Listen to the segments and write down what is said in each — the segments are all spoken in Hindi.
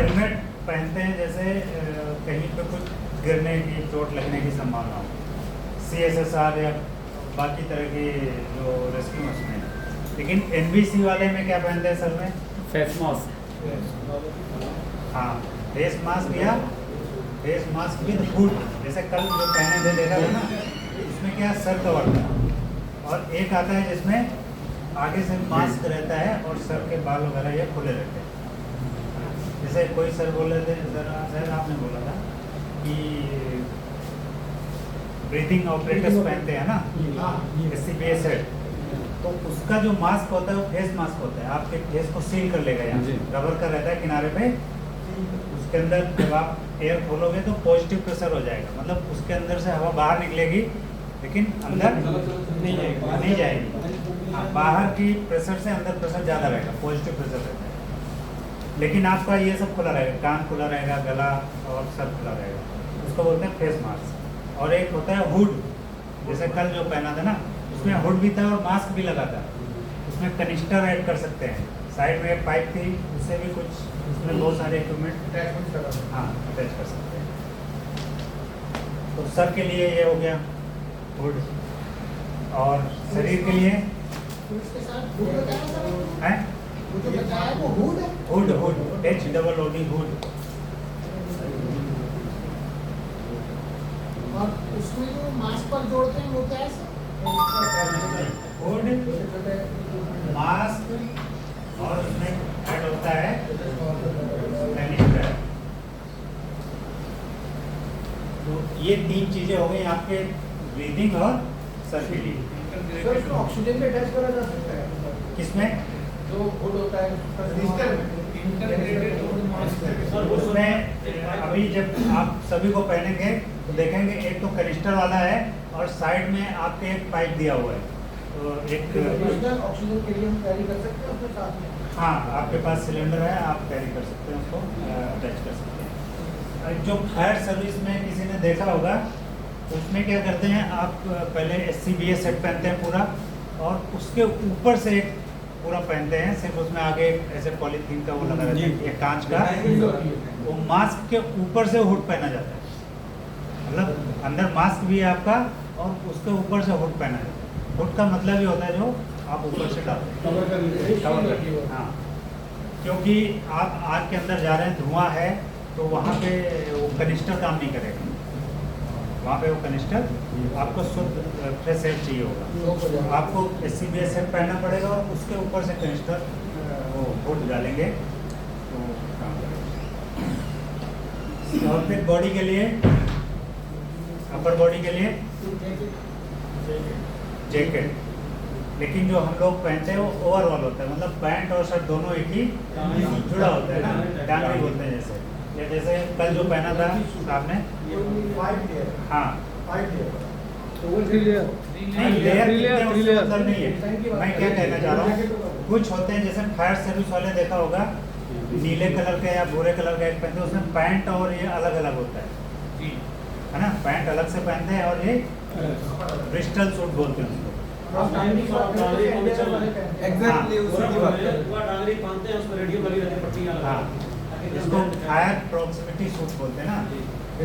हेलमेट पहनते हैं जैसे कहीं पे कुछ गिरने की, चोट लगने की संभावना हो, CSSR या बाकी तरह की जो रेस्क्यू मशीन है। लेकिन NBC वाले में क्या पहनते हैं सर में? Face mask. हाँ, फेस मास्क या फेस मास्क विद हुड, जैसे कल जो पहने थे देखा था ना, उसमें क्या सर कवर था, और एक आता है जिसमें आगे से मास्क रहता है और सर के बाल वगैरह ये खुले रहते हैं। जैसे कोई सर बोल रहे थे, सर आपने बोला था कि ब्रीथिंग ऑपरेटर्स पहनते हैं ना, SCBA सेट, तो उसका जो मास्क होता है वो फेस मास्क होता है, आपके फेस को सील कर लेगा, यहाँ रबर का रहता है किनारे पे, उसके अंदर जब आप एयर खोलोगे तो पॉजिटिव प्रेशर हो जाएगा, मतलब उसके अंदर से हवा बाहर निकलेगी लेकिन अंदर नहीं जाएगी। हाँ, बाहर की प्रेशर से अंदर प्रेशर ज़्यादा रहेगा, पॉजिटिव प्रेशर रहता है। लेकिन आपका ये सब खुला रहेगा, कान खुला रहेगा, गला और सर खुला रहेगा, उसको बोलते हैं फेस मास्क। और एक होता है हुड, जैसे कल जो पहना था ना, उसमें हुड भी था और मास्क भी लगा था, उसमें कनिस्टर ऐड कर सकते हैं, साइड में एक पाइप थी, उससे भी कुछ उसमें बहुत सारे इक्विपमेंट हाँ अटैच कर सकते हैं। तो सर के लिए ये हो गया हुड, और शरीर के लिए है हुड, HOOD हुड। और उसमें जो मास्क पर जोड़ते हैं वो क्या है सर? हुड, मास्क, और उसमें ऐड होता है कनिस्टर। तो ये 3 चीजें हो गई आपके ब्रीदिंग और सर के लिए। सर उसको ऑक्सीजन में अटैच करा जा सकता है? किसमें? जो हुड होता है रजिस्टर में उसमें अभी जब आप सभी को पहनेंगे तो देखेंगे एक तो कनिस्टर वाला है और साइड में आपके एक पाइप दिया हुआ है, तो एक ऑक्सीजन के लिए हम कैरी कर सकते हैं अपने साथ में? हाँ, आपके पास सिलेंडर है, आप कैरी कर सकते हैं, उसको अटैच कर सकते हैं। जो फायर सर्विस में किसी ने देखा होगा, उसमें क्या करते हैं, आप पहले SCBA सेट पहनते हैं पूरा, और उसके ऊपर से एक पूरा पहनते हैं, सिर्फ उसमें आगे ऐसे पॉलीथीन का वो लगा रहता है, ये कांच का, वो मास्क के ऊपर से हुड पहना जाता है, मतलब अंदर मास्क भी है आपका और उसके ऊपर से हुड पहना जाता है। हुड का मतलब ये होता है जो आप ऊपर से डालते हैं, कवर करके। हाँ, क्योंकि आप आग के अंदर जा रहे हैं, धुआं है, तो वहाँ पे वो कनिस्टर काम नहीं करेगा, वहाँ पे वो कनिस्टर आपको शुद्ध फ्रेश एयर चाहिए होगा, आपको SCBA सेट पहनना पड़ेगा और उसके ऊपर से कनिस्टर वो हुड डालेंगे तो काम करेगा। और फिर बॉडी के लिए, अपर बॉडी के लिए जैकेट, लेकिन जो हम लोग पहनते हैं वो ओवरऑल होता है, मतलब पैंट और शर्ट दोनों एक ही जुड़ा होता है ना, डांगरी बोलते हैं जैसे, या जैसे कल जो पहना था आपने, हाँ, मतलब नहीं है। मैं क्या कहना चाह रहा हूँ, कुछ होते हैं जैसे फायर सर्विस वाले देखा होगा, नीले कलर का या भूरे कलर का एक पहनते हैं, उसमें पैंट और ये अलग अलग होता है ना, पैंट अलग से पहनते हैं और ये ब्रिस्टल सूट बोलते हैं उसको। हाँ, इसको फायर प्रॉक्सिमिटी सूट बोलते हैं ना,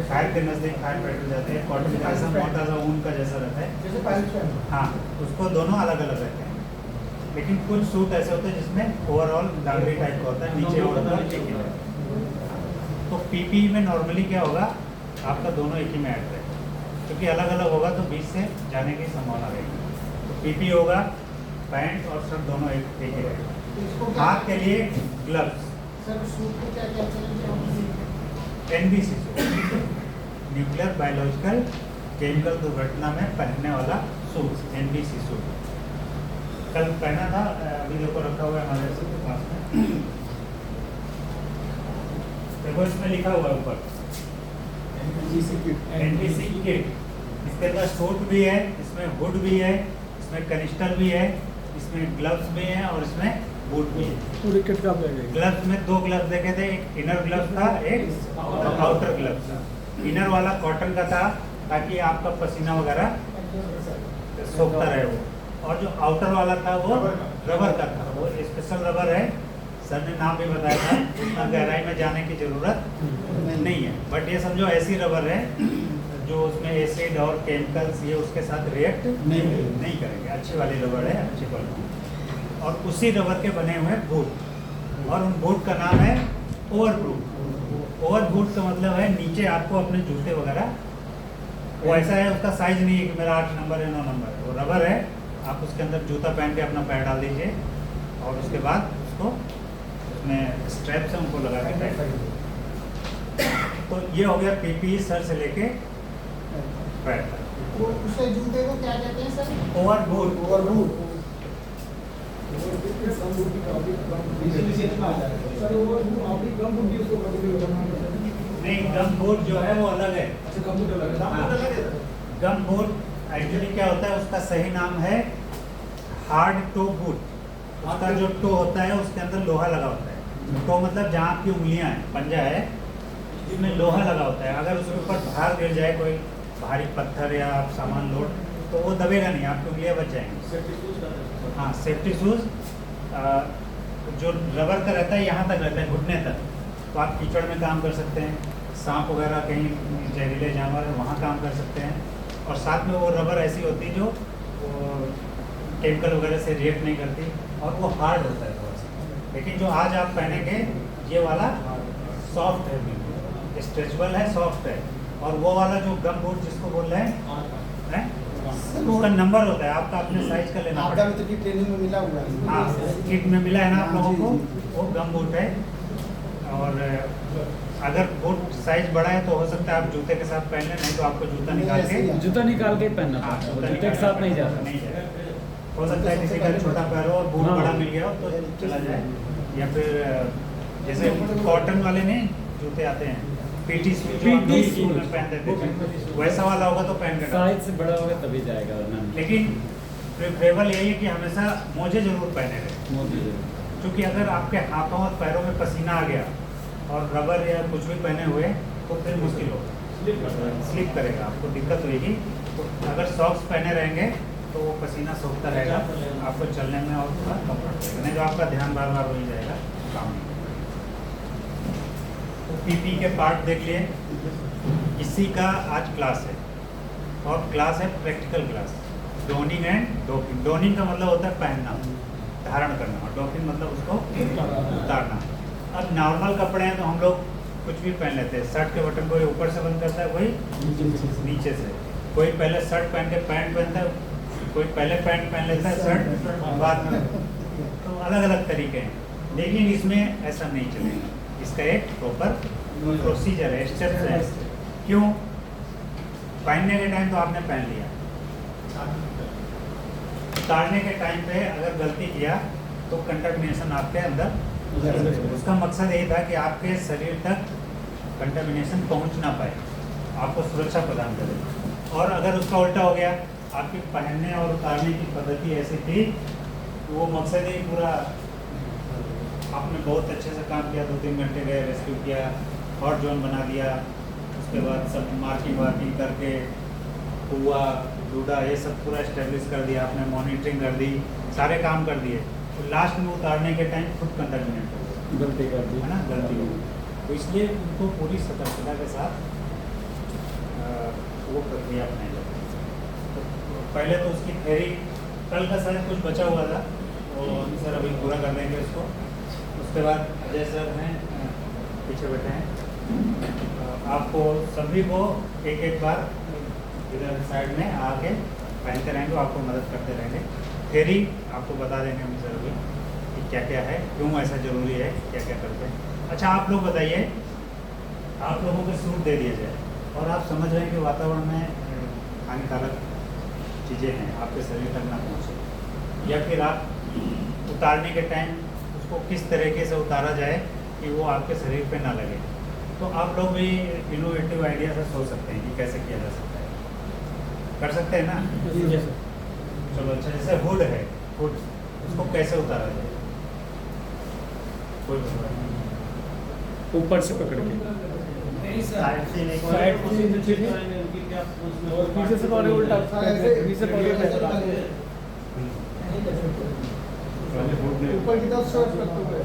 फायर के नजदीक फायर बैठ जाते हैं, कॉटन का ऐसा मोटा सा ऊन का जैसा रहता है, हाँ, उसको दोनों अलग अलग रहते हैं। लेकिन कुछ सूट ऐसे होते हैं जिसमें ओवरऑल डांगरी टाइप का होता है, नीचे और ऊपर एक ही रहता है। तो PPE में नॉर्मली क्या होगा, आपका दोनों एक ही में ऐड रहेगा, क्योंकि अलग अलग होगा तो बीच से जाने की संभावना रहेगी। तो PPE होगा, पैंट और शर्ट दोनों एक ही रहेगा। हाथ के लिए gloves, NBC suit, nuclear biological chemical दुर्घटना में पहनने वाला सूट, NBC सूट कल पहना था, अभी देखो रखा हुआ है हमारे पास में, देखो इसमें लिखा हुआ है ऊपर NBC किट। इसके अंदर सूट भी है, इसमें हुड भी है, इसमें कनिस्टर भी है, इसमें ग्लव्स भी है और इसमें बूट भी है। पूरी किट का बैग। ग्लव्स में 2 ग्लव्स देखे थे, एक इनर ग्लव्स था, एक आउटर ग्लव्स था। इनर वाला कॉटन का था ताकि आपका पसीना वगैरह सोखता रहे वो, और जो आउटर वाला था वो रबर का था, वो स्पेशल रबर है, सर ने नाम भी बताया था, उतना गहराई में जाने की जरूरत नहीं है। बट ये समझो ऐसी रबर है जो उसमें एसिड और केमिकल्स ये उसके साथ रिएक्ट नहीं करेंगे। अच्छी वाली रबर है, अच्छी क्वालिटी। और उसी रबर के बने हुए बूट, और उन बूट का नाम है ओवरबूट। ओवरबूट का मतलब है नीचे आपको अपने जूते वगैरह, वो ऐसा है उसका साइज नहीं है कि मेरा 8 नंबर है 9 नंबर है, वो रबर है। आप उसके अंदर जूता पहन के अपना पैर डाल दीजिए और उसके बाद उसको उसमें स्ट्रैप से उनको लगा के टाइट। तो ये हो गया पीपी सर से लेके पैर तक। वो उसे जूते को क्या कहते हैं सर? ओवरबूट। नहीं, गम बूट जो है वो अलग है। गम बूट एक्चुअली क्या होता है, उसका सही नाम है हार्ड टो बूट। उसका जो टो होता है उसके अंदर लोहा लगा होता है। टो मतलब जहाँ आपकी उंगलियां हैं, पंजा है, इसमें लोहा लगा होता है। अगर उसके ऊपर भार गिर जाए, कोई भारी पत्थर या आप सामान लोड, तो वो दबेगा नहीं, आपकी उंगलियां बच जाएंगी। हाँ, सेफ्टी शूज जो रबर का रहता है यहाँ तक रहता है, घुटने तक। तो आप कीचड़ में काम कर सकते हैं, सांप वगैरह कहीं जहरीले जानवर है वहाँ काम कर सकते हैं। और साथ में वो रबर ऐसी होती है जो केमिकल वगैरह से रिएक्ट नहीं करती, और वो हार्ड होता है थोड़ा सा। लेकिन जो आज आप पहनेंगे ये वाला सॉफ्ट है, बिल्कुल स्ट्रेचेबल है, सॉफ्ट है। और वो वाला जो गम बूट जिसको बोल रहे हैं, उसका नंबर होता है, आपका अपने साइज का लेना पड़ेगा। आपका की ट्रेनिंग में मिला हुआ है। हाँ, किट में मिला है ना आप लोगों को, वो गम बूट है। और अगर बूट साइज बड़ा है तो हो सकता है आप जूते के साथ पहन लें, नहीं तो आपको जूता निकाल के पहनना हाँ, पड़ता है, जूता जूते के साथ नहीं जाता। नहीं जाएगा। हो सकता है किसी का छोटा पैर हो और बूट हाँ। बड़ा मिल गया हो तो चला जाए। या फिर जैसे कॉटन वाले में जूते आते हैं, पीटी शूज जो हम लोग PT स्कूल में पहनते थे, वैसा वाला होगा तो पहन के साइज से बड़ा होगा तभी जाएगा, वरना नहीं। लेकिन प्रेफरेबल यही है कि हमेशा मोजे जरूर पहने रहे, मोदी जी। क्योंकि अगर आपके हाथों और पैरों में पसीना आ गया और रबर या कुछ भी पहने हुए तो फिर मुश्किल होगा, स्लिप करेगा, आपको दिक्कत होगी। तो अगर सॉक्स पहने रहेंगे तो वो पसीना सूखता रहेगा, आपको चलने में और थोड़ा कम्फर्ट रहेगा, नहीं तो आपका ध्यान बार बार वही जाएगा काम में। तो पीपी के पार्ट देख लिए, इसी का आज क्लास है, और क्लास है प्रैक्टिकल क्लास, डोनिंग एंड डॉकिंग। डोनिंग का मतलब होता है पहनना, धारण करना, और डॉकिंग मतलब उसको उतारना। अब नॉर्मल कपड़े हैं तो हम लोग कुछ भी पहन लेते हैं, शर्ट के बटन को ऊपर से बंद करता है, वही नीचे से। कोई पहले शर्ट पहन के पैंट पहनता है, कोई पहले पैंट पहन लेता है, शर्ट बाद में। तो अलग अलग तरीके हैं, लेकिन इसमें ऐसा नहीं चलेगा। इसका एक प्रॉपर प्रोसीजर है, स्टेप्स है। क्यों? पहनने के टाइम तो आपने पहन लिया, उतारने के टाइम पे अगर गलती किया तो कंटामिनेशन आपके अंदर, उसका मकसद यही था कि आपके शरीर तक कंटामिनेशन पहुंच ना पाए, आपको सुरक्षा प्रदान करे। और अगर उसका उल्टा हो गया, आपकी पहनने और उतारने की पद्धति ऐसी थी, वो मकसद ही पूरा, आपने बहुत अच्छे से काम किया, 2-3 घंटे गए, रेस्क्यू किया, हॉट जोन बना दिया, उसके बाद सब मार्किंग वार्किंग करके हुआ डूडा ये सब पूरा इस्टेब्लिश कर दिया, आपने मॉनिटरिंग कर दी, सारे काम कर दिए, तो लास्ट में उतारने के टाइम खुद कंटामिनेट हो गया, गलती कर दी, है ना, गलती हो गई। तो इसलिए उनको पूरी सतर्कता के साथ वो प्रक्रिया अपनाई जाती है। तो पहले तो उसकी थ्योरी, कल का शायद कुछ बचा हुआ था, वो सर अभी पूरा कर देंगे उसको। उसके बाद अजय सर हैं पीछे बैठे हैं, आपको सभी को एक एक बार इधर साइड में आके पहनते रहेंगे, आपको मदद करते रहेंगे। थ्योरी आपको बता देंगे हम सर अभी कि क्या क्या है, क्यों ऐसा ज़रूरी है, क्या क्या करते हैं। अच्छा, आप लोग बताइए, आप लोगों को सूट दे दिया जाए और आप समझ रहे हैं कि वातावरण में हानिकारक चीज़ें हैं, आपके शरीर तक ना पहुँचे, या फिर आप उतारने के टाइम उसको किस तरीके से उतारा जाए कि वो आपके शरीर पे ना लगे, तो आप लोग भी इनोवेटिव आइडिया से सोच सकते हैं कि कैसे किया जा सकता है। कर सकते हैं ना? चलो अच्छा, जैसे हुड है, हुड उसको कैसे उतारा जाए? कोई बता नहीं। ऊपर से पकड़ के साइड से नहीं, साइड और पीछे से पकड़े, उल्टा पीछे पकड़े, ऊपर की तरफ सर्च करते हुए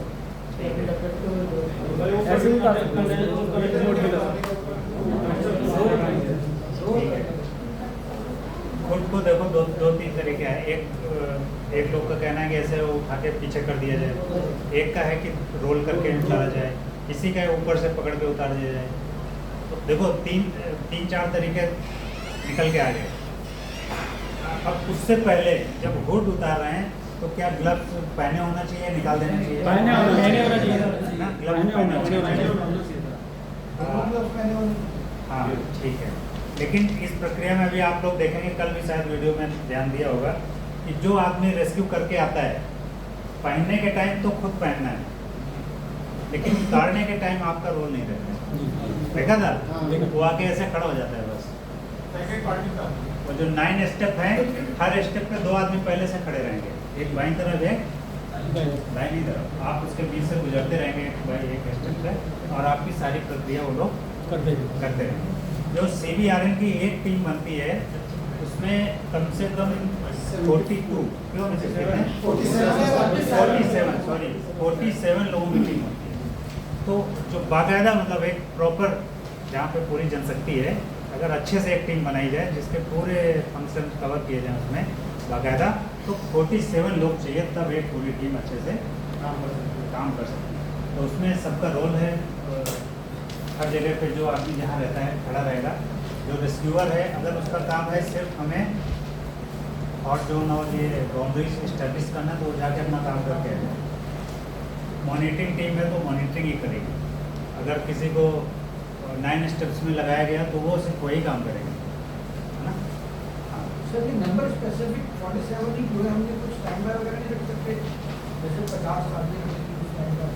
ऐसे भी कर सकते हैं रिमोट की तरह। ठीक है। खुद को देखो दो तीन तरीके हैं। एक लोग का कहना है कि ऐसे वो उठा के पीछे कर दिया जाए, एक का है कि रोल करके उतारा जाए, किसी का है ऊपर से पकड़ के उतार दिया जाए। तो देखो तीन चार तरीके निकल के आ गए। अब उससे पहले जब हुड उतार रहे हैं तो क्या ग्लव्स पहने होना चाहिए, निकाल देना चाहिए? पहने होना चाहिए ना, ग्लव्स पहने होना चाहिए। हाँ ठीक है। लेकिन इस प्रक्रिया में भी आप लोग देखेंगे, कल भी शायद वीडियो में ध्यान दिया होगा कि जो आदमी रेस्क्यू करके आता है, पहनने के टाइम तो खुद पहनना है, लेकिन उतारने के टाइम आपका रोल नहीं रहता है। देखा था? वो आके ऐसे खड़ा हो जाता है बस। और जो 9 स्टेप हैं, हर स्टेप पे 2 आदमी पहले से खड़े रहेंगे, एक बाईं तरफ एक दाहिनी तरफ। आप उसके बीच से गुजरते रहेंगे एक स्टेप पे, और आपकी सारी प्रक्रिया वो लोग करते रहेंगे। जो CBRN की एक टीम बनती है, उसमें कम से कम 47 लोगों की टीम होती है। तो जो बाकायदा मतलब एक प्रॉपर, जहाँ पे पूरी जनशक्ति है, अगर अच्छे से एक टीम बनाई जाए जिसके पूरे फंक्शन कवर किए जाएँ उसमें बाकायदा, तो 47 लोग चाहिए, तब एक पूरी टीम अच्छे से काम कर सकती है। तो उसमें सबका रोल है। हर जगह पे जो आदमी जहाँ रहता है खड़ा रहेगा। जो रेस्क्यूअर है, अगर उसका काम है सिर्फ हमें हॉट जोन और ये बाउंड्रीज इस्टेब्लिश करना, तो वो जाके अपना काम करके आएगा। मॉनिटरिंग टीम है तो मॉनिटरिंग ही करेगी। अगर किसी को 9 स्टेप्स में लगाया गया तो वो सिर्फ वही काम करेगा, है ना? हाँ। सर ये नंबर स्पेसिफिक 47 ही पूरे, हमने कुछ टाइम वगैरह नहीं रख सकते, जैसे 50 आदमी कुछ टाइम का?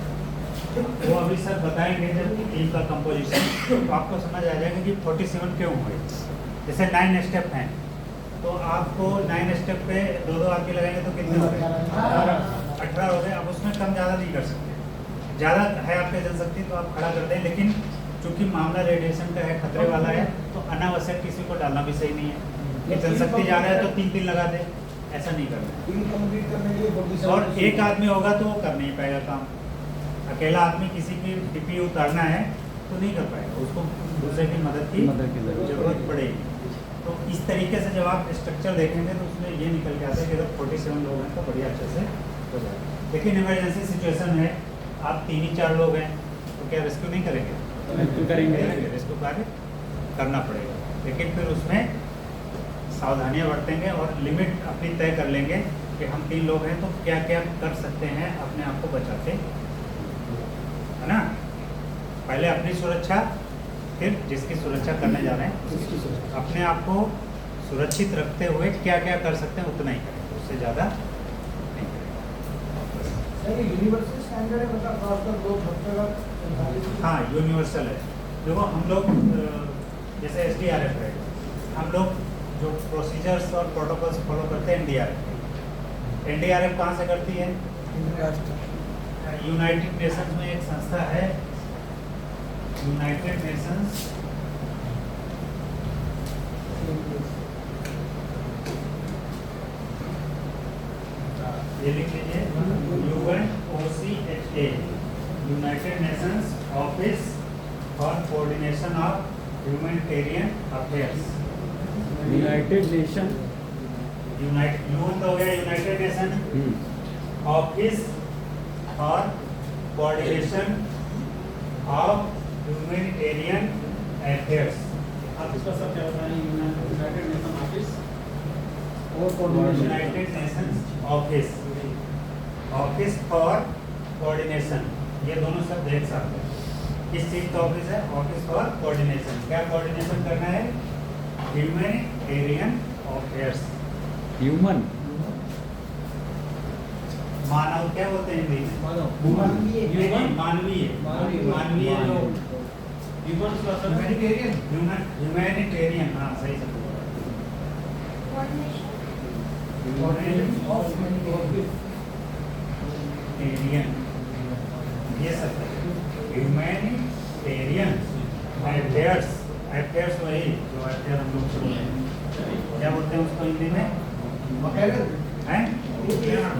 वो अभी सर बताएंगे जब टीम का कंपोजिशन, तो आपको समझ आ जाएगा कि 47 क्यों हुए। जैसे 9 स्टेप हैं, तो आपको 9 स्टेप पे 2 आदमी लगाएंगे तो कितने हो गए? 18 हो गए। अब उसमें कम ज़्यादा नहीं कर सकते। ज़्यादा है आपके जनशक्ति तो आप खड़ा कर दें, लेकिन चूंकि मामला रेडिएशन का है, खतरे वाला है, तो अनावश्यक किसी को डालना भी सही नहीं है कि जनशक्ति जा रहा है तो 3 लगा दे, ऐसा नहीं करना है। टीम कंप्लीट करने के लिए 47 और एक आदमी होगा तो वो कर नहीं पाएगा काम। अकेला आदमी किसी की DP उतारना है तो नहीं कर पाएगा, उसको दूसरे की मदद की जरूरत पड़ेगी। तो इस तरीके से जब आप स्ट्रक्चर देखेंगे तो उसमें ये निकल के आता है कि अगर 47 लोग हैं तो बढ़िया अच्छे से हो जाएगा। लेकिन इमरजेंसी सिचुएशन है, आप 3 ही 4 लोग हैं, तो क्या रेस्क्यू नहीं करेंगे? रेस्क्यू कार्य करना पड़ेगा, लेकिन फिर उसमें सावधानियां बरतेंगे और लिमिट अपनी तय कर लेंगे कि हम 3 लोग हैं तो क्या क्या कर सकते हैं अपने आप को बचाते, है ना? पहले अपनी सुरक्षा, फिर जिसकी सुरक्षा करने जा रहे हैं अपने आप को सुरक्षित रखते हुए क्या क्या कर सकते हैं उतना ही करें, उससे ज़्यादा नहीं करें। सर ये यूनिवर्सल स्टैंडर्ड है, मतलब खासकर 2 हफ्ते। हाँ यूनिवर्सल है। देखो हम लोग जैसे SDRF है, हम लोग जो प्रोसीजर्स और प्रोटोकॉल्स फॉलो करते हैं NDRF कहाँ से करती है? यूनाइटेड नेशंस में एक संस्था है, यूनाइटेड नेशंस ये लिख लीजिए, UNOCHA, United Nations office for coordination of humanitarian affairs. United nation, UN तो हो गया United nation, office for coordination of humanitarian affairs. आप इसका सब क्या बताएं? यूनाइटेड नेशन ऑफिस और coordination, United nation office, office for coordination, ये दोनों शब्द एक साथ है। किस चीज का ऑफिस है? Office for coordination. क्या कोऑर्डिनेशन करना है? Humanitarian affairs. ह्यूमन, मानव क्या बोलते हैं हिंदी में? मानवीय, मानवीय जो ह्यूमैनिटेरियन, हाँ सही से बोला। ह्यूमैनिटेरियन, ये सब ह्यूमैनिटेरियन अफेयर्स। अफेयर्स वही जो अफेयर हम लोग शुरू में क्या बोलते हैं उसको हिंदी में? हैं?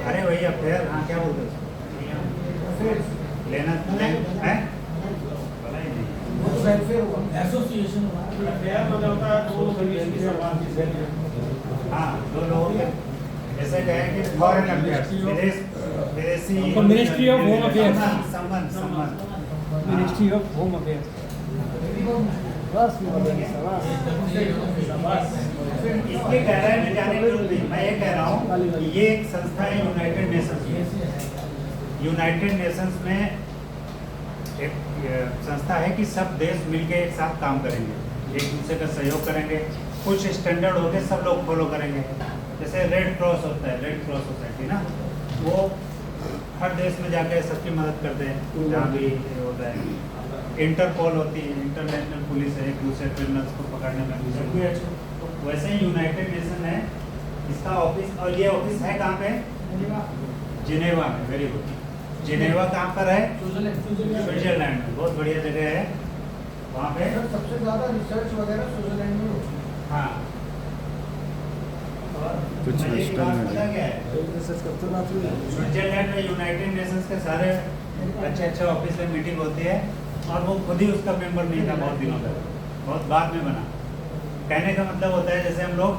अरे वही अफेयर, हाँ क्या बोलते हैं उसको? लेना है पता ही नहीं। वो तो वेलफेयर हुआ। एसोसिएशन फेयर मतलब होता है दो सर्विस की समाज। हाँ, दो लोगों के जैसे कहें कि फॉरेन अफेयर्स, विदेशी मिनिस्ट्री ऑफ होम अफेयर्स, संबंध मिनिस्ट्री ऑफ होम अफेयर्स। बस इसके गहराई में जाने की जरूरत नहीं। मैं ये कह रहा हूँ कि ये एक संस्था है यूनाइटेड नेशंस की। यूनाइटेड नेशंस में एक संस्था है कि सब देश मिलके एक साथ काम करेंगे, एक दूसरे का सहयोग करेंगे, कुछ स्टैंडर्ड होके सब लोग फॉलो करेंगे। जैसे रेड क्रॉस होता है, रेड क्रॉस सोसाइटी ना, वो हर देश में जाकर सबकी मदद करते हैं जहाँ भी ये होता है। इंटरपोल होती है, इंटरनेशनल पुलिस है, एक दूसरे क्रिमिनल्स को पकड़ने में दूसरे। तो वैसे ही यूनाइटेड नेशन है, इसका ऑफिस, और ये ऑफिस है कहाँ पे? जिनेवा में। Very good. जिनेवा कहाँ पर है? स्विट्जरलैंड में। बहुत बढ़िया जगह है वहाँ पे। सबसे ज्यादा रिसर्च वगैरह स्विट्जरलैंड में होती है। हाँ, कुछ मजे की बात पता क्या है? तो स्विट्जरलैंड में यूनाइटेड नेशंस के सारे अच्छे ऑफिस में मीटिंग होती है, और वो खुद ही उसका मेंबर नहीं था बहुत दिनों तक, बहुत बाद में बना। कहने का मतलब होता है जैसे हम लोग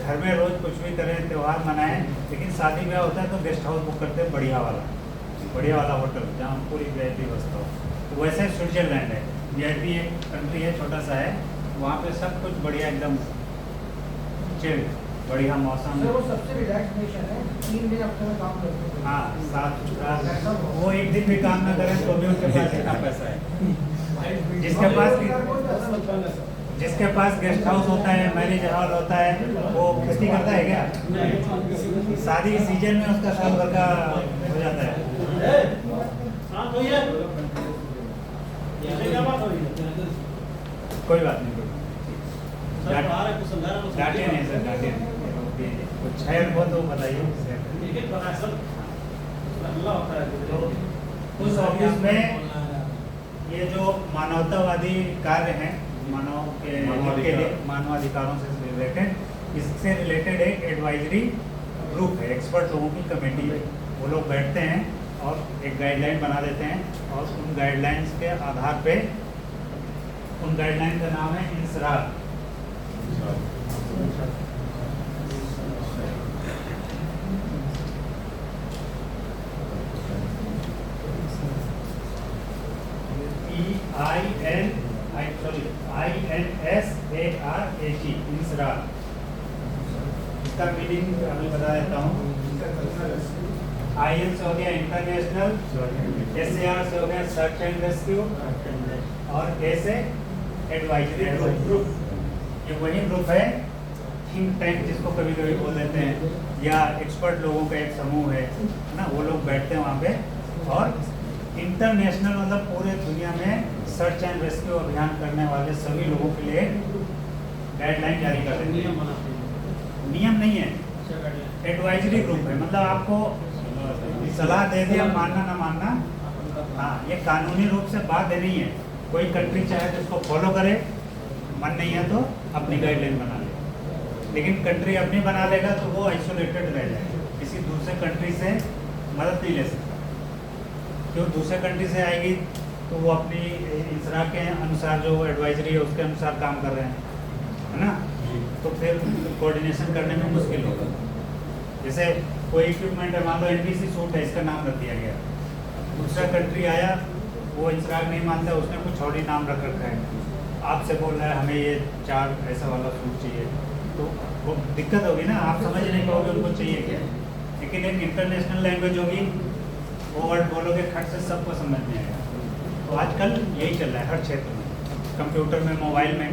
घर में रोज कुछ भी करें, त्यौहार मनाएं, लेकिन शादी ब्याह होता है तो गेस्ट हाउस बुक करते हैं, बढ़िया वाला होटल जहाँ पूरी VIP व्यवस्था हो। तो वैसे स्विट्जरलैंड है, VIP एक कंट्री है, छोटा सा है, वहाँ पे सब कुछ बढ़िया, एकदम चिल, बढ़िया मौसम। सर वो सबसे रिलैक्स नेशन है, 3 दिन हफ्ते में काम करते हैं। हाँ, साफ सुथरा। वो एक दिन भी काम ना करें तो भी उनके पास इतना पैसा है। जिसके पास गेस्ट हाउस होता है, मैरिज हॉल होता है, वो खेती करता है क्या? शादी के सीजन में उसका साल भर का हो जाता है। तो ये क्या बात हो रही है? कोई बात नहीं, सर पढ़ा रहे कुछ समझा रहे कुछ डांटे नहीं सर, डांटे नहीं। कुछ है अनुभव तो बताइए। एक पता है सर, अल्लाह होता है। तो उस ऑफिस में ये जो मानवतावादी कार्य हैं, मानवाधिकारों से रिलेटेड, इससे रिलेटेड एक एडवाइजरी ग्रुप है, एक्सपर्ट लोगों की कमेटी है। वो लोग बैठते हैं और एक गाइडलाइन बना देते हैं, और उन गाइडलाइंस के आधार पे, उन गाइडलाइन का नाम है इंसरार। INSARAG, इंसरार। इसका मीनिंग अभी बता देता हूँ। IN से हो गया इंटरनेशनल, SAR से हो गया सर्च एंड रेस्क्यू, और A से एडवाइजरी ग्रुप। ये वही ग्रुप है, थिंक टैंक जिसको कभी कभी बोल देते हैं, या एक्सपर्ट लोगों का एक समूह है ना। वो लोग बैठते हैं वहाँ पे, और इंटरनेशनल मतलब पूरे दुनिया में सर्च एंड रेस्क्यू अभियान करने वाले सभी लोगों के लिए गाइडलाइन जारी कर देते हैं। नियम नहीं है, एडवाइजरी ग्रुप है, मतलब आपको सलाह दे दिया, मानना ना मानना। हाँ, ये कानूनी रूप से बात नहीं है। कोई कंट्री चाहे तो इसको फॉलो करे, मन नहीं है तो अपनी गाइडलाइन बना ले। लेकिन कंट्री अपनी बना लेगा तो वो आइसोलेटेड रह जाएगा, किसी दूसरे कंट्री से मदद नहीं ले सकता। क्यों? दूसरे कंट्री से आएगी तो वो अपनी इंसरा के अनुसार जो एडवाइजरी है उसके अनुसार काम कर रहे हैं, है ना। तो फिर कोऑर्डिनेशन करने में मुश्किल होगा। जैसे कोई इक्विपमेंट है, मान लो NBC सूट है, इसका नाम रख दिया गया, दूसरा कंट्री आया, वो इंसरा नहीं मानता, उसने कुछ और ही नाम रख रखा है, आपसे बोल रहा है हमें ये 4 ऐसा वाला सूट चाहिए, तो वो दिक्कत होगी ना, आप समझ नहीं पाओगे उनको चाहिए क्या। लेकिन एक इंटरनेशनल लैंग्वेज होगी, वो वर्ड बोलोगे खट से सबको समझ में आएगा। तो आजकल यही चल रहा है हर क्षेत्र में, कंप्यूटर में, मोबाइल में,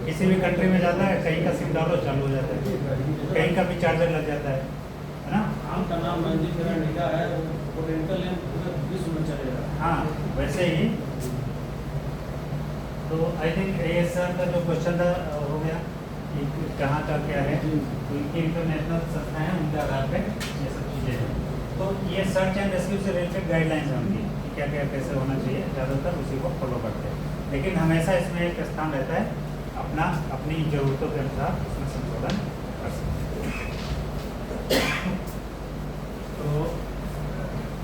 किसी भी कंट्री में जाता है, कहीं का सिम डालो चालू हो जाता है, कहीं का भी चार्जर लग जाता है ना। आम का नाम मंदिर निका है, पोटेंशियल पूरे विश्व में चलेगा। हाँ, वैसे ही। तो आई थिंक ये सर का जो क्वेश्चन था हो गया कि कहाँ का क्या है, तो इनकी इंटरनेशनल संस्थाएं हैं, उनके आधार पे ये सब चीज़ें हैं। तो ये सर्च एंड रेस्क्यू से रिलेटेड गाइडलाइंस हैं उनकी, कि क्या क्या कैसे होना चाहिए, ज़्यादातर उसी को फॉलो करते हैं। लेकिन हमेशा इसमें एक स्थान रहता है, अपनी ज़रूरतों के अनुसार उसमें संशोधन कर सकते हैं। तो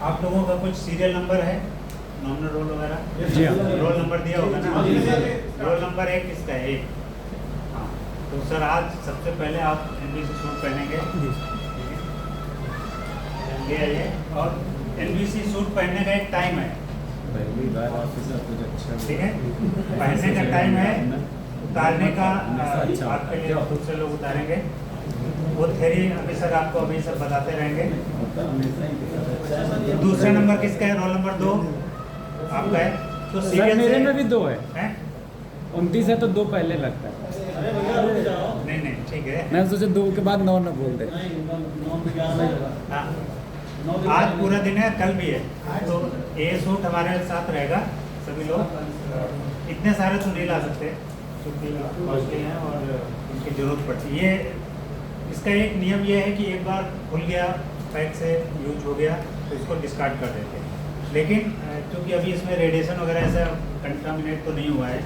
आप लोगों का कुछ सीरियल नंबर है, नॉमिनल रोल वगैरह? जी हाँ। रोल नंबर दिया होगा ना? जी, जी। रोल नंबर 1 किसका है? 1। हाँ, तो सर आज सबसे पहले आप NBC सूट पहनेंगे। जी ये आइए। और NBC सूट पहनने का एक टाइम है, पहली बार ऑफिसर कुछ अच्छा ठीक है? पहनने का टाइम है, उतारने का अच्छा आपके लिए दूसरे लोग उतारेंगे। वो थ्योरी अभी सर आपको अभी सब बताते रहेंगे। दूसरा नंबर किसका है? रोल नंबर 2 आपका है। तो सर सीरियल मेरे से में भी 2 है, हैं? 29 है तो 2 पहले लगता है। अरे भैया रुक जाओ। नहीं नहीं, ठीक है। मैं सोचा 2 के बाद 9 न बोल दे। नहीं 9 हाँ, आज पूरा दिन है, कल भी है, तो ये सूट हमारे साथ रहेगा। सभी लोग इतने सारे तो नहीं ला सकते क्योंकि कॉस्टली हैं और इनकी ज़रूरत पड़ती है। ये इसका एक नियम ये है कि एक बार खुल गया, पैक से यूज हो गया तो इसको डिस्कार्ड कर देते हैं। लेकिन क्योंकि अभी इसमें रेडिएशन वगैरह ऐसा कंटामिनेट तो नहीं हुआ है,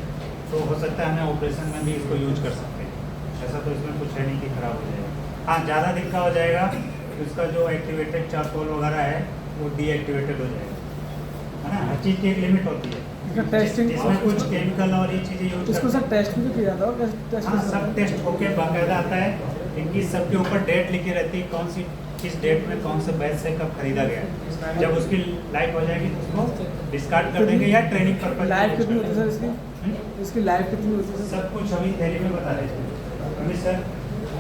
तो हो सकता है हम ऑपरेशन में भी इसको यूज कर सकते हैं। ऐसा तो इसमें कुछ है नहीं कि खराब हो जाएगा। हाँ, ज़्यादा दिन का हो जाएगा तो इसका जो एक्टिवेटेड चारकोल वगैरह है वो डीएक्टिवेटेड हो जाएगा, है ना? हर चीज़ की एक लिमिट होती है। इसका टेस्टिंग इसमें कुछ केमिकल और ये चीज़ें यूज इसको सर टेस्ट भी किया था, टेस्ट हाँ, सब टेस्ट होके बाकायदा आता है। इनकी सबके ऊपर डेट लिखी रहती है, कौन सी किस डेट में कौन से बैच से कब खरीदा गया है। जब उसकी लाइफ हो जाएगी तो उसको डिस्कार्ड कर देंगे या ट्रेनिंग पर्पज। लाइफ कितनी होती है सर इसकी? इसकी लाइफ कितनी होती है सर? सब कुछ अभी थैली में बता दीजिए। अभी सर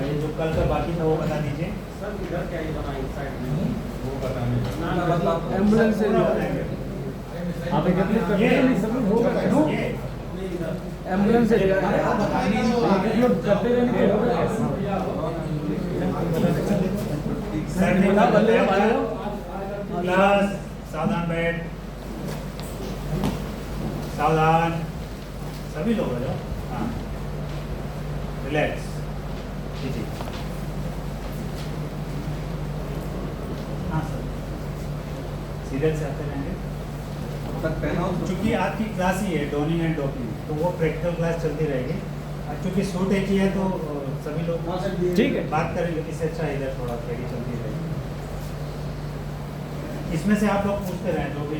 ये जो कल का बाकी था वो बता दीजिए। सर इधर क्या ये बना इस साइड में वो बताने ना मतलब एम्बुलेंस से पूरा बताएंगे। आप एक अपने करते हैं नहीं सब होगा ये एम्बुलेंस से लोग करते रहने के होगा। सर ने बता बल्ले बताया मारो। क्लास सावधान बैठ, सावधान सभी लोग हो जाओ। हाँ, रिलैक्स। जी हाँ सर, सीरियल से आते रहेंगे। चूँकि आपकी क्लास ही है डोनिंग एंड डॉकिंग, तो वो प्रैक्टिकल क्लास चलती रहेगी। और चूँकि सूट एक ही है तो सभी लोग ठीक है। बात करेंगे, इससे अच्छा इधर थोड़ा थ्योरी चलती रहेगी। इसमें से आप लोग पूछते रहें जो भी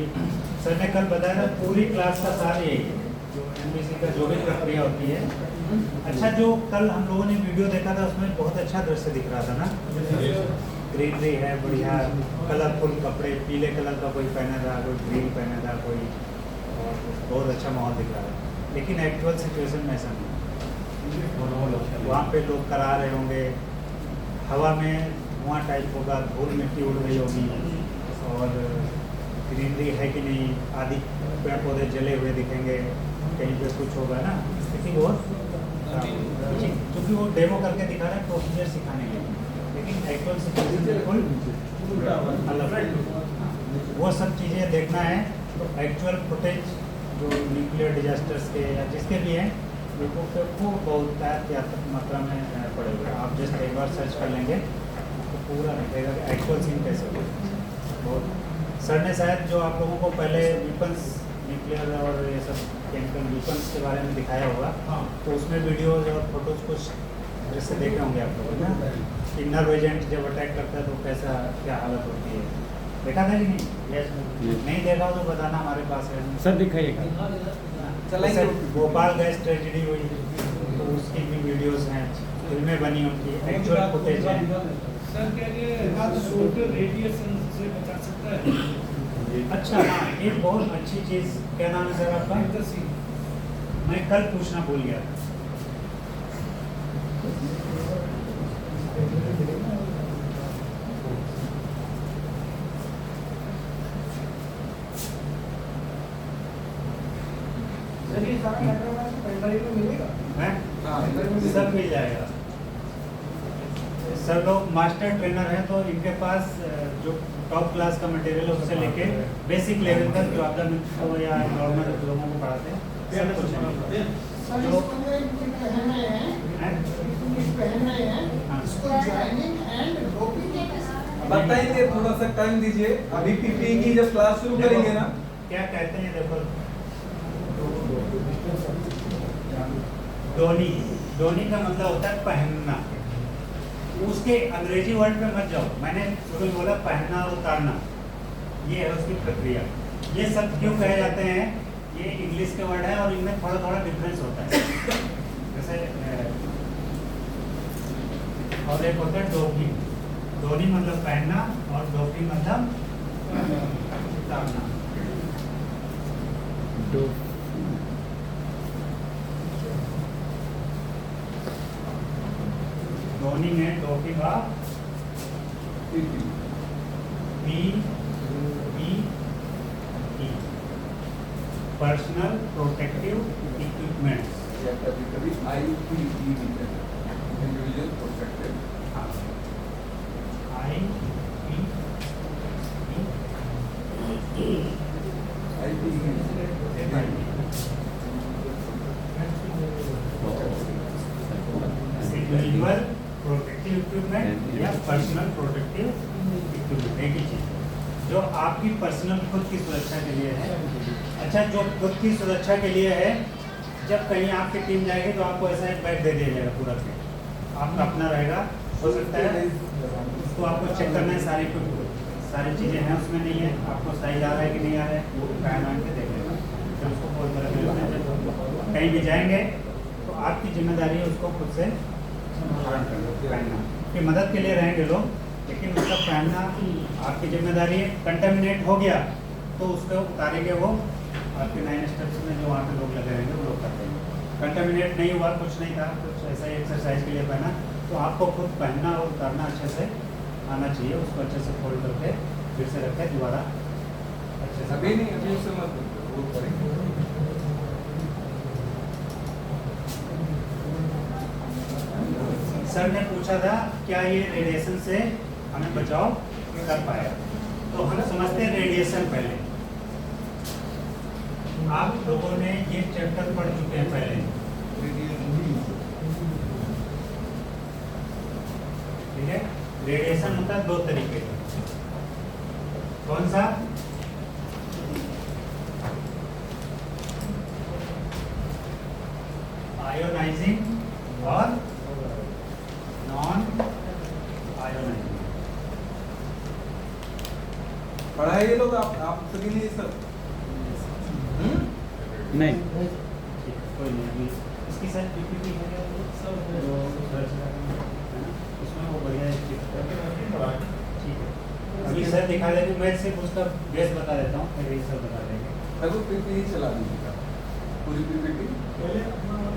सर ने कल बताया था, पूरी क्लास का सार यही है जो NBC का जो भी प्रक्रिया होती है। अच्छा, जो कल हम लोगों ने वीडियो देखा था उसमें बहुत अच्छा दृश्य दिख रहा था ना, ग्रीनरी है, बढ़िया कलरफुल कपड़े, पीले कलर का कोई पहना था, कोई ग्रीन पहना था, कोई और बहुत अच्छा माहौल दिख रहा है। लेकिन एक्चुअल सिचुएशन में ऐसा नहीं है। वहाँ पे लोग करा रहे होंगे, हवा में धुआं टाइप होगा, धूल मिट्टी उड़ रही होगी, और ग्रीनरी है कि नहीं, आदि पेड़ पौधे जले हुए दिखेंगे, कहीं पे कुछ होगा ना, स्थिति बहुत क्योंकि वो डेमो करके दिखा रहे हैं प्रोसीजर सिखाने के लिए, लेकिन एक्चुअल सिचुएशन बिल्कुल अलग है। वो सब चीज़ें देखना है तो एक्चुअल फुटेज जो न्यूक्लियर डिजास्टर्स के या जिसके भी हैं यूट्यूब पे वो बहुत मात्रा में पड़े हुए हैं। आप जस्ट एक बार सर्च कर लेंगे तो पूरा दिखेगा कि एक्चुअल सीन कैसे होगा। बहुत सर ने शायद जो आप लोगों को पहले वीपन्स न्यूक्लियर और ये सब केमिकल वीपन्स के बारे में दिखाया होगा, तो उसमें वीडियोज और फोटोज कुछ दृश्य देखे होंगे आप लोगों ने कि नर्व एजेंट जब अटैक करता है तो कैसा क्या हालत होती है। देखा था कि नहीं? नहीं देखा हो तो बताना, हमारे पास है सर दिखाइएगा। जैसे भोपाल गैस ट्रेजेडी हुई तो उसकी भी वीडियोस हैं, फिल्में बनी उनकी, एक्चुअल फुटेज है। सर क्या ये सोलर रेडिएशन से बचा सकता है? अच्छा, हाँ, एक बहुत अच्छी चीज़, क्या नाम है सर आपका? मैं कल पूछना भूल गया। सर ये सारा कैमरा पेनड्राइव में मिलेगा? हैं? सब मिल जाएगा। सब लोग मास्टर ट्रेनर हैं तो इनके पास जो टॉप क्लास का मटेरियल है उससे लेके बेसिक लेवल तक जो आपदा मित्र हो या नॉर्मल लोगों को पढ़ाते हैं सब कुछ है। सर जो इसको जो ये पहन रहे हैं, हैं? ये पहन रहे हैं, हाँ। इसको ज्वाइनिंग एंड डोपिंग कैसे? बताएंगे, थोड़ा सा टाइम दीजिए। अभी पीपीई की जब क्लास शुरू करेंगे ना, क्या कहते हैं देखो, डोनी, डोनी का मतलब होता है पहनना। उसके अंग्रेजी वर्ड पे मत जाओ, मैंने शुरू में बोला पहनना और उतारना, ये है उसकी प्रक्रिया। ये सब क्यों कहे जाते हैं? ये इंग्लिश के वर्ड है और इनमें थोड़ा थोड़ा डिफरेंस होता है। जैसे और एक होता है डोपिंग। डोनी मतलब पहनना और डोपिंग मतलब उतारना। डोनी में डोपिंग का पर्सनल प्रोटेक्टिव इक्विपमेंट्स। कभी IPE individual protective individual protective equipment या पर्सनल प्रोटेक्टिव इक्विपमेंट एक ही चीज जो आपकी पर्सनल खुद की सुरक्षा के लिए है। अच्छा, जो खुद की सुरक्षा के लिए है, जब कहीं आपकी टीम जाएगी तो आपको ऐसा एक बैग दे दिया जाएगा पूरा किट आपका अपना रहेगा। हो सकता है उसको आपको चेक करना है, सारी चीज़ें हैं उसमें नहीं है, आपको साइज आ रहा है कि नहीं आ रहा है, वो पहन के देख लेगा। फिर उसको खोल कर कहीं भी जाएंगे तो आपकी जिम्मेदारी है उसको खुद से पहनना। कि मदद के लिए रहेंगे लोग, लेकिन उसका पहनना आपकी जिम्मेदारी है। कंटेमिनेट हो गया तो उसको उतारेंगे, वो आपके 9 स्टेप्स में जो वहाँ पे लोग लगे रहेंगे वो लोग करते हैं। कंटेमिनेट नहीं हुआ, कुछ नहीं था, कुछ ऐसा ही एक्सरसाइज के लिए पहना, तो आपको खुद पहनना और उतारना अच्छे से आना चाहिए। उसको अच्छे से फोल्ड करके फिर से रखें, दोबारा अच्छे से। अभी नहीं, अभी उससे मत वो करेंगे। सर ने पूछा था क्या ये रेडिएशन से हमें बचाव कर पाएगा, तो हम समझते हैं रेडिएशन। पहले आप लोगों ने ये चैप्टर पढ़ चुके हैं पहले, ठीक है। रेडिएशन होता है 2 तरीके का। कौन सा? आयोनाइजिंग और नॉन आयोनाइजिंग। पढ़ा है ये लोग आप सभी ने ये सब? नहीं, ठीक है, कोई नहीं। अभी इसकी शायद पीपीटी है जो उसमें वो बढ़िया है। ठीक है, अभी सर दिखा देंगे, मैं सिर्फ उसका बेस बता देता हूँ, फिर ये सर बता देंगे। तब PPT चला दीजिएगा पूरी PPT।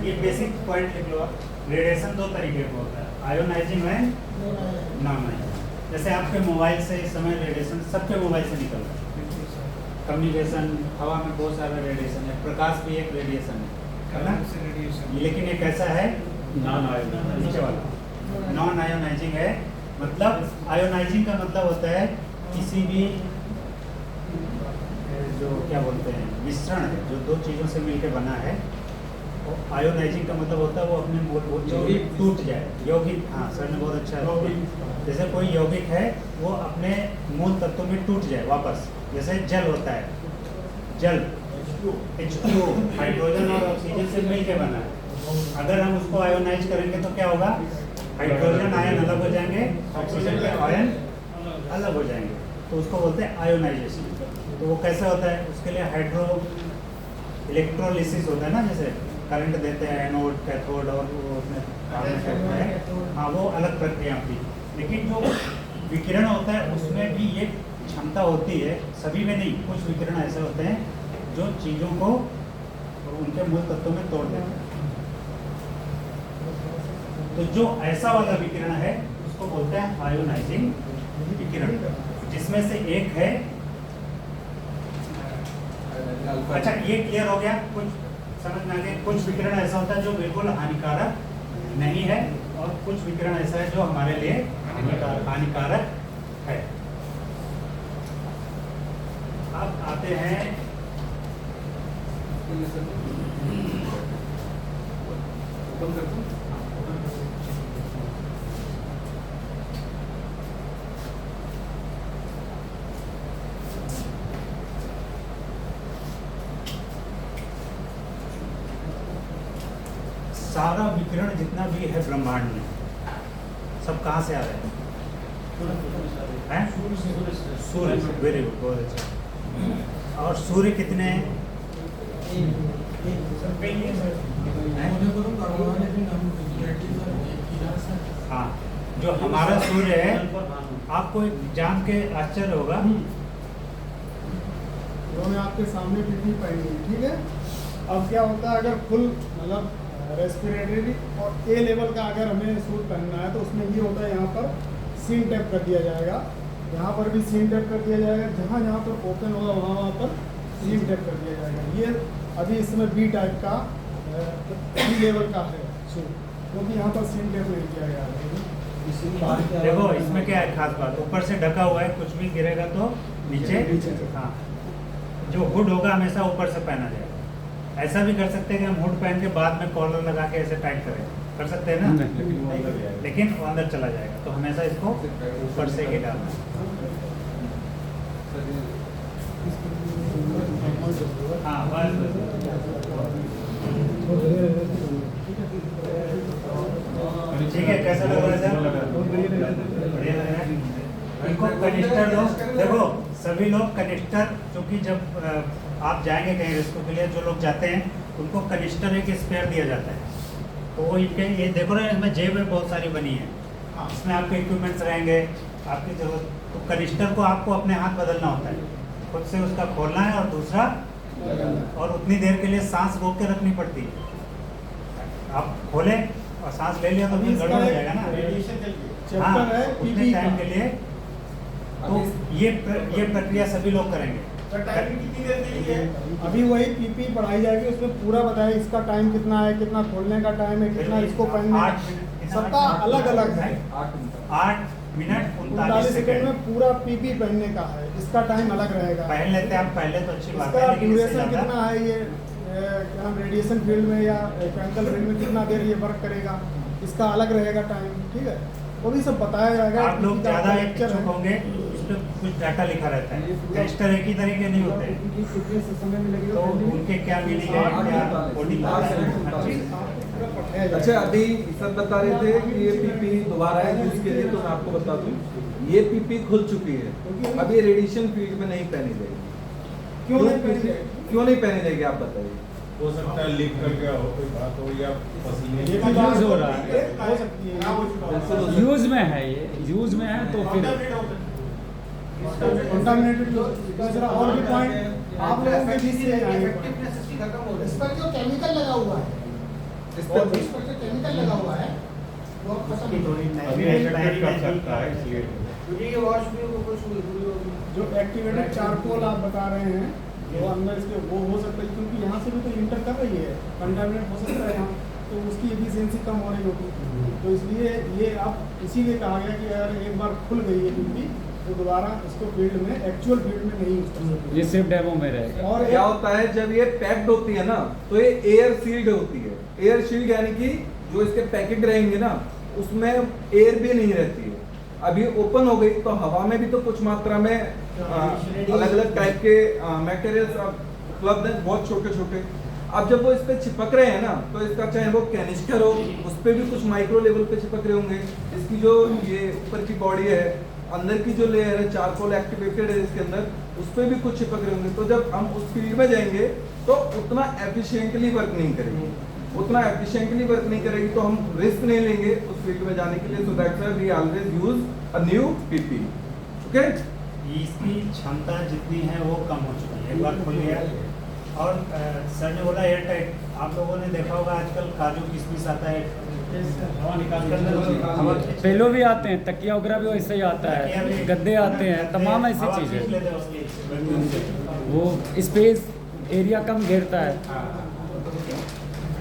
ये बेसिक पॉइंट लिख लो आप। रेडिएशन 2 तरीके का होता है, आयोनाइजिंग एंड नॉन आयोनाइजिंग। जैसे आपके मोबाइल से इस समय रेडिएशन सबके मोबाइल से निकल रहा है। कम्युनिकेशन, हवा में बहुत सारा रेडिएशन है, प्रकाश भी एक रेडिएशन है ना, लेकिन एक ऐसा है नॉन आयोनाइजिंग। नीचे वाला नॉन आयोनाइजिंग है। मतलब आयोनाइजिंग का मतलब होता है किसी भी जो क्या बोलते हैं मिश्रण है, जो 2 चीज़ों से मिलकर बना है। आयोनाइजिंग का मतलब होता है वो अपने मूलभूत चीज़ें टूट जाए। यौगिक, हाँ सर ने बहुत अच्छा, जैसे कोई यौगिक है वो अपने मूल तत्वों में टूट जाए वापस। जैसे जल होता है, जल H2O हाइड्रोजन और ऑक्सीजन से मिलकर बना है। अगर हम उसको आयोनाइज करेंगे तो क्या होगा? हाइड्रोजन आयन अलग हो जाएंगे, ऑक्सीजन के आयन अलग हो जाएंगे, तो उसको बोलते हैं आयोनाइजेशन। तो वो कैसे होता है? उसके लिए हाइड्रो इलेक्ट्रोलिसिस होता है ना, जैसे करंट देते हैं एनोड कैथोड और वो उसमें काम में करते हैं। हाँ, वो अलग प्रक्रिया थी। लेकिन जो विकिरण होता है उसमें भी ये क्षमता होती है, सभी में नहीं, कुछ विकिरण ऐसे होते हैं जो चीज़ों को उनके मूल तत्वों में तोड़ देते हैं। तो जो ऐसा वाला विकिरण है उसको बोलते हैं आयोनाइजिंग विकिरण, जिसमें से एक है। अच्छा, ये क्लियर हो गया? कुछ समझ में आ गया? कुछ विकिरण ऐसा होता है जो बिल्कुल हानिकारक नहीं है और कुछ विकिरण ऐसा है जो हमारे लिए हानिकारक है। अब आते हैं सारा विकिरण जितना भी है ब्रह्मांड में, सब कहाँ से आ रहे हैं? सूर्य। वेरी गुड, बहुत अच्छा। और सूर्य कितने हैं? हाँ, जो हमारा सूर्य है, आपको एक जान के आश्चर्य होगा, उन्होंने आपके सामने पीपी पहनी है, ठीक है। अब क्या होता है, अगर फुल मतलब रेस्पिरेटरी और ए लेवल का अगर हमें सूट पहनना है तो उसमें ये होता है, यहाँ पर सीन टैप कर दिया जाएगा, यहाँ पर भी सीन टैप कर दिया जाएगा, जहाँ जहाँ पर ओपन होगा वहाँ पर सीन टैप कर दिया जाएगा। ये अभी इसमें बी टाइप का बी लेवल का है सूट, क्योंकि यहाँ पर सीन टैप नहीं किया गया है। देखो इसमें क्या है खास बात, ऊपर से ढका हुआ है, कुछ भी गिरेगा तो नीचे। हाँ, जो हुड होगा हमेशा ऊपर से पहना जाएगा। ऐसा भी कर सकते हैं कि हम हुड पहन के बाद में कॉलर लगा के ऐसे टाइट करें, कर सकते हैं ना, लेकिन वो अंदर चला जाएगा, तो हमेशा इसको ऊपर से ही डालना है। हाँ बस, ठीक है। कैसा लग रहा है सर? बढ़िया लग रहा है। इनको कनिस्टर लोग, देखो सभी लोग कनिस्टर, क्योंकि जब आप जाएंगे कहीं रेस्क्यू के लिए, जो लोग जाते हैं उनको कनिस्टर एक स्पेयर दिया जाता है, तो वो इनके ये देखो ना, इसमें जेबें बहुत सारी बनी है, इसमें आपके इक्विपमेंट्स रहेंगे, आपकी जरूरत, तो कनिस्टर को आपको अपने हाथ बदलना होता है, खुद से उसका खोलना है, और दूसरा, और उतनी देर के लिए सांस रोक के रखनी पड़ती है। आप खोलें और सांस ले लिया तो फिर गड़बड़ हो जाएगा ना। हाँ, उतने टाइम के लिए, तो ये प्रक्रिया सभी लोग करेंगे। अभी वही पीपी पढ़ाई जाएगी, उसमें पूरा बताया इसका टाइम कितना है, कितना खोलने का टाइम है, कितना इसको पहनने का, सबका अलग अलग है। 8 मिनट 39 सेकंड में पूरा पीपी पहनने का है, इसका टाइम अलग रहेगा। पहन लेते हैं आप, पहले तो अच्छी बात है, इसका लेकिन इससे ड्यूरेशन ज़्यादा- कितना है, ये हम रेडिएशन फील्ड में या केमिकल फील्ड में कितना देर ये वर्क करेगा, इसका अलग रहेगा टाइम, ठीक है। वो भी सब बताया जाएगा। आप लोग ज़्यादा इच्छुक होंगे, इस पर कुछ डाटा लिखा रहता है, रजिस्टर एक ही तरीके नहीं होते हैं, तो उनके क्या मीनिंग है, क्या कोडिंग है। अच्छा, अभी सर बता रहे थे कि ये पीपी दोबारा यूज के लिए, तो मैं आपको बता दूं, ये पीपी खुल चुकी है, अब ये रेडिएशन फील्ड में नहीं पहनी जाएगी। क्यों नहीं पहनी जाएगी, आप बताइए। हो सकता है लीक कर गया हो, कोई बात हो, या पसीने ये की भी यूज हो रहा है, हो सकती है, यूज में है, ये यूज में है, तो फिर कंटामिनेटेड दूसरा और भी पॉइंट आप लोगों के बीच से आएंगे। इस पर जो केमिकल लगा हुआ है, इस पर इस पर जो केमिकल लगा हुआ है वो खत्म अभी एक्टिवेट कर सकता है, इसलिए ये वॉश भी वो कुछ हुई जो एक्टिवेटेड चारकोल आप बता रहे हैं, जो अंदर इसके वो हो सकता है, क्योंकि यहाँ से भी तो इंटर कर रही है, कंटामिनेट हो सकता है यहाँ, तो उसकी एफिशिएंसी कम हो रही होगी, तो इसलिए ये आप इसीलिए कहा गया कि अगर एक बार खुल गई है पीपी तो दोबारा इसको फील्ड में, एक्चुअल फील्ड में नहीं यूज कर सकते। ये सिर्फ डेमो में रहेगा। और क्या होता है, जब ये पैक्ड होती है ना, तो ये एयर सील्ड होती है। एयर सील्ड यानी कि जो इसके पैकेट रहेंगे ना, उसमें एयर भी नहीं रहती है। अभी ओपन हो गई तो हवा में भी तो कुछ मात्रा में अलग अलग टाइप के मटेरियल्स उपलब्ध हैं, बहुत छोटे छोटे। अब जब वो इस पे चिपक रहे हैं ना, तो इसका चाहे वो कैनिस्टर हो, उस पर भी कुछ माइक्रो लेवल पे चिपक रहे होंगे। इसकी जो ये ऊपर की बॉडी है, अंदर की जो लेयर है, चारकोल एक्टिवेटेड है इसके अंदर, उस पर भी कुछ चिपक रहे होंगे। तो जब हम उस फील्ड में जाएंगे तो उतना एफिशिएंटली वर्क नहीं करेगी, तो हम रिस्क नहीं लेंगे उस फील्ड में जाने के लिए। So that's why we always use a new PP. Okay, इसकी क्षमता जितनी है वो कम हो चुकी है, एक बार खुल गया। और सर ने बोला एयर टाइट, आप लोगों ने देखा होगा आजकल काजू किशमिश आता है, हवा निकाल कर पेलो भी आते हैं, तकिया वगैरह भी वैसे ही आता है, गद्दे आते हैं, तमाम ऐसी चीज़ें। वो स्पेस एरिया कम घेरता है।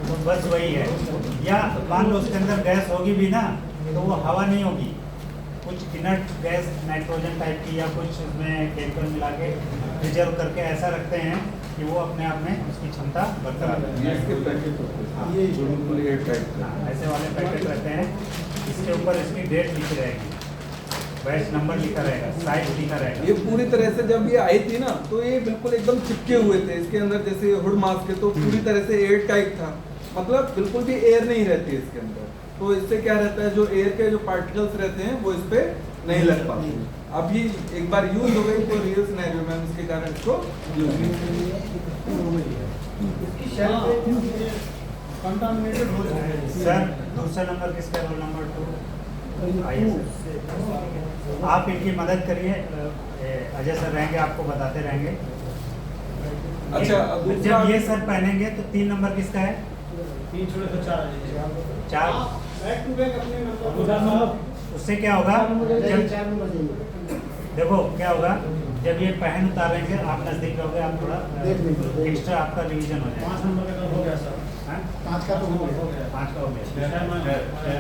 तो बस वही है। या मान लो उसके अंदर गैस होगी भी ना, तो वो हवा नहीं होगी, कुछ इनर्ट गैस नाइट्रोजन टाइप की या कुछ उसमें केमिकल मिला के रिजर्व करके ऐसा रखते हैं कि वो अपने आप में उसकी क्षमता बरकरार रहती है। इसके पैकेट होते हैं, ये बिल्कुल एयर टाइट है। हाँ, ऐसे वाले पैकेट रहते हैं, इसके ऊपर इसकी डेट लिखी रहेगी, बैच नंबर लिखा रहेगा, साइज लिखा रहेगा। ये पूरी तरह से जब ये आई थी ना, तो ये बिल्कुल एकदम चिपके हुए थे इसके अंदर, जैसे हुड मास्क है, तो पूरी तरह से एयर टाइट था, मतलब बिल्कुल भी एयर नहीं रहती है इसके अंदर। तो इससे क्या रहता है, जो एयर के जो पार्टिकल्स रहते हैं वो इस पे नहीं लग पाती। अभी एक बार यूज हो गई तो रियल सिनेरियो में हम इसके कारण इसको यूज इसकी शेल्फ कंटामिनेटेड हो जाएगा। सर दूसरा नंबर किसका है? रोल नंबर 2 आइए सर। आप इनकी मदद करिए, अजय सर रहेंगे, आपको बताते रहेंगे। अच्छा, दूसरा- जब ये सर पहनेंगे तो 3 नंबर किसका है? 3 छोड़े तो 4 आ जाएंगे। 4। बैक टू बैक अपने नंबर उससे क्या होगा? जब देखो क्या होगा, जब ये पहन उतारेंगे आप नजदीक रहोगे, आप थोड़ा एक्स्ट्रा आपका रिवीजन हो जाएगा। 5 नंबर का हो गया सर। हाँ? 5 का तो हो गया। 5 का हो गया।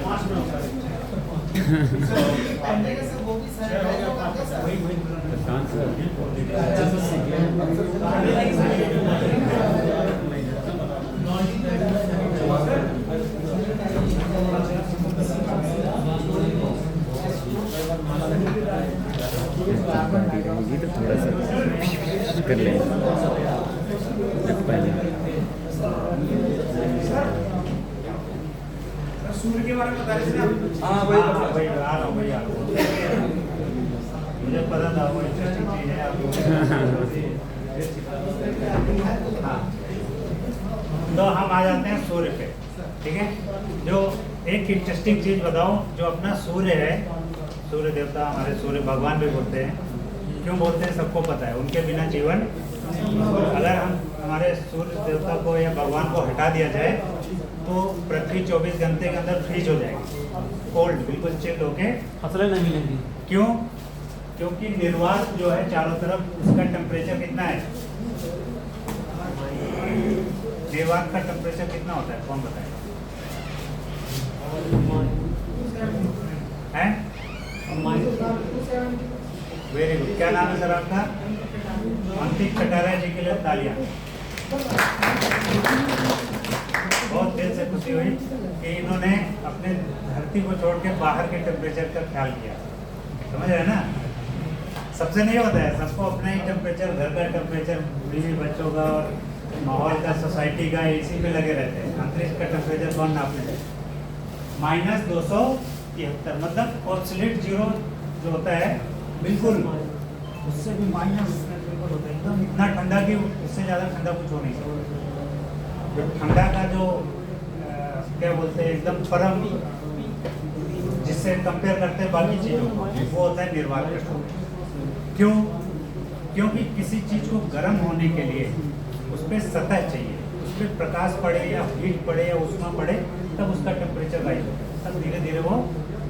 5 में होगा। ये तो थोड़ा सा कर लेंगे पहले। सूर्य के बारे में बता रहे थे ना? हाँ वही हाँ, वही आ रहा हूँ, वही आ रहा हूँ। मुझे पता था वो इंटरेस्टिंग चीज़ है आपको। हाँ, तो हम आ जाते हैं सूर्य पे, ठीक है। जो एक इंटरेस्टिंग चीज़ बताओ, जो अपना सूर्य है, सूर्य देवता, हमारे सूर्य भगवान भी बोलते हैं। क्यों बोलते हैं सबको पता है, उनके बिना जीवन, अगर हम हमारे सूर्य देवता को या भगवान को हटा दिया जाए तो पृथ्वी 24 घंटे के अंदर फ्रीज हो जाएगी, कोल्ड, बिल्कुल चिल्ड होके फसलें नहीं मिलेंगी। क्यों? क्योंकि निर्वात जो है चारों तरफ, उसका टेम्परेचर कितना है? निर्वात का टेम्परेचर कितना होता है, कौन बताएगा? हैं? Very good. क्या नाम है सर आपका? अंकित कटारिया जी के लिए तालियां। बहुत दिल से खुशी हुई कि इन्होंने अपने धरती को छोड़ के बाहर के टेम्परेचर का ख्याल किया। समझ रहे हैं ना? सबसे नहीं होता है, सबको अपना ही टेम्परेचर, घर का टेम्परेचर, बीवी बच्चों का और माहौल का, सोसाइटी का, एसी पे लगे रहते हैं। अंतरिक्ष का टेम्परेचर कौन नापने देता? -273, मतलब ऑब्सोल्यूट जीरो जो होता है, बिल्कुल उससे भी माइनस बिल्कुल होता है, एकदम इतना ठंडा कि उससे ज़्यादा ठंडा कुछ हो नहीं सकता। जो ठंडा का जो क्या बोलते हैं, एकदम परम, जिससे कंपेयर करते हैं बाकी चीज़ों को, वो होता है निर्वात का। क्यों? क्योंकि किसी चीज़ को गर्म होने के लिए उस पर सतह चाहिए, उस पर प्रकाश पड़े या हीट पड़े या उष्मा पड़े, तब उसका टेम्परेचर राइज होता है, तब धीरे धीरे वो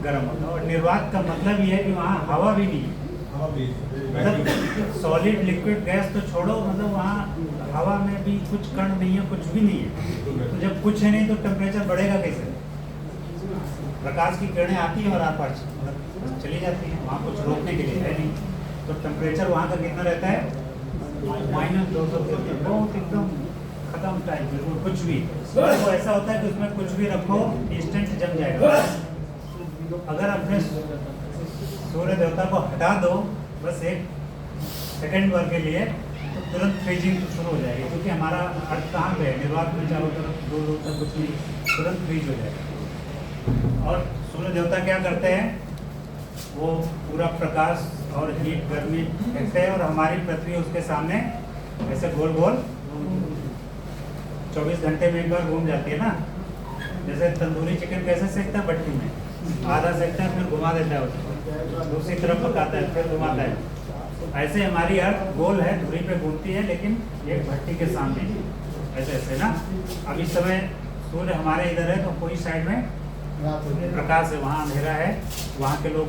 गर्म होता है। और निर्वात का मतलब ये है कि वहाँ हवा भी नहीं है, मतलब सॉलिड लिक्विड गैस तो छोड़ो, मतलब वहाँ हवा में भी कुछ कण नहीं है, कुछ भी नहीं है। तो जब कुछ है नहीं तो टेम्परेचर बढ़ेगा कैसे? प्रकाश की किरणें आती हैं और आर पार मतलब चली जाती हैं, वहाँ कुछ रोकने के लिए है नहीं। तो टेम्परेचर वहाँ का कितना रहता है? -200, बहुत एकदम खत्म टाइम, बिल्कुल कुछ भी। और वो ऐसा होता है कि उसमें कुछ भी रखो इंस्टेंट जम जाएगा। अगर अपने सूर्य देवता को हटा दो बस 1 सेकंड भर के लिए, तो तुरंत फ्रीजिंग शुरू हो जाएगी, क्योंकि हमारा अर्थ कहाँ पे है? निर्वात में चारों तरफ, दूर दूर तक कुछ नहीं, तुरंत फ्रीज हो जाएगा। और सूर्य देवता क्या करते हैं? वो पूरा प्रकाश और हीट, गर्मी फेंकते हैं, और हमारी पृथ्वी उसके सामने ऐसे गोल गोल 24 घंटे में एक बार घूम जाती है ना। जैसे तंदूरी चिकन कैसे सेकता है भट्टी में, आधा सेकता है फिर घुमा देता है उसको, दूसरी तरफ पकाता है फिर घुमाता है। ऐसे हमारी अर्थ गोल है, धुरी पे घूमती है, लेकिन ये भट्टी के सामने ऐसे ऐसे ना। अब इस समय सूर्य हमारे इधर है तो कोई साइड में प्रकाश है, वहाँ अंधेरा है, वहाँ के लोग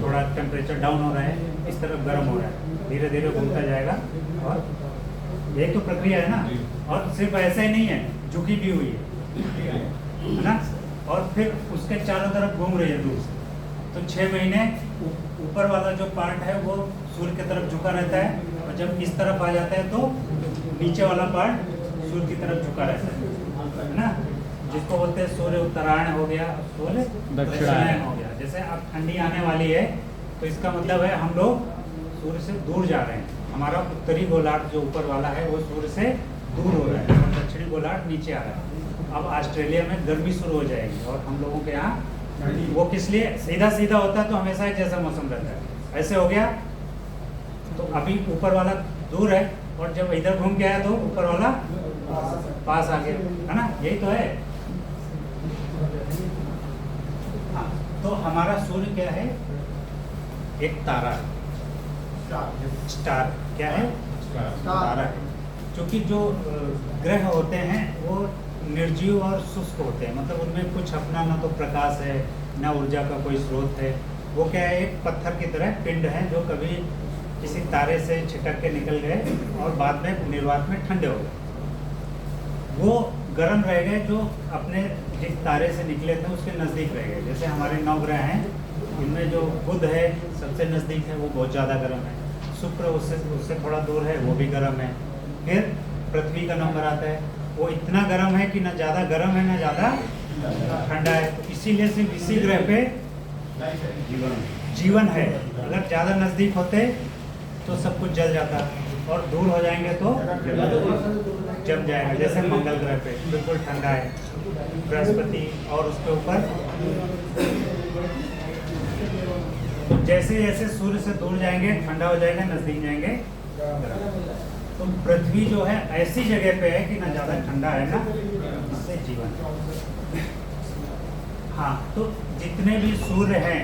थोड़ा टेम्परेचर डाउन हो रहा है, इस तरफ गर्म हो रहा है, धीरे धीरे घूमता जाएगा। और यही तो प्रक्रिया है ना। और सिर्फ ऐसा ही नहीं है, झुकी भी हुई है ना, और फिर उसके चारों तरफ घूम रही है दूर से। तो 6 महीने ऊपर वाला जो पार्ट है वो सूर्य की तरफ झुका रहता है, और जब इस तरफ आ जाता है तो नीचे वाला पार्ट सूर्य की तरफ झुका रहता है ना। जिसको बोलते हैं सूर्य उत्तरायण हो गया, सूर्य दक्षिणायन हो गया। जैसे अब ठंडी आने वाली है तो इसका मतलब है हम लोग सूर्य से दूर जा रहे हैं। हमारा उत्तरी गोलार्ध जो ऊपर वाला है वो सूर्य से दूर हो रहा है, और दक्षिणी गोलार्ध नीचे आ रहा है। अब ऑस्ट्रेलिया में गर्मी शुरू हो जाएगी और हम लोगों के यहाँ वो किस लिए सीधा सीधा होता तो हमेशा एक जैसा मौसम रहता है, ऐसे हो गया तो अभी ऊपर वाला दूर है और जब इधर घूम के आया तो ऊपर वाला पास आ गया, है ना, यही तो है। हाँ, तो हमारा सूर्य क्या है, एक तारा, स्टार क्या है, तारा है। क्योंकि जो ग्रह होते हैं वो निर्जीव और शुष्क होते हैं, मतलब उनमें कुछ अपना ना तो प्रकाश है ना ऊर्जा का कोई स्रोत है। वो क्या है, एक पत्थर की तरह पिंड है जो कभी किसी तारे से छिटक के निकल गए और बाद में निर्वात में ठंडे हो गए। वो गर्म रह गए जो अपने जिस तारे से निकले थे उसके नज़दीक रह गए। जैसे हमारे 9 ग्रह हैं, इनमें जो बुध है सबसे नज़दीक है, वो बहुत ज़्यादा गर्म है। शुक्र उससे थोड़ा दूर है, वो भी गर्म है। फिर पृथ्वी का नंबर आता है, वो इतना गर्म है कि ना ज़्यादा गर्म है ना ज़्यादा ठंडा है। तो इसीलिए सिर्फ इसी ग्रह पे जीवन है। अगर ज़्यादा नज़दीक होते तो सब कुछ जल जाता और दूर हो जाएंगे तो जम जाएगा। जैसे मंगल ग्रह पे बिल्कुल ठंडा है, बृहस्पति और उसके ऊपर, तो जैसे जैसे सूर्य से दूर जाएंगे ठंडा हो जाएगा, नज़दीक जाएंगे। तो पृथ्वी जो है ऐसी जगह पे है कि ना ज़्यादा ठंडा है ना इससे जीवन। हाँ, तो जितने भी सूर्य हैं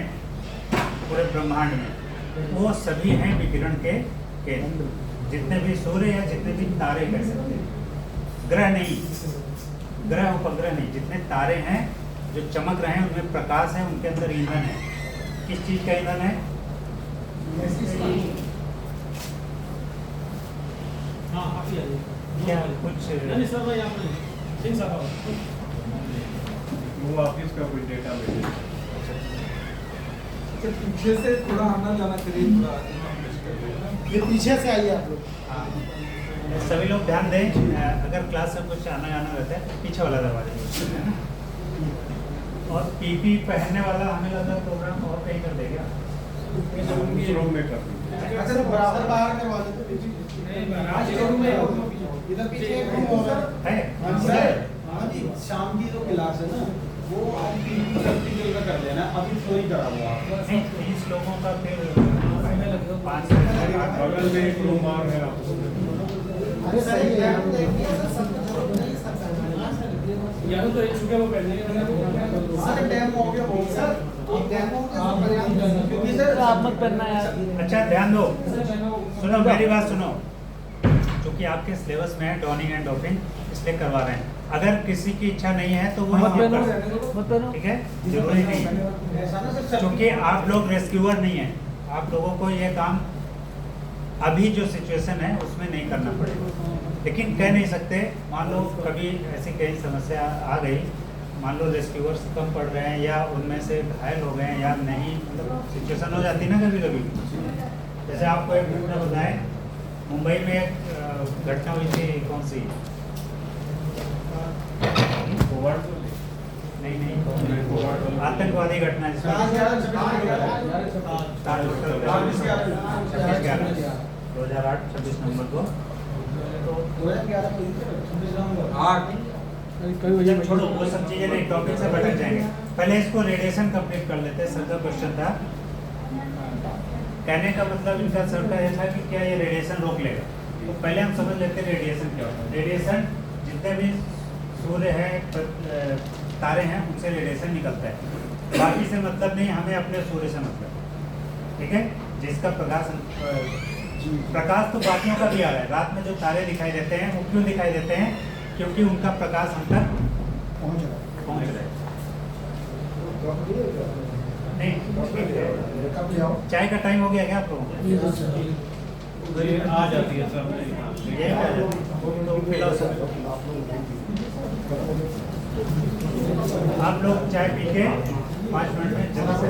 पूरे ब्रह्मांड में वो सभी हैं विकिरण के केंद्र। जितने भी सूर्य या जितने भी तारे कह सकते हैं, ग्रह नहीं, ग्रह उपग्रह नहीं, जितने तारे हैं जो चमक रहे हैं उनमें प्रकाश है, उनके अंदर ईंधन है। किस चीज़ का ईंधन है? क्या कुछ वो ऑफिस का कोई डेटा भेजे। अच्छा, पीछे से थोड़ा आना जाना करिए, थोड़ा ये पीछे से आइए आप लोग। सभी लोग ध्यान दें, अगर क्लास में कुछ आना जाना रहता है तो पीछे वाला दरवाजा यूज करना है ना। और पीपी पहनने वाला हमें लगा प्रोग्राम और कहीं कर देगा, उस रूम में कर दीजिए। अच्छा, बराबर बाहर करवा देते इधर पीछे एक रूम होगा है। हाँ जी, शाम की जो क्लास है ना वो आज पीपी प्रैक्टिकल का कर लेना, अभी तो ही करा हुआ नहीं, 30 लोगों का फिर 5 बगल में एक रूम और है आपको। अरे सही है। या तो एक छुके वो पहले सर डेमो हो गया बहुत सर, डेमो क्योंकि सर आप मत करना यार। अच्छा ध्यान दो, सुनो मेरी बात सुनो। क्योंकि आपके सिलेबस में है डॉनिंग एंड डॉफिंग, इसलिए करवा रहे हैं। अगर किसी की इच्छा नहीं है तो वो मत नहीं पहनो, कर, मत पहनो। ठीक है, जरूरी नहीं है। ऐसा ना सर, क्योंकि आप लोग रेस्क्यूअर नहीं हैं, आप लोगों को ये काम अभी जो सिचुएशन है उसमें नहीं करना पड़ेगा। लेकिन कह नहीं सकते, मान लो कभी ऐसी कई समस्या आ गई, मान लो रेस्क्यूअर्स कम पड़ रहे हैं या उनमें से घायल हो गए हैं या नहीं, मतलब सिचुएशन हो जाती है ना कभी कभी। जैसे आपको एक घटना बताएं, मुंबई में एक घटना हुई थी, कौन सी, नहीं, आतंकवादी घटना जिसमें 2008 26 नवंबर को। तो छोड़ो वो सब चीजें, नहीं, टॉपिक से भटक जाएंगे। पहले इसको रेडिएशन कंप्लीट कर लेते हैं। सर का क्वेश्चन था, कहने का मतलब इनका सर का ये था कि क्या ये रेडिएशन रोक लेगा। तो पहले हम समझ लेते हैं रेडिएशन क्या होता है। रेडिएशन जितने भी सूर्य है, तारे हैं, उनसे रेडिएशन निकलता है। बाकी से मतलब नहीं, हमें अपने सूर्य से मतलब, ठीक है। जिसका प्रकाश तो बाकियों का भी आ रहा है। रात में जो तारे दिखाई देते हैं वो क्यों दिखाई देते हैं? क्योंकि उनका प्रकाश हम तक पहुंच रहा है। नहीं, ठीक है। चाय का टाइम हो गया क्या आप लोगों को? ये आ जाती है सर। ये आ जाती है तो पिलाओ सर। आप लोग चाय पी के 5 मिनट में जल्दी से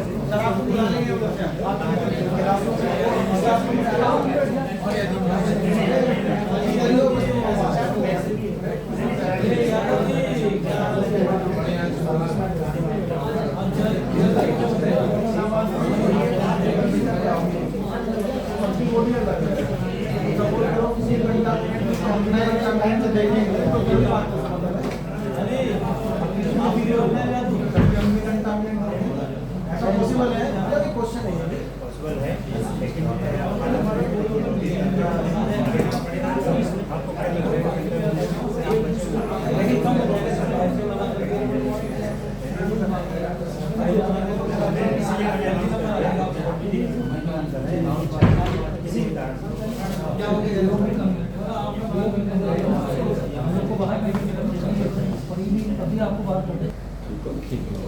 ठीक है।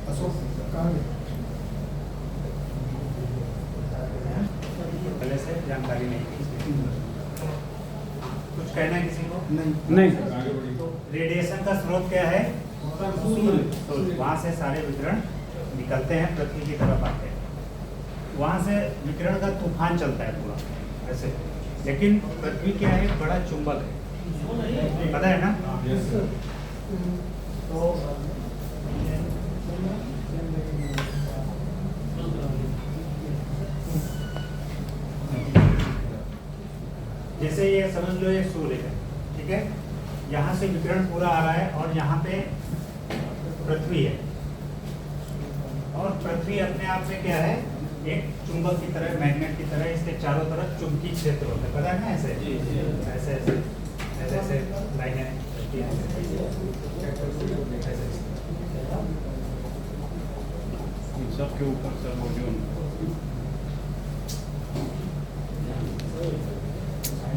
अशोक कहाँ गए? पहले से जानकारी नहीं थी। कुछ कहना है किसी को? नहीं आगे बढ़िए। रेडिएशन का स्रोत क्या है? सूर्य। वहाँ से सारे विकिरण निकलते हैं, पृथ्वी की तरफ आते हैं। वहाँ से विकिरण का तूफान चलता है पूरा ऐसे। लेकिन पृथ्वी क्या है? बड़ा चुंबक है, पता है ना? तो जैसे ये समझ लो ये सूर्य है, ठीक है? यहाँ से विकिरण पूरा आ रहा है और यहाँ पे पृथ्वी है, और पृथ्वी अपने आप में क्या है? एक चुंबक की तरह, मैग्नेट की तरह, इसके चारों तरफ चुंबकीय क्षेत्र होता है, पता है ना? ऐसे ऐसे ऐसे ऐसे ऐसे लाइनें सबके ऊपर सब मौजूद।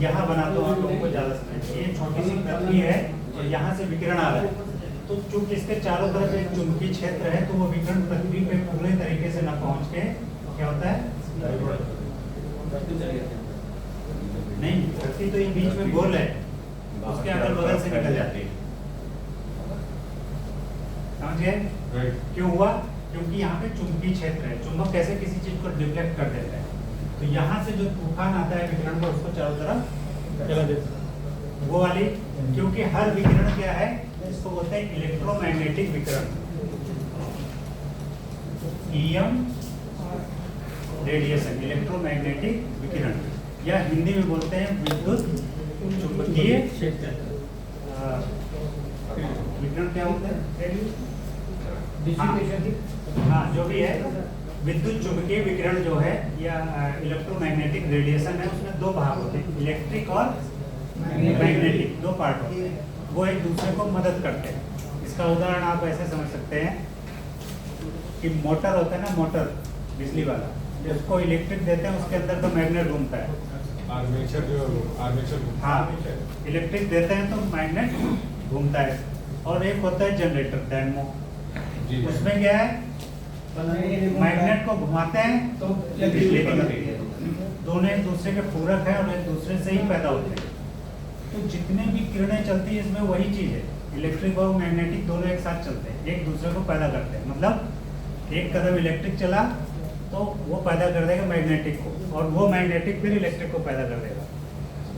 यहाँ बना दो आप लोगों को ज्यादा समझ। ये छोटी सी पृथ्वी है और यहाँ से विकिरण आ रहा है, तो चूंकि इसके चारों तरफ एक चुंबकीय क्षेत्र है, तो वो विकिरण पृथ्वी पे पूरे तरीके से न पहुँच के क्या होता है? नहीं, धरती तो ये बीच में गोल है, उसके अगल बगल से निकल जाती है, समझ गए? क्यों हुआ? क्योंकि यहाँ पे चुंबकीय क्षेत्र है। चुंबक कैसे किसी चीज को डिफ्लेक्ट कर देता है, तो यहाँ से जो तूफान आता है विकिरण का, उसको चारों तरफ चला देता है, वो वाली। क्योंकि हर विकिरण क्या है? इसको बोलते हैं इलेक्ट्रोमैग्नेटिक विकिरण, ईएम रेडिएशन, इलेक्ट्रोमैग्नेटिक विकिरण, या हिंदी में बोलते हैं विद्युत चुंबकीय विकिरण। क्या होता है? हाँ, जो भी है विद्युत चुंबकीय विकिरण जो है या इलेक्ट्रोमैग्नेटिक रेडिएशन है, उसमें दो भाग होते हैं, इलेक्ट्रिक और मैग्नेटिक, दो पार्ट होते हैं। वो एक दूसरे को मदद करते हैं। इसका उदाहरण आप ऐसे समझ सकते हैं कि मोटर होता है ना, मोटर बिजली वाला, उसको इलेक्ट्रिक देते हैं, उसके अंदर तो मैग्नेट घूमता है, आर्मेचर जो आर्मेचर। हाँ, इलेक्ट्रिक देते हैं तो मैग्नेट घूमता है। और एक होता है जनरेटर, डायनेमो, उसमें क्या है? मैग्नेट को घुमाते हैं तो बिजली निकलती है। दोनों एक दूसरे के पूरक है और एक दूसरे से ही पैदा होते हैं। तो जितने भी किरणें चलती है इसमें वही चीज है, इलेक्ट्रिक और मैग्नेटिक दोनों एक साथ चलते हैं, एक दूसरे को पैदा करते हैं। मतलब एक कदम इलेक्ट्रिक चला तो वो पैदा कर देगा मैग्नेटिक को, और वो मैग्नेटिक फिर इलेक्ट्रिक को पैदा कर देगा।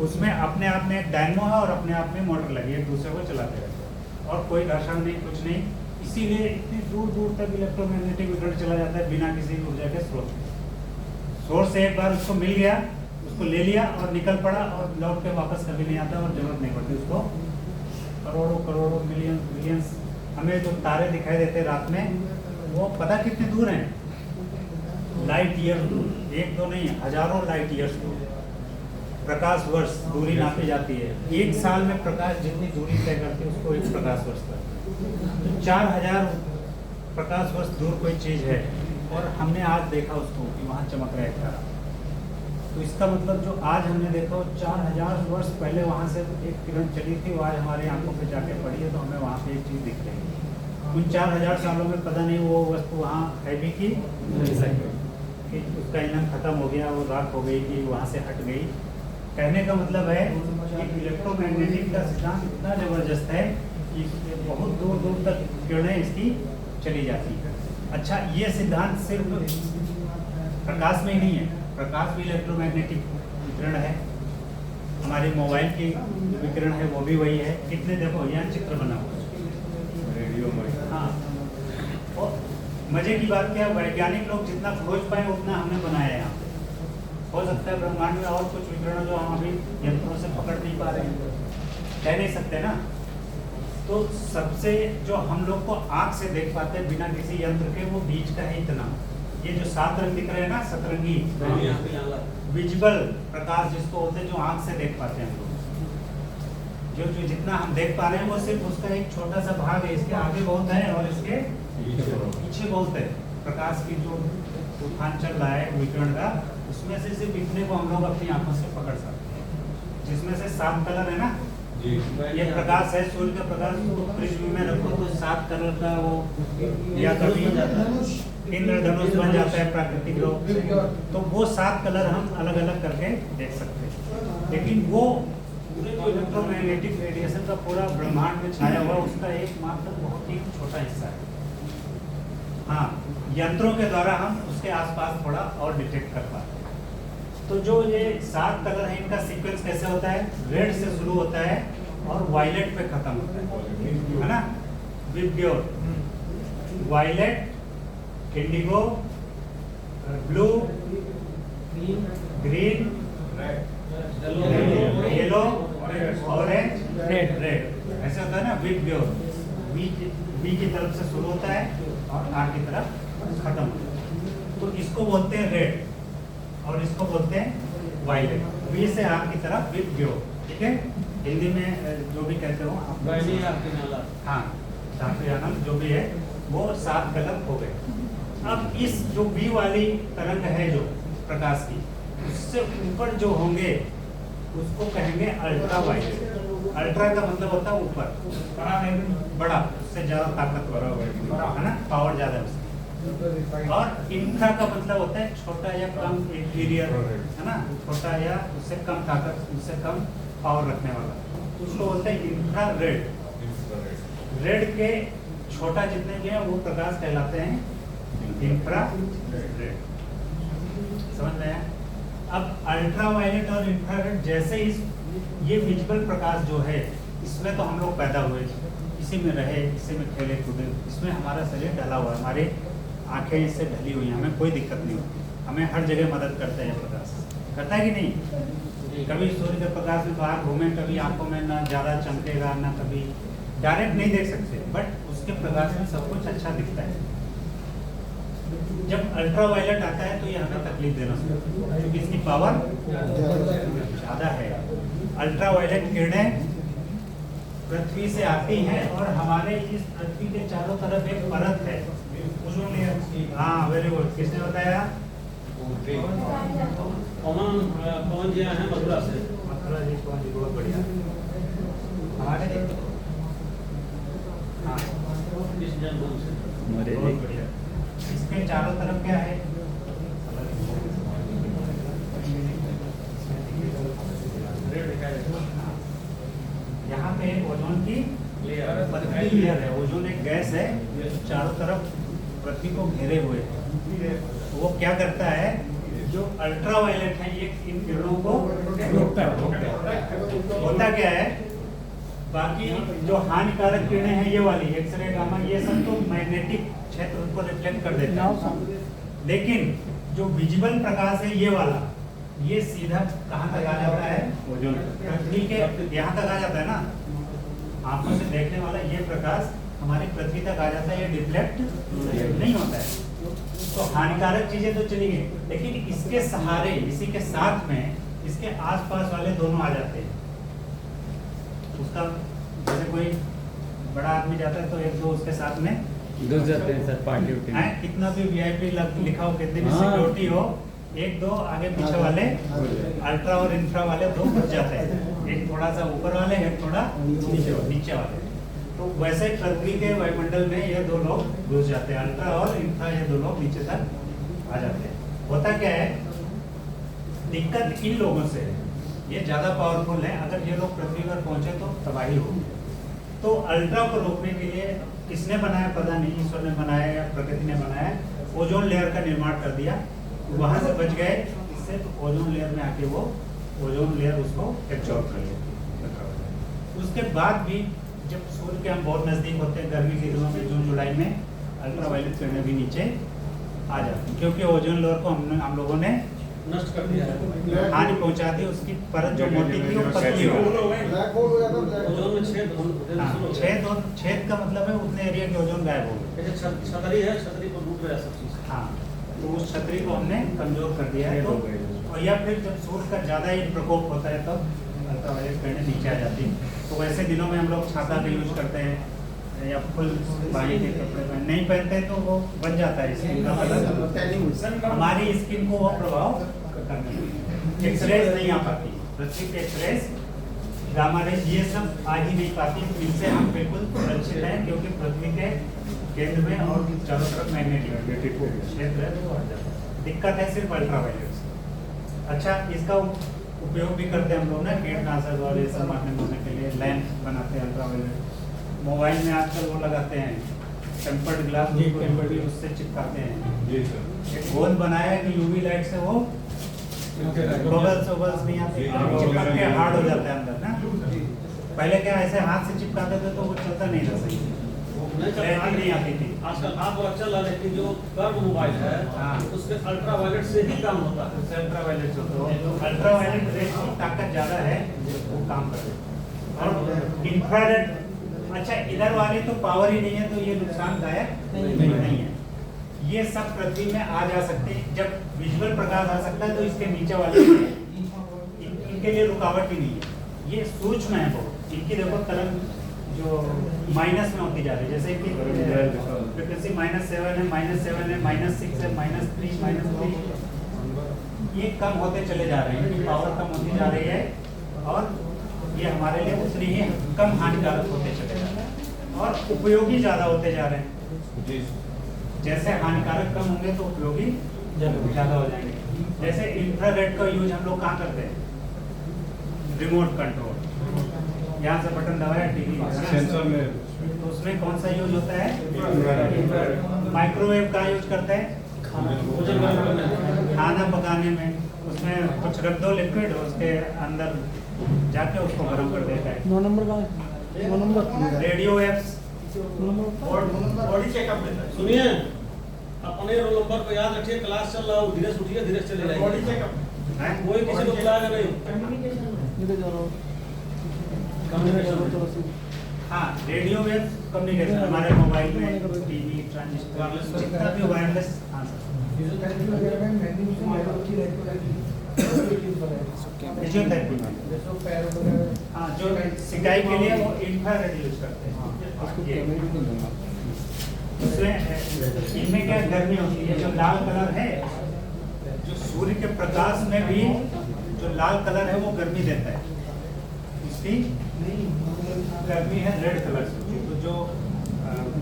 उसमें अपने आप में एक डायनेमो है और अपने आप में मोटर लगी, एक दूसरे को चलाते रहते हैं, और कोई घर्षण नहीं, कुछ नहीं। इसीलिए इतनी दूर दूर तक इलेक्ट्रोमैग्नेटिक विकिरण चला जाता है बिना किसी ऊर्जा के स्रोत के। सोर्स से एक बार उसको मिल गया, उसको ले लिया और निकल पड़ा, और लौट के वापस कभी नहीं आता, और जरूरत नहीं पड़ती उसको। करोड़ों करोड़ों मिलियन बिलियंस हमें जो तारे दिखाई देते हैं रात में, वो पता कितने दूर हैं? लाइट ईयर दूर, एक दो नहीं, हजारों लाइट ईयर्स दूर, प्रकाश वर्ष दूरी नापी जाती है। एक साल में प्रकाश जितनी दूरी तय करती है उसको एक प्रकाश वर्ष लगता है। तो 4000 प्रकाश वर्ष दूर कोई चीज है, और हमने आज देखा उसको कि वहाँ चमक रहा है तारा। तो इसका मतलब जो आज हमने देखा वो 4000 वर्ष पहले वहाँ से एक किरण चली थी, वो आज हमारे आंखों पे जाके पड़ी है, तो हमें वहाँ पे एक चीज दिख रही है। उन 4000 सालों में पता नहीं वो वस्तु वहाँ है भी कि उसका ईंधन खत्म हो गया, वो राख हो गई कि वहाँ से हट गई। कहने का मतलब है कि इलेक्ट्रोमैग्नेटिक का सिद्धांत इतना जबरदस्त है कि बहुत दूर दूर तक किरणें इसकी चली जाती है। अच्छा, ये सिद्धांत सिर्फ प्रकाश में ही नहीं है, प्रकाश भी इलेक्ट्रोमैग्नेटिक विकिरण है। हमारे मोबाइल की विकिरण है वो भी वही है। कितने देखो यहाँ चित्र बना हुआ है, रेडियो में। हाँ, और मजे की बात क्या, वैज्ञानिक लोग जितना खोज पाए उतना हमने बनाया है यहाँ पे। हो सकता है ब्रह्मांड में और कुछ विकिरण जो हम अभी यंत्रों से पकड़ नहीं पा रहे हैं, कह नहीं सकते ना। तो सबसे जो हम लोग को आँख से देख पाते हैं बिना किसी यंत्र के, वो बीच का है इतना। ये जो 7 रंग दिख रहे हैं ना, सतरंगी विजिबल प्रकाश जिसको बोलते हैं, जो आँख से देख पाते हैं हम लोग, जो जितना हम देख पा रहे हैं वो सिर्फ उसका एक छोटा सा भाग है। इसके आगे बहुत है और इसके पीछे बहुत है। प्रकाश की जो तूफान चल रहा है विकिरण का, उसमें से सिर्फ इतने को हम लोग अपनी आंखों से पकड़ सकते हैं। जिसमें से 7 कलर है ना, जी ये प्रकाश है, सूर्य का प्रकाश को प्रिज्म में रखो तो 7 कलर का वो या कभी इंद्रधनुष बन जाता है प्राकृतिक रूप से, तो वो 7 कलर हम अलग अलग करके देख सकते हैं। लेकिन वो पूरे जो इलेक्ट्रोमैग्नेटिक रेडिएशन का पूरा ब्रह्मांड में छाया हुआ उसका एकमात्र बहुत ही छोटा हिस्सा है। हाँ, यंत्रों के द्वारा हम उसके आसपास थोड़ा और डिटेक्ट कर पाते हैं। तो जो ये 7 कलर है इनका सीक्वेंस कैसे होता है, रेड से शुरू होता है और वायलेट पे खत्म होता है ना। VIBGYOR, violet, indigo, blue, green, yellow, orange, red, ऐसे होता है ना। विब्ग्योर बी की तरफ से शुरू होता है और आर की तरफ खत्म होता है, तो इसको बोलते हैं रेड और इसको बोलते हैं वायलेट। बी से आर की तरफ विब्ग्योर, ठीक है। हिंदी में जो भी कहते हो आप, हाँ, धातुयानम जो भी है वो 7 कलर हो गए। अब इस जो बी वाली तरंग है जो प्रकाश की, उससे ऊपर जो होंगे उसको कहेंगे अल्ट्रा वायलेट। अल्ट्रा का मतलब होता है ऊपर, बड़ा, उससे ज्यादा ताकतवर है ना, पावर ज्यादा है उसकी। और इंफ्रा का मतलब होता है छोटा या कम, इंटीरियर है ना, छोटा या उससे कम ताकत, उससे कम पावर रखने वाला, उसको बोलते हैं इंफ्रा रेड। रेड के छोटा जितने भी हैं वो प्रकाश कहलाते हैं इंफ्रा रेड। समझ में आया? अब अल्ट्रा वायलेट और इंफ्रारेड जैसे इस ये विजिबल प्रकाश जो है, इसमें तो हम लोग पैदा हुए, इसी में रहे, इसी में खेले कूदे, इसमें हमारा शरीर ढला हुआ है, हमारे आंखें इससे ढली हुई हैं, हमें कोई दिक्कत नहीं होती, हमें हर जगह मदद करता है ये प्रकाश। करता है कि नहीं? कभी सूर्य के प्रकाश में बाहर घूमें, कभी आंखों में ना ज़्यादा चमकेगा, ना कभी डायरेक्ट नहीं देख सकते, बट उसके प्रकाश में सब कुछ अच्छा दिखता है। जब अल्ट्रा वायलेट आता है तो ये हमें तकलीफ देना शुरू होता है, क्योंकि इसकी पावर ज़्यादा है। अल्ट्रा वायलेट किरणें पृथ्वी से आती हैं और हमारे इस पृथ्वी के चारों तरफ एक परत है, ओजोन लेयर। हाँ, वेरी गुड, किसने बताया? पवन जी आए हैं मथुरा से। मथुरा जी, पवन जी, बहुत बढ़िया। हमारे हाँ, बहुत बढ़िया। इसके चारों तरफ क्या है? यहाँ पे एक ओजोन की पतली लेयर है। ओजोन एक गैस है जो चारों तरफ पृथ्वी को घेरे हुए है। तो वो क्या करता है, जो अल्ट्रा वायलेट है ये इन किरणों को रोकता है। होता क्या है, बाकी जो हानिकारक किरणें हैं ये वाली एक्सरे, गामा, ये सब तो मैग्नेटिक क्षेत्र को रिफ्लेक्ट कर देते हैं, लेकिन जो विजिबल प्रकाश है ये वाला, ये सीधा कहाँ तक आ जाता है? ओजोन, पृथ्वी के यहाँ तक आ जाता है ना। आंखों से देखने वाला ये प्रकाश हमारी पृथ्वी तक आ जाता है, ये डिफ्लेक्ट नहीं होता है। तो हानिकारक चीजें तो चली गई, लेकिन इसके सहारे, इसी के साथ में इसके आसपास वाले दोनों आ जाते हैं। उसका जैसे कोई बड़ा आदमी जाता है तो एक दो उसके साथ में घुस जाते हैं सर, पार्टी उठी है, कितना भी वीआईपी लिखा हो, कितनी भी सिक्योरिटी हो, एक दो आगे पीछे वाले अल्ट्रा और इंफ्रा वाले दो घुस जाते हैं, एक थोड़ा सा ऊपर वाले, एक थोड़ा नीचे वाले। तो वैसे पृथ्वी के वायुमंडल में ये दो लोग घुस जाते हैं, अल्ट्रा और इंफ्रा, ये दो लोग नीचे तक आ जाते हैं। होता क्या है, दिक्कत इन लोगों से, ये ज्यादा पावरफुल है, अगर ये लोग पृथ्वी पर पहुंचे तो तबाही होगी। तो अल्ट्रा को रोकने के लिए किसने बनाया पता नहीं, ईश्वर ने बनाया या प्रकृति ने बनाया, ओजोन लेयर का निर्माण कर दिया, वहां से बच गए इससे। तो ओजोन लेयर में आके वो ओजोन लेयर उसको एब्जॉर्ब कर लेती। उसके बाद भी जब सूर्य के हम बहुत नजदीक होते हैं, गर्मी के दिनों में जून जुलाई में, अल्ट्रा वायलेट किरणें भी नीचे आ जाती हैं, क्योंकि ओजोन लेयर को हम लोगों ने नष्ट कर दिया है, हानि पहुंचा दी। उसकी परत जो मोटी थी वो पतली हो गई। ब्लैक होल हो जाता है, ओजोन में छेद होने शुरू हो गए। छेद, और छेद का मतलब है उतने एरिया के ओजोन गायब हो गए। जैसे छतरी है, छतरी को डूब गया सब चीज। हाँ, तो उस छतरी को हमने कमजोर कर दिया है। तो और या फिर जब सूर्य का ज्यादा ही प्रकोप होता है तब अल्ट्रावायलेट किरणें नीचे आ जाती है। तो वैसे दिनों में हम लोग छाता का यूज करते हैं या फुल बाई के कपड़े नहीं पहनते तो वो बन जाता है स्किन का कलर, हमारी स्किन को वो प्रभाव करने एक्सरेज नहीं आ पाती। पृथ्वी के एक्सरेज गामा रेज, ये सब आ ही नहीं पाती। इनसे हम बिल्कुल सुरक्षित हैं, क्योंकि पृथ्वी के केंद्र में और चारों तरफ मैग्नेटिक क्षेत्र है, वो आ जाता है। दिक्कत है सिर्फ अल्ट्रावायलेट से। अच्छा, इसका उपयोग भी करते हैं हम लोग ना, कीटनाशक और ये सब मारने मारने के लिए लैंप बनाते हैं अल्ट्रावायलेट। मोबाइल में आजकल वो लगाते हैं टेम्पर्ड ग्लास, भी उससे चिपकाते हैं। जी सर। एक गोंद बनाया है कि यूवी लाइट से वो बबल्स नहीं आते, चिपक के हार्ड हो जाता है अंदर ना। पहले क्या ऐसे हाथ से चिपकाते थे तो वो चलता नहीं था सही, क्लैरिटी नहीं आती थी। आजकल हाथ वाला चल रहा है, लेकिन जो कर्व मोबाइल है हाँ। उसके अल्ट्रावायलेट से ही काम होता है। अल्ट्रावायलेट अल्ट्रावायलेट रेज की ताकत ज्यादा है, वो काम करते हैं। और इंफ्रारेड, अच्छा इधर वाली तो पावर ही नहीं है, तो ये नुकसानदायक नहीं है। ये सब पृथ्वी में आ जा सकते हैं। जब विजुअल प्रकाश आ सकता है तो इसके नीचे वाले इनके लिए रुकावट ही नहीं है। ये सूक्ष्म है बहुत। इनकी देखो तरंग जो माइनस में होती जा रही है, जैसे कि फ्रीक्वेंसी -7 है, -7 है, -6 है, -3, -3, ये कम होते चले जा रहे हैं। इनकी पावर कम होती जा रही है और ये हमारे लिए उतनी ही कम हानिकारक होते चले जा रहे हैं और उपयोगी ज्यादा होते जा रहे हैं। जी। जैसे हानिकारक कम होंगे तो उपयोगी ज्यादा हो जाएंगे। जैसे इंफ्रारेड का यूज हम लोग कहाँ करते हैं? रिमोट कंट्रोल, यहाँ से बटन दबाया टीवी, सेंसर में, तो उसमें कौन सा यूज होता है? माइक्रोवेव का यूज करते हैं खाना पकाने में। उसमें कुछ रख दो लिक्विड, उसके अंदर जाके उसको गर्म कर देता है। 9 नंबर का 9 number radio waves body checkup लेता है। सुनिए, अपने रोल नंबर को याद रखिए, क्लास चल रहा हो, धीरे से उठिए, धीरे से चले जाइए। बॉडी चेकअप है। कोई किसी को बुलाएगा नहीं। हाँ, रेडियो वेव्स कम्युनिकेशन हमारे मोबाइल में, टीवी, ट्रांजिस्टर, जितना भी वायरलेस। हाँ सर, फिजियोथेरेपी में, हाँ, जो सिकाई के लिए वो इंफ्रारेड यूज करते हैं। उसमें इनमें क्या गर्मी होती है, जो लाल कलर है, जो सूर्य के प्रकाश में भी जो लाल कलर है वो गर्मी देता है। इसकी गर्मी है रेड कलर से। तो जो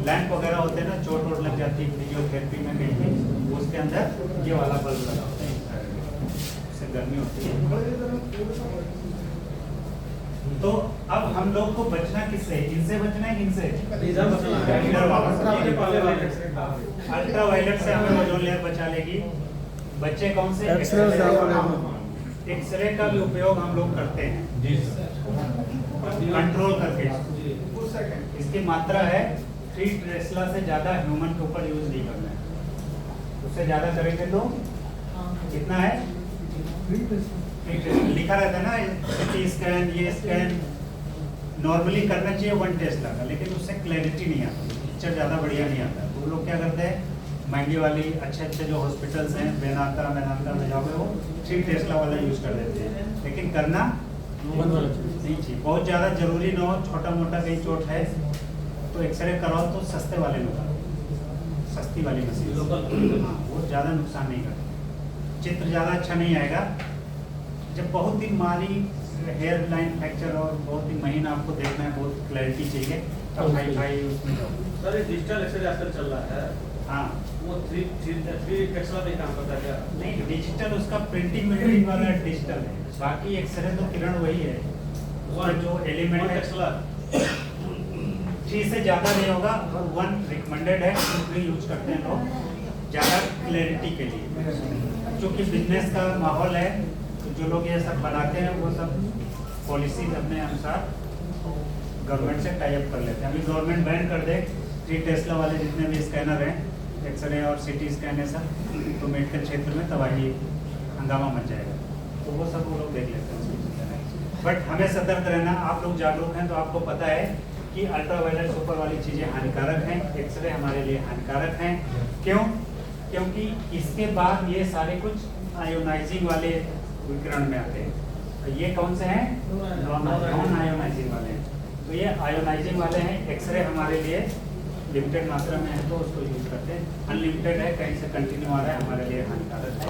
लैंप वगैरह होते हैं ना, चोट वोट लग जाती है फिजियोथेरेपी में कहीं भी, उसके अंदर ये वाला बल्ब लगा होता है, उससे गर्मी होती है। तो अब हम लोग को बचना किससे? इनसे बचना है, इनसे अल्ट्रावायलेट से हमें ओजोन लेयर बचा लेगी। बच्चे कौन से? एक्सरे का भी उपयोग हम लोग करते हैं जी सर। कंट्रोल करके। इसकी मात्रा है 3 टेस्ला से ज्यादा ह्यूमन के ऊपर यूज नहीं करना है। उससे ज्यादा करेंगे तो कितना है? लिखा रहता है ना, सिटी स्कैन, ये स्कैन नॉर्मली करना चाहिए 1 टेस्ला का, लेकिन उससे क्लैरिटी नहीं आती, पिक्चर ज़्यादा बढ़िया नहीं आता। तो लोग क्या करते हैं, महंगी वाली अच्छे जो हॉस्पिटल्स हैं, मेदांता में जाओगे, वो 3 टेस्ला वाला यूज़ कर देते हैं। लेकिन करना नहीं चाहिए, बहुत ज़्यादा जरूरी ना हो। छोटा मोटा कहीं चोट है तो एक्सरे कराओ, तो सस्ते वाले में कराओ, सस्ती वाली मशीन, वो ज़्यादा नुकसान नहीं करती, चित्र ज़्यादा अच्छा नहीं आएगा। जब बहुत ही मारी हेयर लाइन फ्रैक्चर और बहुत ही महीन आपको देखना है, बहुत क्लैरिटी चाहिए, तब हाई उसमें जाओ। सर, डिजिटल एक्सरे आजकल चल रहा है, हाँ, वो 3 टेस्ला पे काम करता है क्या? नहीं, डिजिटल उसका प्रिंटिंग मिल्टिंग वाला डिजिटल है, बाकी एक्सरे तो किरण वही है। और जो एलिमेंट है 3 से ज़्यादा नहीं होगा, और 1 रिकमेंडेड है, 3 यूज करते हैं लोग ज़्यादा क्लैरिटी के लिए। क्योंकि बिजनेस का माहौल है, तो जो लोग ये सब बनाते हैं वो सब पॉलिसीज अपने अनुसार गवर्नमेंट से टाई अप कर लेते हैं। अभी गवर्नमेंट बैन कर दे 3 टेस्ला वाले जितने भी स्कैनर हैं, एक्सरे और सिटी स्कैन है सब, तो मेडिकल क्षेत्र में तबाही, हंगामा मच जाएगा। तो वो सब वो लोग देख लेते हैं। बट हमें सतर्क रहना, आप लोग जागरूक हैं तो आपको पता है कि अल्ट्रावायलेट सुपर वाली चीज़ें हानिकारक हैं, एक्सरे हमारे लिए हानिकारक हैं। क्यों? क्योंकि इसके बाद ये सारे कुछ आयोनाइजिंग वाले विकिरण में आते हैं। ये कौन से हैं? नॉन आयोनाइजिंग वाले हैं। तो ये आयोनाइजिंग वाले हैं। एक्सरे हमारे लिए लिमिटेड मात्रा में है तो उसको यूज करते हैं, अनलिमिटेड है कहीं से कंटिन्यू आ रहा है, हमारे लिए हानिकारक है।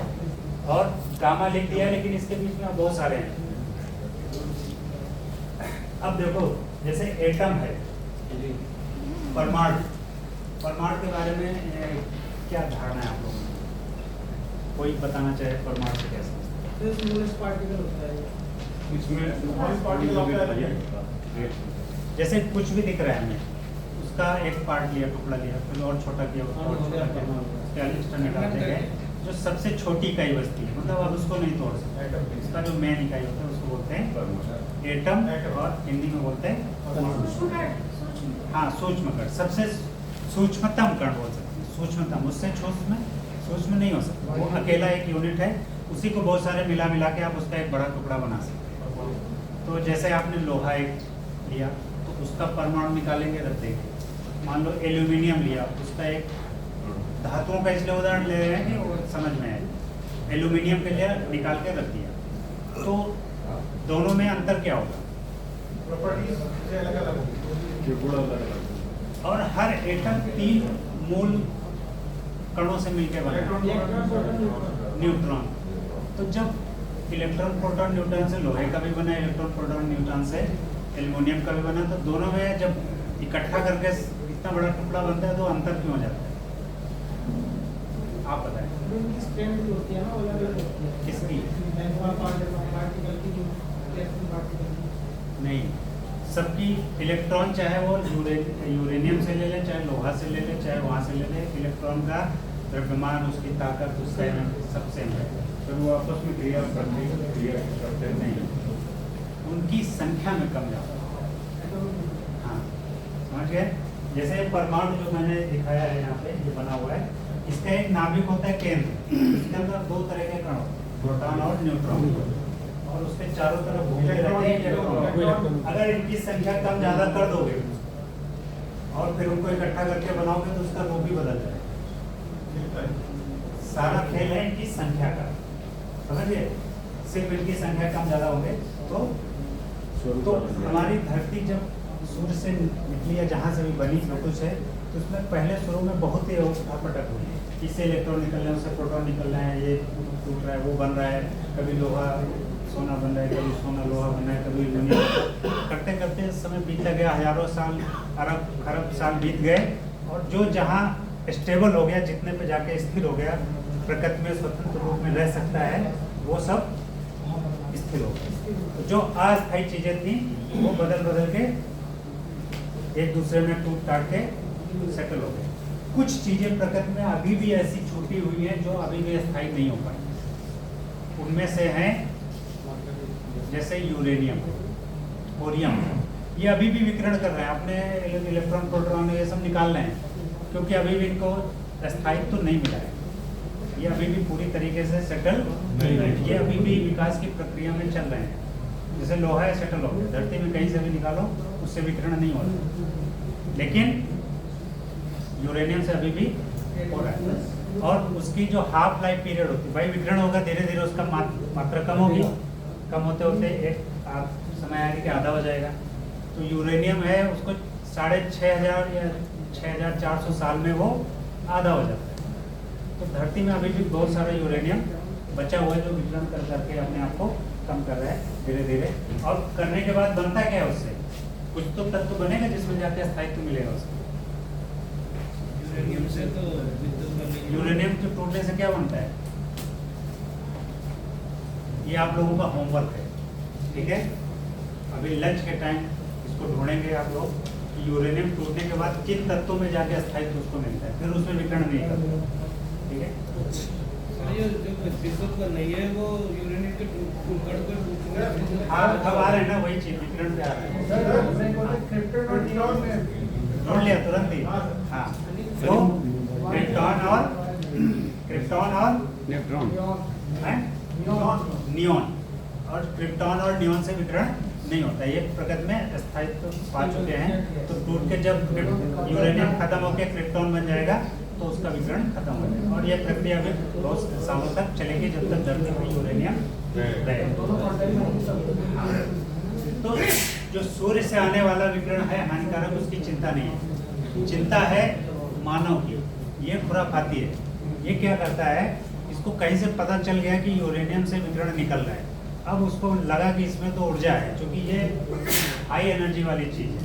और गामा लिख दिया, लेकिन इसके बीच में बहुत सारे हैं। अब देखो जैसे एटम है, परमाणु, परमाणु के बारे में क्या धारणा है आप लोगों को? कोई बताना चाहे परमाणु से कैसे? स्मॉलेस्ट पार्टिकल होता है। इसमें पार्टिकल जैसे कुछ भी दिख रहा है हमें, उसका एक पार्ट लिया, टुकड़ा लिया, फिर और छोटा किया, उसका और छोटा किया, उसके एक्स्ट्रा निकालते गए, जो सबसे छोटी इकाई बचती है, मतलब आप उसको नहीं तोड़ सकते, इसका जो मेन इकाई होता है उसको बोलते हैं एटम, और हिंदी में बोलते हैं हाँ सूक्ष्म कण, सबसे सूक्ष्मतम कण बोल सकते हैं, सूक्ष्मतम, उससे सूक्ष्म नहीं हो सकता, वो अकेला एक यूनिट है, उसी को बहुत सारे मिला के आप उसका एक बड़ा टुकड़ा बना सकते हैं। तो जैसे आपने लोहा एक लिया तो उसका परमाणु निकालेंगे, रख देंगे। मान लो एल्यूमिनियम लिया, उसका एक, धातुओं का इसलिए उदाहरण ले रहे हैं कि वो समझ में आए, एल्यूमिनियम के लिए निकाल के रख दिया, तो दोनों में अंतर क्या होगा? और हर एटम 3 मूल कणों से मिलकर बना, न्यूट्रॉन। तो जब इलेक्ट्रॉन प्रोटॉन न्यूट्रॉन से लोहे का भी बना, इलेक्ट्रॉन प्रोटॉन न्यूट्रॉन से एल्युमिनियम का भी बना, तो दोनों में जब इकट्ठा करके इतना बड़ा टुकड़ा बनता है तो अंतर क्यों हो जाता है? आप बताएं। किसकी? नहीं, सबकी इलेक्ट्रॉन, चाहे वो यूरेनियम से ले ले, चाहे लोहा से ले ले, चाहे वहाँ से ले ले, इलेक्ट्रॉन का द्रव्यमान, उसकी ताकत, उसका सब सेम है। फिर वो आपस में क्रिया करते नहीं, उनकी संख्या में कम ज्यादा। हाँ, समझ गए? जैसे परमाणु जो मैंने दिखाया है यहाँ पे, ये बना हुआ है, इसका एक नाभिक होता है केंद्र, इसके अंदर 2 तरह के कण, प्रोटॉन और न्यूट्रॉन, और उसके चारों तरफ घूमते रहते हैं इलेक्ट्रॉन। अगर इनकी संख्या कम ज्यादा कर दोगे और फिर उनको इकट्ठा करके बनाओगे तो उसका रूप भी बदल जाएगा। सारा खेल है इनकी संख्या का, समझिए? सिर्फ इनकी संख्या कम ज्यादा होंगे तो हमारी धरती जब सूर्य से निकली या जहाँ से भी बनी जो कुछ है, तो उसमें पहले शुरू में बहुत ही उठापटक हुई, इससे इलेक्ट्रॉन निकल रहे हैं, उससे प्रोटॉन निकल रहे हैं, ये टूट रहा है, वो बन रहा है, कभी लोहा सोना बन रहा है, कभी सोना लोहा बन रहा है, कभी एल्युमिनियम, करते करते समय बीतता गया, हजारों साल, अरब खरब साल बीत गए, और जो जहाँ स्टेबल हो गया, जितने पे जाके स्थिर हो गया, प्रकृति में स्वतंत्र रूप में रह सकता है, वो सब स्थिर हो गया। जो अस्थायी चीजें थी वो बदल के एक दूसरे में टूट टाट के सेटल हो गए। कुछ चीजें प्रकृति में अभी भी ऐसी छूटी हुई हैं जो अभी भी स्थायी नहीं हो पाई। उनमें से हैं जैसे यूरेनियम, थोरियम, ये अभी भी विकिरण कर रहे हैं, अपने इलेक्ट्रॉन प्रोटॉन ये सब निकाल रहे हैं, क्योंकि अभी भी इनको स्थायित्व तो नहीं मिला है, ये अभी भी पूरी तरीके से सेटल नहीं है, ये अभी भी विकास की प्रक्रिया में चल रहे हैं। जैसे लोहा है, सेटल हो गया, धरती में कहीं से भी निकालो उससे विकिरण नहीं हो रहा, लेकिन यूरेनियम से अभी भी हो रहा है। और उसकी जो हाफ लाइफ पीरियड होती है, भाई विकिरण होगा, धीरे धीरे उसका मात्रा कम होगी, कम होते होते एक समय आएगा कि आधा हो जाएगा। तो यूरेनियम है, उसको 6500 या 6400 साल में वो आधा हो जाता है। तो धरती में अभी भी बहुत सारा यूरेनियम बचा हुआ है जो विकिरण कर करके अपने आप को कम कर रहा है धीरे धीरे। और करने के बाद बनता क्या है उससे? कुछ तो तत्व बनेगा जिसमें जाके स्थायित्व मिलेगा उसको। यूरेनियम से तो यूरेनियम के टूटने से क्या बनता है? ये आप लोगों का होमवर्क है, ठीक है? अभी लंच के टाइम इसको ढूंढेंगे आप लोग, यूरेनियम टूटने के बाद किन तत्वों में जाके स्थायित्व उसको मिलता है, फिर उसमें विकिरण नहीं करता, ठीक है? ये जो प्रतिशत का नहीं है वो यूरेनियम के टुकड़े पर हाँ, अब आ रहे हैं ना, वही चीज विकिरण पे आ रहे हैं। ढूंढ लिया तुरंत ही। हाँ, तो क्रिप्टॉन और न्यूट्रॉन, नियॉन, और क्रिप्टॉन और नियॉन से विकिरण नहीं होता, ये प्रकृति में स्थायित्व पा चुके हैं। तो टूट के जब यूरेनियम खत्म होकर क्रिप्टॉन बन जाएगा तो उसका विकिरण खत्म हो जाएगा, और ये प्रक्रिया भी बहुत सालों तक चलेगी जब तक धरती में यूरेनियम रहेगा। तो जो सूर्य से आने वाला विकिरण है हानिकारक, उसकी चिंता नहीं है, चिंता है मानव की। ये खुराफाती है। ये क्या करता है, इसको कहीं से पता चल गया कि यूरेनियम से विकिरण निकल रहा है, अब उसको लगा कि इसमें तो ऊर्जा है, क्योंकि ये हाई एनर्जी वाली चीज़ है।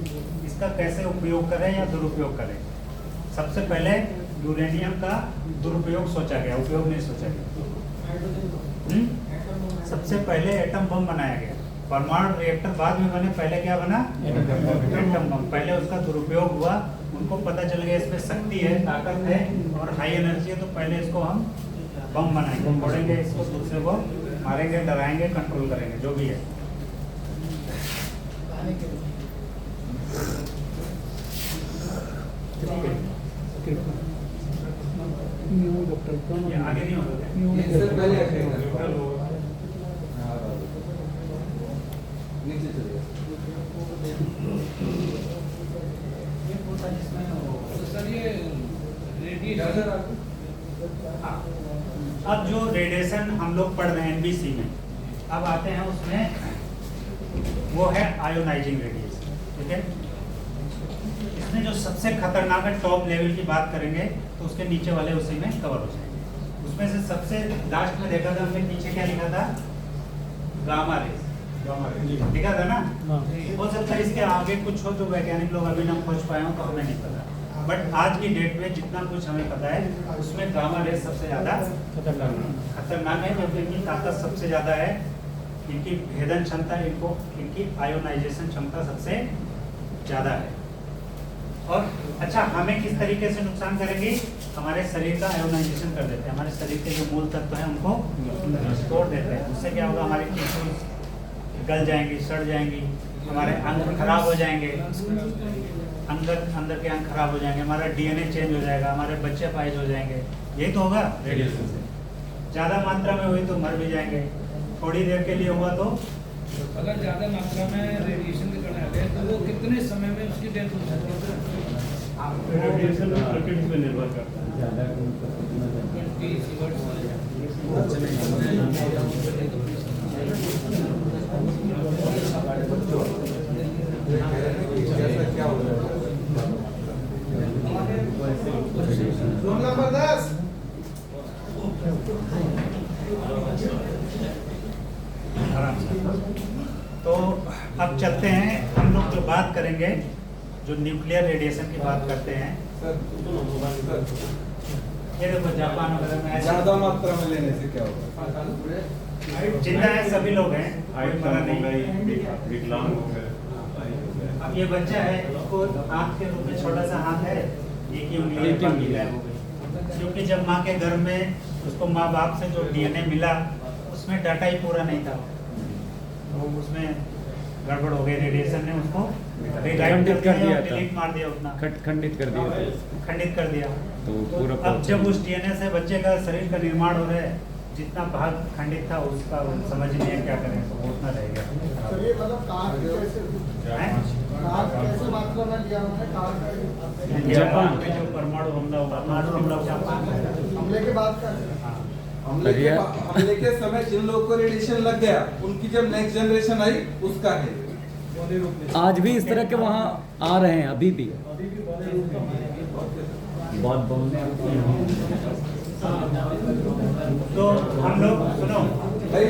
इसका कैसे उपयोग करें या दुरुपयोग करें? सबसे पहले यूरेनियम का दुरुपयोग सोचा गया, उपयोग नहीं सोचा गया। सबसे पहले एटम बम बनाया गया, परमाणु रिएक्टर बाद में बने, पहले क्या बना? Atom bomb. पहले उसका दुरुपयोग हुआ, उनको पता चल गया इसमें शक्ति है, ताकत है और हाई एनर्जी है, तो पहले इसको हम बम बनाएंगे, फोड़ेंगे इसको, दूसरे को मारेंगे, डराएंगे, कंट्रोल करेंगे, जो भी है। ये आगे नहीं होगा इससे पहले नीचे चलिए। तो सर ये रेडिएशन, अब जो रेडिएशन हम लोग पढ़ रहे हैं एनबीसी में, अब आते हैं उसमें, वो है आयोनाइजिंग रेडिएशन। ठीक है, इसमें जो सबसे खतरनाक है, टॉप लेवल की बात करेंगे तो उसके नीचे वाले उसी में कवर हो जाएंगे। उसमें से सबसे लास्ट में देखा था हमने, पीछे क्या लिखा था? गामा रेस लिखा था ना। हो सकता है इसके आगे कुछ हो जो वैज्ञानिक लोग अभी ना खोज पाए हो, तो हमें नहीं पता, बट आज की डेट में जितना कुछ हमें पता है उसमें गामा रेस सबसे ज्यादा खतरनाक है, क्योंकि इनकी ताकत सबसे ज्यादा है, इनकी भेदन क्षमता, इनकी आयोनाइजेशन क्षमता सबसे ज्यादा है। और अच्छा, हमें किस तरीके से नुकसान करेंगी? हमारे शरीर का आयोनाइजेशन कर देते हैं, हमारे शरीर के जो मूल तत्व हैं उनको तोड़ देते हैं। उससे क्या होगा? हमारी टिश्यूज गल जाएंगी, सड़ जाएंगी, हमारे अंग खराब हो जाएंगे, अंदर के अंग खराब हो जाएंगे, हमारा डीएनए चेंज हो जाएगा, हमारे बच्चे पाइज हो जाएंगे। यही तो होगा रेडिएशन से। ज़्यादा मात्रा में हुई तो मर भी जाएंगे, थोड़ी देर के लिए हुआ तो। अगर ज़्यादा मात्रा में रेडिएशन के कण आ गए तो वो कितने समय में उसकी डेथ हो सकती है? रेडिएशन सर्किट पे निर्भर करता है। 20 सीवर्ट्स क्या हो रहा है? Roll number 10। आराम से। तो अब चलते हैं, हम लोग जो बात करेंगे, जो न्यूक्लियर रेडिएशन की बात करते हैं। ये देखो जापान वगैरह में ज्यादा मात्रा में लेने से क्या होगा? जितना है सभी लोग हैं, कोई मरा नहीं। विकलांग हो गए। अब ये बच्चा है, इसको हाथ के रूप में छोटा सा हाथ है, एक ही उंगली बाकी गायब हो गई, क्योंकि जब माँ के घर में उसको माँ बाप से जो डीएनए मिला उसमें डाटा ही पूरा नहीं था, तो उसमें गड़बड़ हो गई, रेडिएशन ने उसको खंडित कर दिया, डिलीट मार दिया, उतना खंडित कर दिया, खंडित कर दिया। तो पूरा अब जब उस डीएनए से बच्चे का शरीर का निर्माण हो रहा है, जितना भाग खंडित था उसका समझ नहीं है क्या करें, तो वो उतना रहेगा। सर ये मतलब कहाँ कैसे मात्रा में लिया उन्होंने? कहाँ जापान में जो परमाणु हमला हुआ, जापान में हमले के बाद का? हमले के समय जिन लोगों को रेडिएशन लग गया, उनकी जब नेक्स्ट जनरेशन आई उसका है। आज भी इस तरह के वहाँ आ रहे हैं, अभी भी बहुत बोलने तो हम लोग सुनो भाई,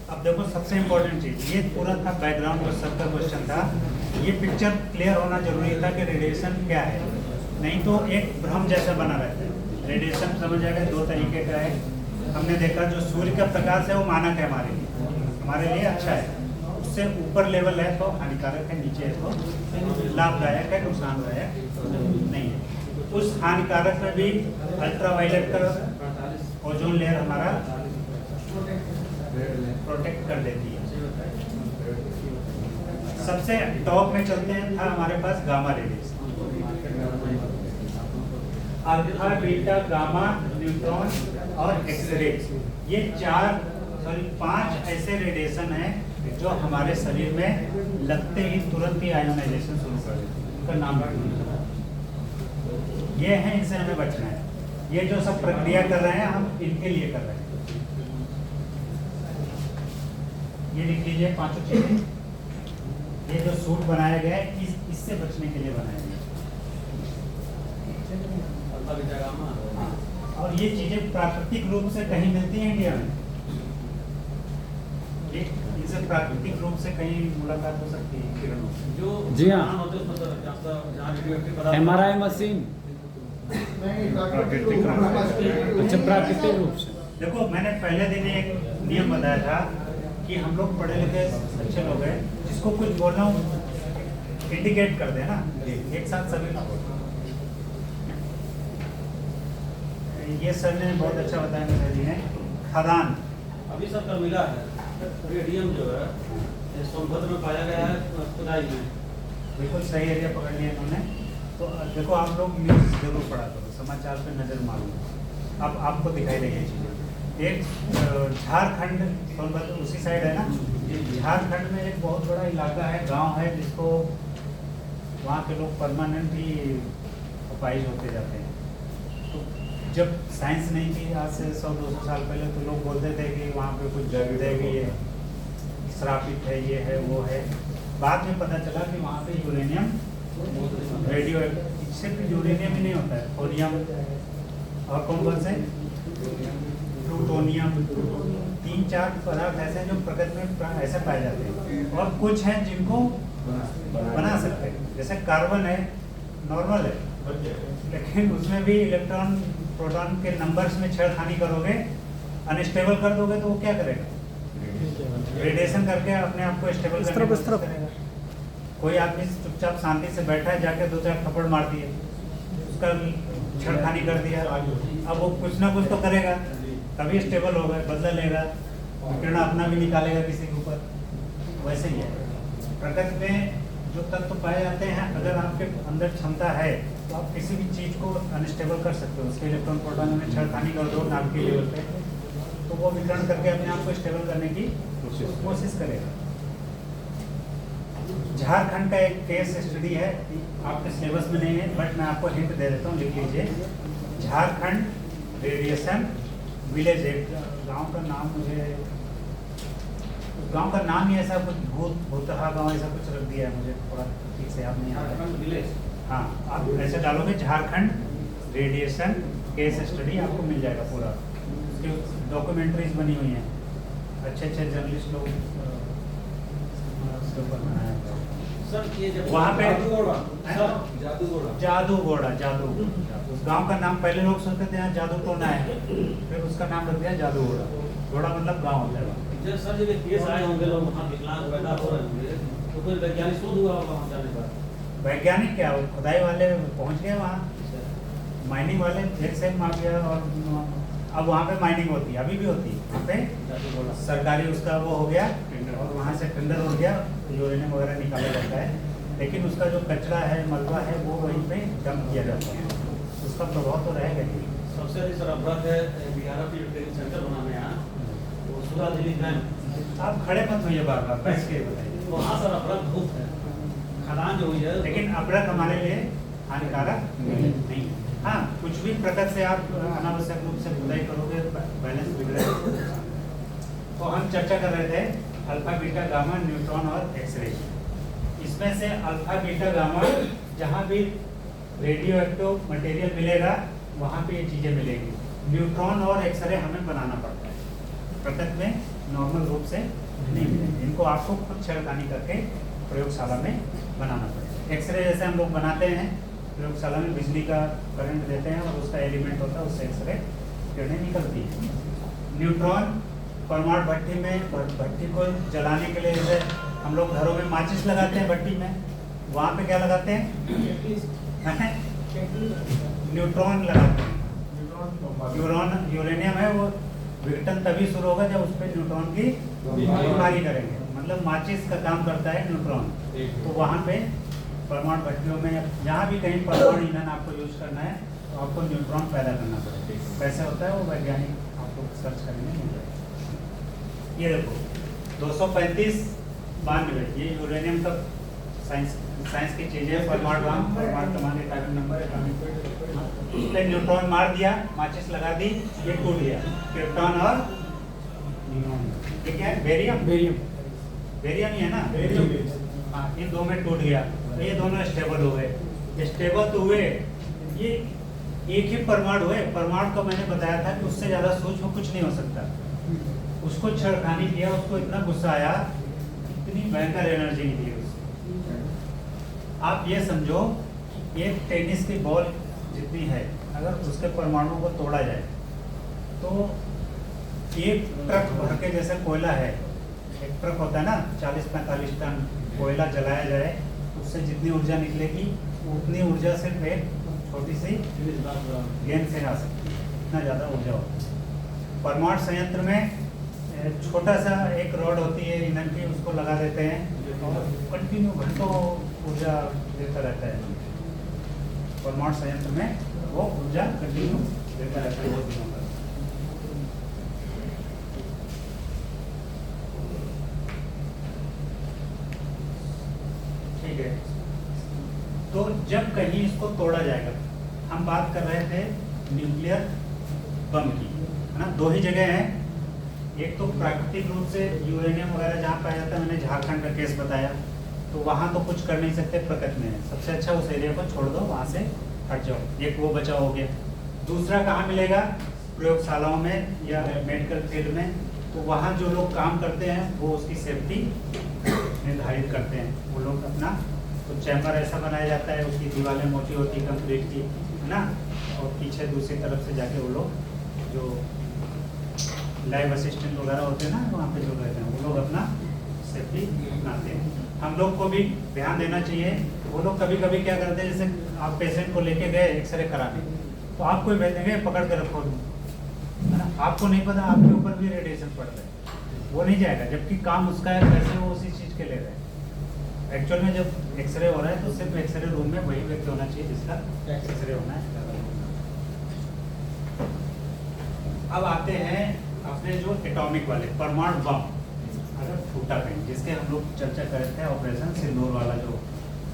अब देखो सबसे इम्पोर्टेंट चीज, ये पूरा था बैकग्राउंड जो सबका क्वेश्चन था, ये पिक्चर क्लियर होना जरूरी था कि रेडिएशन क्या है, नहीं तो एक भ्रम जैसा बना रहता है। रेडिएशन समझ आएगा, दो तरीके का है। हमने देखा जो सूर्य का प्रकाश है वो मानक है हमारे लिए अच्छा है, उससे ऊपर लेवल है तो हानिकारक है, नीचे है तो लाभदायक है, नुकसानदायक नहीं है। उस हानिकारक में भी अल्ट्रावायलेट का ओजोन लेयर हमारा प्रोटेक्ट कर देती है। सबसे टॉप में चलते हैं, था हमारे पास gamma radiation, alpha, beta, gamma, neutron और एक्सरे। ये 5 ऐसे रेडिएशन हैं जो हमारे शरीर में लगते ही तुरंत ही आयोनाइजेशन शुरू कर देते हैं। उनका नाम ये है, इनसे हमें बचना है। ये जो सब प्रक्रिया कर रहे हैं हम इनके लिए कर रहे हैं। ये लिख लीजिए 5 चीजें, ये जो सूट बनाया गया है इससे बचने के लिए बनाया गया। और ये चीजें प्राकृतिक रूप से कहीं मिलती हैं इंडिया में, इनसे उनसे प्राकृतिक रूप से कहीं मुलाकात हो सकती है किरणों से। जो जी हाँ। नुकसान होते हैं उसमें सर जहाँ रेडियोएक्टिव पदार्थ MRI मशीन, नहीं प्राकृतिक रूप अच्छा प्राकृतिक रूप से। देखो मैंने पहले दिन एक नियम बताया था कि हम लोग पढ़े लिखे अच्छे लोग हैं, जिसको कुछ बोलना हो इंडिकेट कर देना, एक साथ सभी ना बोलो। ये सर ने बहुत अच्छा बताया मेरे जी ने। खदान अभी सर कल मिला है रेडियम जो है ये सोनभद्र में पाया गया है खुदाई में। बिल्कुल सही एरिया पकड़ लिया इन्होंने। तो देखो आप लोग न्यूज़ जरूर पढ़ा करो, समाचार पे नज़र मारो, अब आपको दिखाई देगी चीज़ें। एक झारखंड सोनभद्र उसी साइड है ना, झारखंड में एक बहुत बड़ा इलाका है, गांव है, जिसको वहाँ के लोग परमानेंट ही अपाहिज होते जाते हैं। तो जब साइंस नहीं थी आज से 100-200 साल पहले, तो लोग बोलते थे कि वहाँ पे कुछ जगह ये श्रापित है, ये है वो है। बाद में पता चला कि वहाँ पे यूरेनियम रेडियो, सिर्फ यूरेनियम ही नहीं होता है, थोरियम और कौन से प्लूटोनियम, 3-4 पदार्थ ऐसे हैं जो प्रकृति में ऐसे पाए जाते हैं, और कुछ हैं जिनको बना सकते हैं। जैसे कार्बन है, नॉर्मल है, लेकिन उसमें भी इलेक्ट्रॉन प्रोटॉन के नंबर्स में छेड़खानी करोगे, अनस्टेबल कर दोगे तो वो क्या करेगा? रेडिएशन करके अपने आप को स्टेबल करने की कोशिश करेगा। कोई आदमी चुपचाप शांति से बैठा है, जाके 2-4 थप्पड़ मार दिए, उसका छेड़खानी कर दिया, अब वो कुछ ना कुछ तो करेगा, तभी स्टेबल होगा, बदला लेगा, किरण अपना भी निकालेगा किसी के ऊपर। वैसे ही है प्रकृति में जो तत्व पाए जाते हैं, अगर आपके अंदर क्षमता है तो आप किसी भी चीज़ को अनस्टेबल कर सकते हो। उसके इलेक्ट्रॉन प्रोटॉन में छेड़खानी कर दो नाभिक के लेवल पे, तो वो विकर्ण करके अपने आप को स्टेबल करने की कोशिश करेगा। झारखंड का एक केस स्टडी है, आपके सिलेबस में नहीं है, बट मैं आपको हिंट दे देता हूँ, लिख लीजिए। झारखंड रेडिएशन विलेज, एक गांव का नाम, मुझे गांव का नाम ही ऐसा कुछ भूतहा गांव ऐसा कुछ रख दिया है, मुझे थोड़ा ठीक से याद नहीं आ रहा है। हाँ, आप ऐसे डालोगे झारखंड रेडिएशन केस स्टडी, आपको मिल जाएगा पूरा। उसकी डॉक्यूमेंट्रीज बनी हुई हैं, अच्छे जर्नलिस्ट लोग उसके ऊपर बनाया है। सर ये जब वहाँ पे जादूगोड़ा जादू उस गांव का नाम पहले लोग सोचते थे यहाँ जादू टोना है, फिर उसका नाम रख दिया जादूगोड़ा। घोड़ा मतलब गांव होता है। जब सर जब केस आए होंगे, लोग वहाँ विकलांग पैदा हो रहे होंगे, तो कोई वैज्ञानिक शोध हुआ होगा वहाँ जाने पर? वैज्ञानिक क्या, खुदाई वाले पहुँच गए वहाँ, माइनिंग वाले एक से माफिया, और अब वहाँ पे माइनिंग होती है, अभी भी होती है वहाँ पे, सरकारी उसका वो हो गया, और वहाँ से टेंडर हो गया, यूरेनियम वगैरह निकाला जाता है, लेकिन उसका जो कचरा है, मलबा है, वो वहीं पे डंप किया जाता है, उसका प्रभाव तो रहेगा ही। सबसे अधिक सर अपराध है बिहार की ट्रेनिंग सेंटर बनाने यहाँ, वो सुधा दिल्ली बैंक। आप खड़े मत होइए, बार-बार बैठ के बताइए। वहाँ सर अपराध बहुत है, खदान जो हुई है, लेकिन अपराध हमारे लिए हानिकारक नहीं है। हाँ, कुछ भी प्रकृति से आप अनावश्यक रूप से खुदाई करोगे, बैलेंस बिगड़ेगा। तो हम चर्चा कर रहे थे अल्फा बीटा गामा, न्यूट्रॉन और एक्सरे। इसमें से अल्फा बीटा गामा, जहाँ भी रेडियो एक्टिव मटेरियल मिलेगा वहाँ पे ये चीज़ें मिलेंगी। न्यूट्रॉन और एक्सरे हमें बनाना पड़ता है, प्रकृति में नॉर्मल रूप से नहीं मिलेंगे, इनको आपको खुद छेड़खानी करके प्रयोगशाला में बनाना पड़ेगा। एक्सरे जैसे हम लोग बनाते हैं प्रयोगशाला में, बिजली का करंट देते हैं और उसका एलिमेंट होता है, उससे एक्सरे किरणें निकलती है। न्यूट्रॉन परमाणु भट्टी में, भट्टी को जलाने के लिए जैसे हम लोग घरों में माचिस लगाते हैं भट्टी में, वहाँ पे क्या लगाते हैं? न्यूट्रॉन लगाते हैं। यूरेनियम है, वो विघटन तभी शुरू होगा जब उस पर न्यूट्रॉन की बीमारी करेंगे, मतलब माचिस का काम करता है न्यूट्रॉन। तो वहाँ पे परमाणु भट्टियों में, जहाँ भी कहीं परमाणु ईंधन आपको यूज करना है, तो आपको न्यूट्रॉन पैदा करना पड़ेगा। कैसे होता है वो वैज्ञानिक आपको सर्च करने में मिल जाएगा। ये देखो 235-92, ये यूरेनियम का साइंस की चीजें, परमाणु क्रमांक, एटॉमिक नंबर, उस पर न्यूट्रॉन मार दिया, माचिस लगा दी, ये टूट गया। क्रिप्टॉन और ये क्या है? बेरियम ही है ना, हाँ, इन दो में टूट गया, तो ये दोनों स्टेबल हो गए। स्टेबल तो हुए, ये एक ही परमाणु है। परमाणु का मैंने बताया था कि उससे ज्यादा सूक्ष्म कुछ नहीं हो सकता। उसको छेड़खानी किया, उसको इतना गुस्सा आया भयंकर एनर्जी निकली उससे। आप ये समझो, एक टेनिस की बॉल जितनी है, अगर उसके परमाणुओं को तोड़ा जाए तो एक ट्रक भर के, जैसे कोयला है, एक ट्रक होता है ना 40-45 टन कोयला जलाया जाए, उससे जितनी ऊर्जा निकलेगी उतनी ऊर्जा सिर्फ एक छोटी सी गेंद से आ सकती है, इतना ज़्यादा ऊर्जा होती है। परमाणु संयंत्र में छोटा सा एक रॉड होती है ईंधन की, उसको लगा देते हैं और कंटिन्यू घंटों ऊर्जा देता रहता है। परमाणु संयंत्र में वो ऊर्जा कंटिन्यू देता रहता है बहुत दिनों तक। ठीक है, तो जब कहीं इसको तोड़ा जाएगा, हम बात कर रहे थे न्यूक्लियर बम की, है ना। दो ही जगह हैं, एक तो प्राकृतिक रूप से यूरेनियम वगैरह जहाँ पाया जाता है, मैंने झारखंड का केस बताया, तो वहाँ तो कुछ कर नहीं सकते, प्रकृति में है। सबसे अच्छा उस एरिया को छोड़ दो, वहाँ से हट जाओ, एक वो बचाव हो गया। दूसरा कहाँ मिलेगा? प्रयोगशालाओं में या मेडिकल फील्ड में, तो वहाँ जो लोग काम करते हैं वो उसकी सेफ्टी निर्धारित करते हैं। वो लोग अपना तो चैम्बर ऐसा बनाया जाता है, उसकी दीवारें मोटी होती है कंक्रीट की, है ना, और पीछे दूसरी तरफ से जाके वो लोग जो लाइव असिस्टेंट वगैरह होते हैं ना, वहाँ पे जो रहते हैं, वो लोग अपना सेफ्टी अपनाते हैं। हम लोग को भी ध्यान देना चाहिए। वो लोग कभी कभी क्या करते हैं, जैसे आप पेशेंट को लेके गए एक्सरे कराने, तो आपको ही भेज देंगे पकड़ के रखो, है ना। आपको नहीं पता आपके ऊपर भी रेडिएशन पड़ रहा है, वो नहीं जाएगा, जबकि काम उसका है, पैसे वो उसी चीज़ के ले रहे हैं। एक्चुअल में जब एक्सरे हो रहा है तो सिर्फ एक्सरे रूम में वही व्यक्ति होना चाहिए जिसका एक्सरे होना है। अब आते हैं अपने जो एटॉमिक वाले परमाणु बम, अगर फूटा कहीं, जिसके हम लोग चर्चा कर रहे थे ऑपरेशन सिंदूर वाला, जो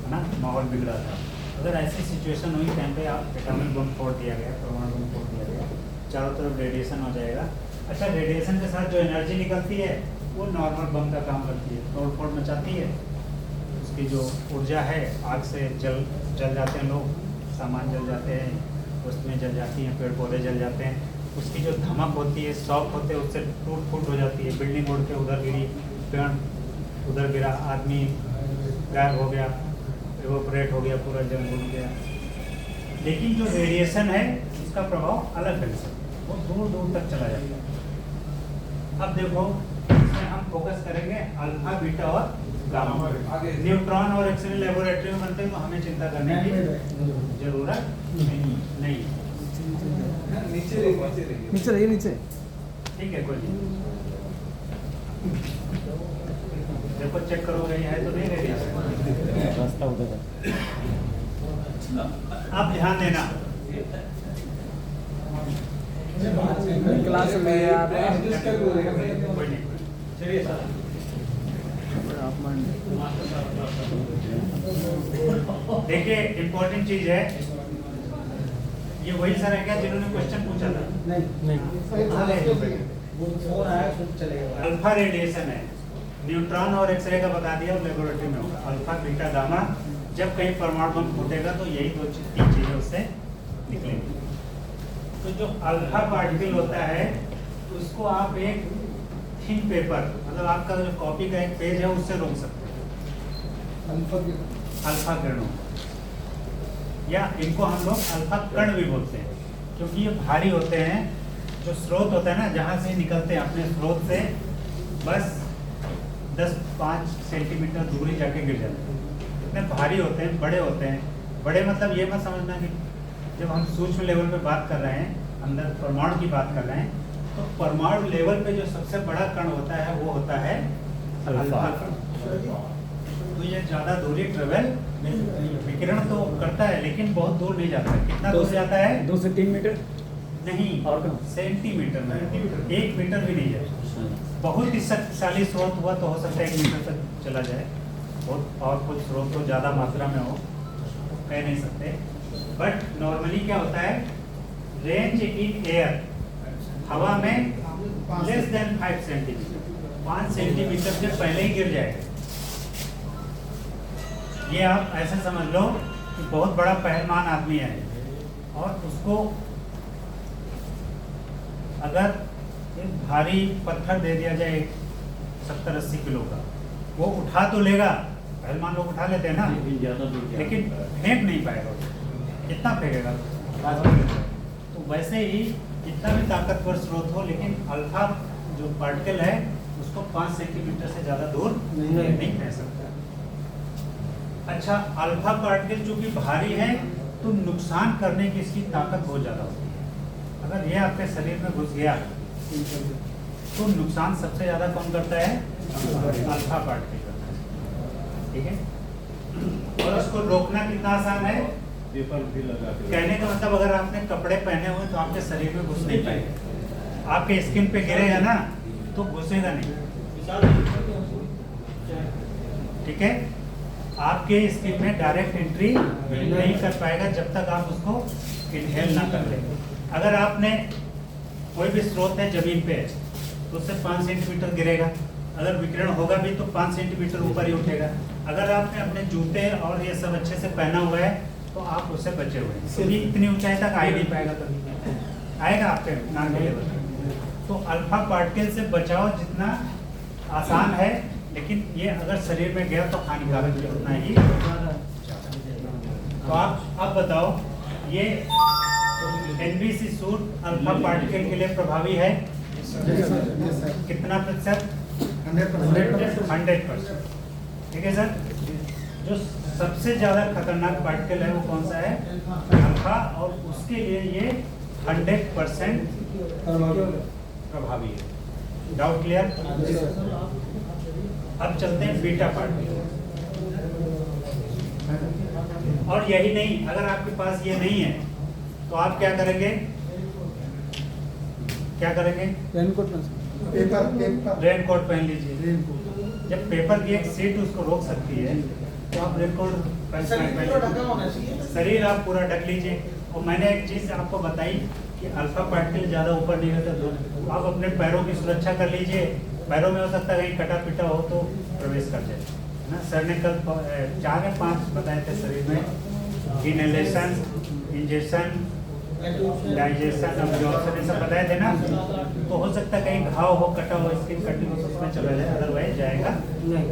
है ना माहौल बिगड़ा था। अगर ऐसी सिचुएशन हुई टाइम पे आप एटॉमिक बम फोड़ दिया गया, परमाणु बम फोड़ दिया गया, चारों तरफ रेडिएशन हो जाएगा। अच्छा, रेडिएशन के साथ जो एनर्जी निकलती है वो नॉर्मल बम का काम करती है, तोड़ फोड़ मचाती है। उसकी जो ऊर्जा है, आग से जल जाते हैं लोग, सामान जल जाते हैं, वस्तुएं जल जाती हैं, पेड़ पौधे जल जाते हैं। उसकी जो धमक होती है, शॉक होते हैं, उससे टूट फूट हो जाती है। बिल्डिंग उड़ के उधर गिरी, पेड़ उधर गिरा, आदमी गायब हो गया, एवोपरेट हो गया, पूरा जल उड़ गया। लेकिन जो रेडिएशन है उसका प्रभाव अलग ढंग से, वो दूर दूर तक चला जाता है। अब देखो, इसमें हम फोकस करेंगे अल्फा, बीटा और गामा। न्यूट्रॉन और एक्सरे लेबोरेटरी में बनते हैं, तो हमें चिंता करने की जरूरत नहीं। नीचे रहिए, नीचे। ठीक है, कोई नहीं। देखो चेक करोगे, है तो नहीं रेडिएशन, रास्ता उधर है। अब ध्यान देना, क्लास में यार कोई नहीं, चलिए सर। देखिए, इम्पोर्टेंट चीज है ये, वही सर है क्या जिन्होंने क्वेश्चन पूछा था? नहीं, अल्फा रेडिएशन है, न्यूट्रॉन और एक्सरे का बता दिया, लेबोरेटरी में होगा अल्फा, बीटा, गामा। जब कहीं परमाणु बम फूटेगा तो यही तीन चीजें उससे निकलेंगी। तो जो अल्फा पार्टिकल होता है उसको आप एक थिन पेपर, मतलब आपका जो कॉपी का एक पेज है, उससे रोक सकते हैं। अल्फा किरणों, या इनको हम लोग अल्फा कण भी बोलते हैं, क्योंकि ये भारी होते हैं। जो स्रोत होता है ना, जहाँ से निकलते हैं, अपने स्रोत से बस 10-5 सेंटीमीटर दूरी जाके गिर जाते हैं। इतने भारी होते हैं, बड़े होते हैं। बड़े मतलब ये मत समझना कि जब हम सूक्ष्म लेवल पे बात कर रहे हैं, अंदर परमाणु की बात कर रहे हैं, तो परमाणु लेवल पे जो सबसे बड़ा कण होता है वो होता है अल्फा कण। तो ये ज़्यादा दूरी ट्रेवल विकिरण तो करता है, लेकिन बहुत दूर नहीं जाता है। कितना दूर जाता है? 2 से 3 मीटर नहीं, और कम? सेंटीमीटर में, 1 मीटर भी नहीं जाए। बहुत ही शक्तिशाली स्रोत हुआ तो हो सकता है 1 मीटर तक चला जाए, बहुत पावरफुल स्रोत हो, ज़्यादा मात्रा में हो, कह नहीं सकते। बट नॉर्मली क्या होता है, रेंज इन एयर, हवा में लेस देन 5 सेंटीमीटर, 5 सेंटीमीटर से पहले ही गिर जाएगा। ये आप ऐसे समझ लो कि बहुत बड़ा पहलवान आदमी है और उसको अगर एक भारी पत्थर दे दिया जाए 70-80 किलो का, वो उठा तो लेगा, पहलवान लोग उठा लेते हैं ना, लेकिन फेंक नहीं पाएगा। कितना फेंकेगा? तो वैसे ही कितना भी ताकतवर स्रोत हो, लेकिन अल्फा जो पार्टिकल है उसको 5 सेंटीमीटर से ज़्यादा दूर नहीं फेंक सकता। अच्छा, अल्फा पार्टिकल चूंकि भारी है तो नुकसान करने की इसकी ताकत बहुत ज़्यादा होती है। अगर ये आपके शरीर में घुस गया तो नुकसान सबसे ज़्यादा कौन करता है? अल्फा पार्टिकल करता है। ठीक है, और उसको रोकना कितना आसान है? पेपर भी लगा के। कहने का मतलब अगर आपने कपड़े पहने हुए तो आपके शरीर में घुस नहीं पाएगा, आपके स्किन पे गिरेगा ना तो घुसेगा नहीं। ठीक है, आपके स्किन में डायरेक्ट एंट्री नहीं कर पाएगा जब तक आप उसको इनहेल ना कर लें। अगर आपने कोई भी स्रोत है जमीन पे तो उससे 5 सेंटीमीटर गिरेगा, अगर विकिरण होगा भी तो 5 सेंटीमीटर ऊपर ही उठेगा। अगर आपने अपने जूते और ये सब अच्छे से पहना हुआ है तो आप उससे बचे हुए हैं, कभी इतनी ऊंचाई तक आ ही नहीं पाएगा, कभी आएगा आपके नाक के लेवल। तो अल्फा पार्टिकल से बचाव जितना आसान है, लेकिन ये अगर शरीर में गया तो हानिकारक भी उतना ही। तो आप अब बताओ, ये NBC सूट अल्फा पार्टिकल के लिए प्रभावी है? कितना प्रतिशत? 100%। ठीक है सर, जो सबसे ज्यादा खतरनाक पार्टिकल है वो कौन सा है? अल्फा, और उसके लिए ये 100% प्रभावी है। Doubt clear? अब चलते हैं बीटा पार्टिकल। और यही नहीं, अगर आपके पास ये नहीं है तो आप क्या करेंगे? क्या करेंगे? रेनकोट पहन लीजिए। जब पेपर की एक सीट उसको रोक सकती है तो आप रेनकोट पहन, शरीर आप पूरा ढक लीजिए। और मैंने एक चीज आपको बताई कि अल्फा पार्टिकल ज्यादा ऊपर नहीं रहता, तो आप अपने पैरों की सुरक्षा कर लीजिए। पैरों में हो सकता है कहीं कटा पिटा हो तो प्रवेश कर जाए ना। सर ने कल 4 या 5 बताए थे शरीर में, इनहेलेशन, इंजेक्शन, डाइजेशन, अब्जॉर्प्शन, ये सब बताए थे ना। तो हो सकता है कहीं घाव हो, कटा हो, स्किन कटी हो तो उसमें चला जाए, अदरवाइज जाएगा नहीं।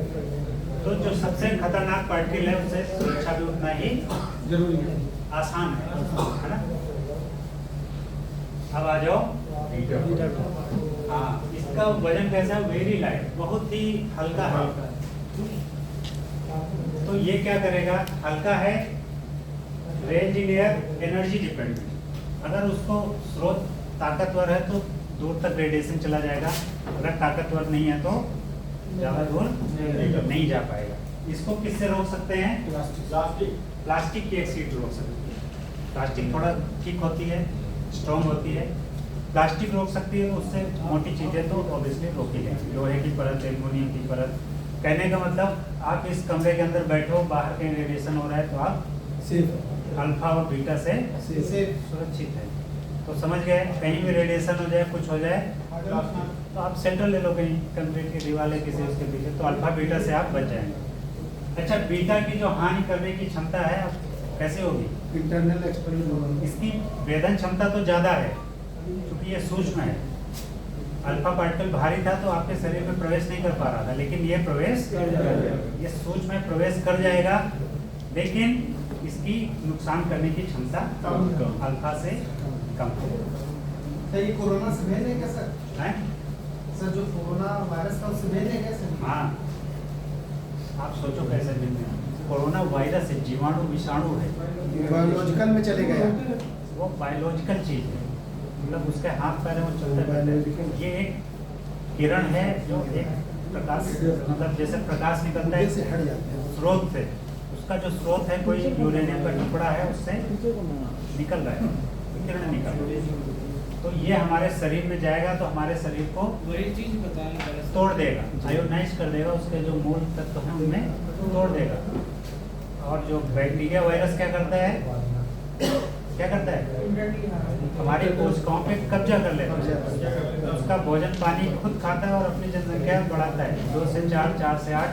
तो जो सबसे खतरनाक पार्टिकल है उससे सुरक्षा भी उतना ही जरूरी है, आसान है ना। अब आ जाओ, हाँ, इसका वजन कैसा है? वेरी लाइट, बहुत ही हल्का है। तो ये क्या करेगा? हल्का है, range in air, energy dependent. अगर उसको स्रोत ताकतवर है तो दूर तक रेडिएशन चला जाएगा, अगर ताकतवर नहीं है तो ज़्यादा दूर नहीं जा पाएगा। इसको किससे रोक सकते हैं? प्लास्टिक की एक शीट रोक सकती है। प्लास्टिक थोड़ा थिक होती है, स्ट्रॉन्ग होती है, प्लास्टिक रोक सकती है। उससे मोटी चीज़ें तो ऑब्वियसली रोक ही लेंगी, लोहे की परत, एल्युमिनियम की परत। कहने का मतलब आप इस कमरे के अंदर बैठे हो, बाहर कहीं रेडिएशन हो रहा है तो आप सिर्फ अल्फा और बीटा से सुरक्षित है। तो समझ गए, कहीं भी रेडिएशन हो जाए, कुछ हो जाए तो आप सेंटर ले लो, कहीं कंक्रीट की दीवार है किसी उसके पीछे, तो अल्फा बीटा से आप बच जाएंगे। अच्छा, बीटा की जो हानि करने की क्षमता है कैसे होगी? Internal external. इसकी वेदन क्षमता तो ज़्यादा है क्योंकि ये सूक्ष्म है। अल्फा पार्टिकल भारी था तो आपके शरीर में प्रवेश नहीं कर पा रहा था, लेकिन ये प्रवेश ये सूक्ष्म में प्रवेश कर जाएगा, लेकिन इसकी नुकसान करने की क्षमता अल्फा से कम है। सर ये कोरोना से भेद है क्या सर? हैं? सर जो कोरोना वायरस था उससे भेद है क्या सर? हाँ, आप सोचो कैसे मिलते हैं। कोरोना वायरस है, जीवाणु विषाणु है, बायोलॉजिकल में चले गए। वो बायोलॉजिकल चीज है, मतलब उसके हाथ पैर में वो चलता है। ये एक किरण है जो एक प्रकाश, मतलब जैसे प्रकाश निकलता है स्रोत से, उसका जो स्रोत है कोई यूरेनियम का टुकड़ा है, उससे निकल रहा है, किरण निकल रही है। तो ये हमारे शरीर में जाएगा तो हमारे शरीर को वही चीज बताना तोड़ देगा, आयोनाइज कर देगा, उसके जो मूल तत्व हैं उनमें तोड़ देगा। और जो बैक्टीरिया वायरस क्या करता है? क्या करता है? हमारी कोशिकाओं पे कब्जा कर लेता है, उसका भोजन पानी खुद खाता है और अपनी जनसंख्या बढ़ाता है। 2 से 4, 4 से 8।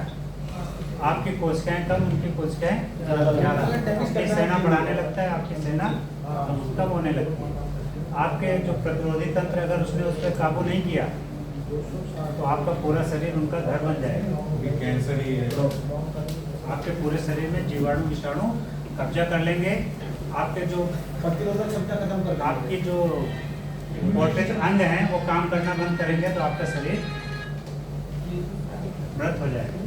आपकी कोशिकाएं कम, उनकी कोशिकाएं ज़्यादा। आपकी सेना बढ़ाने लगता है, आपकी सेना कम होने लगती है। आपके जो प्रतिरोधी तंत्र, अगर उसने उस पर काबू नहीं किया तो आपका पूरा शरीर उनका घर बन जाएगा। ये कैंसर ही है। आपके पूरे शरीर में जीवाणु विषाणु कब्जा कर लेंगे। आपके जो प्रतिरोधक क्षमता खत्म कर देंगे। आपकी जो इम्पोर्टेंट अंग हैं वो काम करना बंद करेंगे तो आपका शरीर मृत हो जाएगा।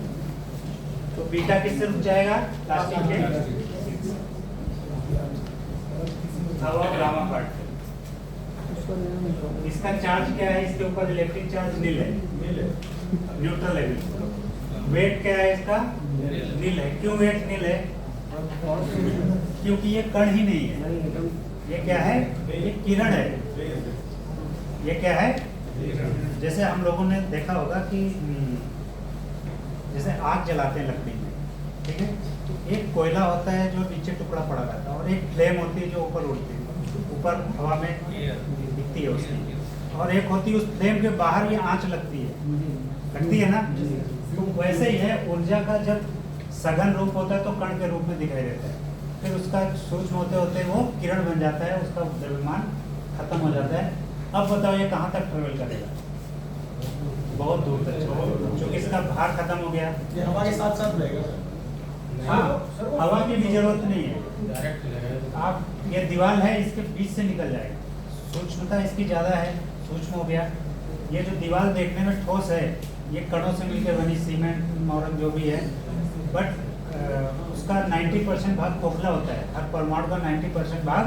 तो बीटा किससे रुक जाएगा? प्लास्टिक के हवा गामा पार्ट। इसका चार्ज क्या है? इसके ऊपर इलेक्ट्रिक चार्ज नील है, न्यूट्रल है बिल्कुल। वेट क्या है इसका? नील है। क्यों वेट नील है? क्योंकि ये कण ही नहीं है। ये क्या है? ये किरण है। ये क्या है? जैसे हम लोगों ने देखा होगा कि जैसे आग जलाते हैं लकड़ी में, ठीक है? एक कोयला होता है जो नीचे टुकड़ा पड़ा रहता है और एक फ्लेम होती है जो ऊपर उड़ती है, ऊपर हवा में दिखती है उसकी, और एक होती है उस फ्लेम के बाहर ये आंच लगती है ना? तो वैसे ही है, ऊर्जा का जब सघन रूप होता है तो कण के रूप में दिखाई देता है, फिर उसका सूक्ष्म होते होते वो किरण बन जाता है, उसका द्रव्यमान खत्म हो जाता है। अब बताओ ये कहाँ तक ट्रेवल करेगा? बहुत दूर तक, क्योंकि इसका भार खत्म हो गया। ये हवा के साथ साथ रहेगा। हाँ, हवा की भी जरूरत नहीं है। आप ये दीवार है इसके बीच से निकल जाएगा। सूक्ष्मता इसकी ज़्यादा है, सूक्ष्म हो गया। ये जो दीवार देखने में ठोस है, ये कणों से मिलकर बनी सीमेंट मोरंग जो भी है, बट उसका 90% भाग खोखला होता है। हर परमाणु का 90% भाग,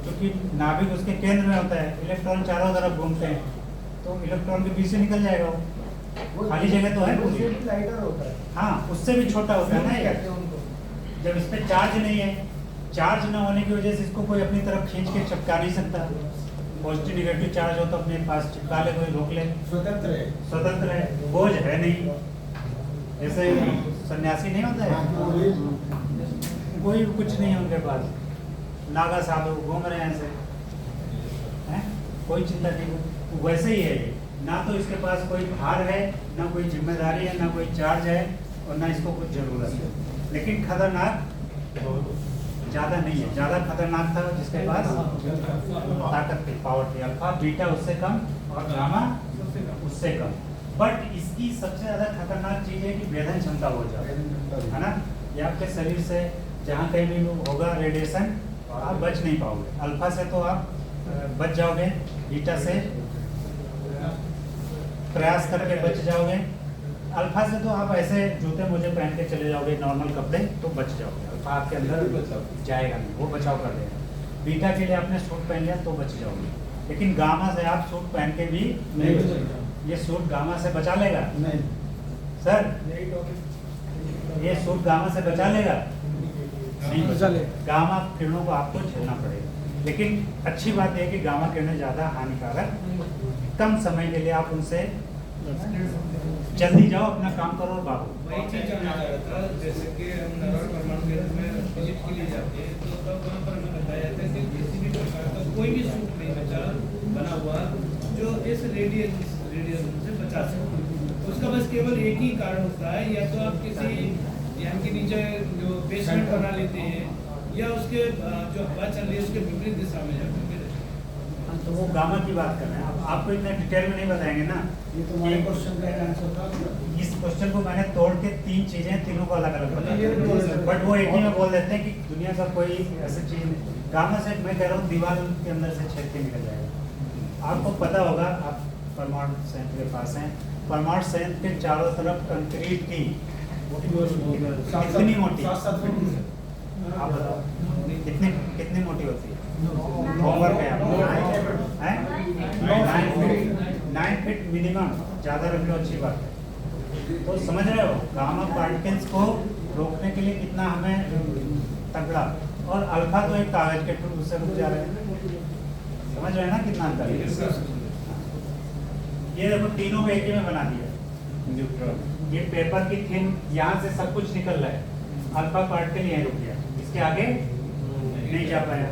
क्योंकि नाभिक उसके केंद्र में होता है, इलेक्ट्रॉन चारों तरफ घूमते हैं, तो इलेक्ट्रॉन के बीच से निकल जाएगा वो। खाली जगह तो है पूरी। लाइटर होता है। हाँ, उससे भी छोटा होता है ना ये। जब इस पे चार्ज नहीं है, चार्ज न होने की वजह से इसको कोई अपनी तरफ खींच के चिपका नहीं सकता। पॉजिटिव निगेटिव चार्ज हो तो अपने पास चिपका ले, कोई रोक ले, स्वतंत्र है, बोझ है नहीं। जैसे सन्यासी नहीं होता है, कोई कुछ नहीं है उनके पास, नागा साधु घूम रहे हैं ऐसे, हैं? कोई चिंता नहीं। वैसे ही है ये, ना तो इसके पास कोई भार है, ना कोई जिम्मेदारी है, ना कोई चार्ज है, और ना इसको कुछ जरूरत है। लेकिन खतरनाक ज़्यादा नहीं है। ज़्यादा खतरनाक था जिसके पास ताकत थी, पावर थी। अल्फा बीटा उससे कम और गामा उससे कम। बट इसकी सबसे ज़्यादा खतरनाक चीज़ है कि वेदन क्षमता हो जाए, है ना? ये आपके शरीर से जहाँ कहीं भी होगा रेडिएशन, आप बच नहीं पाओगे। अल्फा से तो आप बच जाओगे, बीटा से प्रयास करके बच जाओगे, अल्फा से तो आप ऐसे जूते मोजे पहन के चले जाओगे, नॉर्मल कपड़े, तो बच जाओगे। अल्फा आपके अंदर जाएगा नहीं, वो बचाव कर देगा। बीटा के लिए आपने सूट पहन लिया तो बच जाओगे, लेकिन गामा से आप सूट पहन के भी नहीं बचेगा। ये सूट गामा से बचा लेगा? नहीं सर, ये सूट गामा से बचा लेगा? नहीं बचा लेगा। गामा किरणों को आपको झेलना पड़ेगा। लेकिन अच्छी बात यह कि गामा किरणें ज़्यादा हानिकारक, कम समय के लिए आप उनसे जल्दी जाओ, अपना काम करो और भागो। वही चीज जानना चाह रहा था, जैसे कि हम नरवर परमाणु केंद्र में विजिट के लिए जाते हैं, तो तब वहाँ पर हमें बताया जाता है कि किसी भी प्रकार का कोई भी सूट नहीं बचा बना हुआ जो इस रेडिएशन से बचा सके। उसका बस केवल एक ही कारण होता है, या तो आप किसी यानी कि नीचे जो बेसमेंट बना लेते हैं, या उसके जो हवा चल रही है उसके विपरीत दिशा में जाकर के। तो वो गामा की बात कर रहे हैं। अब आपको इतने डिटेल में नहीं बताएंगे ना। ये तो हमारे क्वेश्चन का आंसर था। इस क्वेश्चन को मैंने तोड़ के तीन चीजें, तीनों को अलग अलग बताया, बट वो एक ही में बोल देते हैं कि दुनिया का कोई ऐसी चीज नहीं। गामा से मैं कह रहा हूँ दीवार के अंदर से छेद के निकल जाएगा। आपको पता होगा, आप परमाणु संयंत्र के पास हैं, परमाणु संयंत्र के चारों तरफ कंक्रीट की कितनी मोटी, आप बताओ कितनी मोटी होती है? होमवर्क है आपको, 9 फीट मिनिमम। ज़्यादा रख लो, अच्छी बात है। तो समझ रहे हो गामा पार्टिकल्स को रोकने के लिए कितना हमें तगड़ा, और अल्फा तो एक कागज के टुकड़े से रुक जा रहे हैं। समझ रहे हैं ना कितना अंतर है? ये देखो तीनों को एक ही में बना दिया। ये पेपर की थिन, यहाँ से सब कुछ निकल रहा है, अल्फा पार्टिकल यहीं रुक गया, इसके आगे नहीं जा पाया।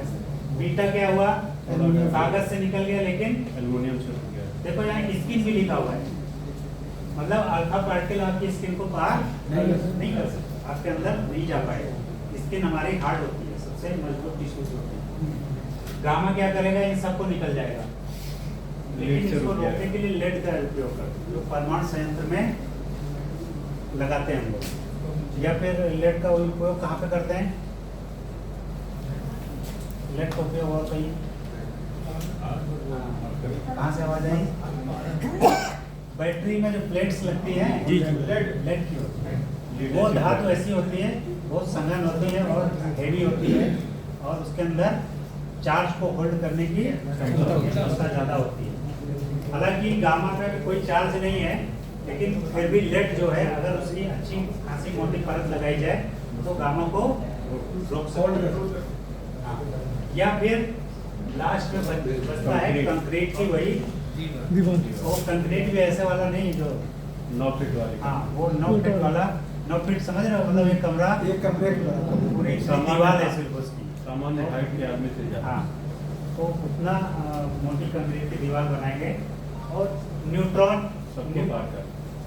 बीटा क्या हुआ? कागज से निकल गया, लेकिन एल्युमिनियम से रुक गया। देखो यहाँ स्किन भी लिखा हुआ है, मतलब अल्फा पार्टिकल आपकी स्किन को पार नहीं कर सकता, आपके अंदर नहीं जा पाएगा। स्किन हमारी हार्ड होती है, सबसे मजबूत टिश्यूज होती है। गामा क्या करेगा? इन सबको निकल जाएगा, लेकिन इसको रोकने के लिए लेड का उपयोग करते हैं, जो परमाणु संयंत्र में लगाते हैं हम लोग। या फिर लेड का उपयोग कहाँ पे करते हैं? लेड का उपयोग और कहीं कहाँ से आवाज आई? बैटरी में जो प्लेट्स लगती हैं लेड की होती है, वो धातु ऐसी होती है, बहुत संघन होती है और हेवी होती है, और उसके अंदर चार्ज को होल्ड करने की क्षमता ज़्यादा होती है। हालांकि गामा पे कोई चार्ज नहीं है, लेकिन फिर भी लेड जो है अगर उसकी अच्छी खासी मोटी परत लगाई जाए तो गामा को रोक सकते हैं। हाँ। या फिर लास्ट में बचता है कंक्रीट की वही दीवार। वो कंक्रीट भी ऐसे वाला नहीं जो 9 फीट वाली। हाँ, वो 9 फीट वाला, 9 फीट समझ रहे हो, मतलब एक कमरा पूरी दीवार है सिर्फ उसकी, सामान्य हाइट के आदमी से ज्यादा। हाँ, तो उतना मोटी कंक्रीट की दीवार बनाएंगे। और न्यूट्रॉन सबको पार कर।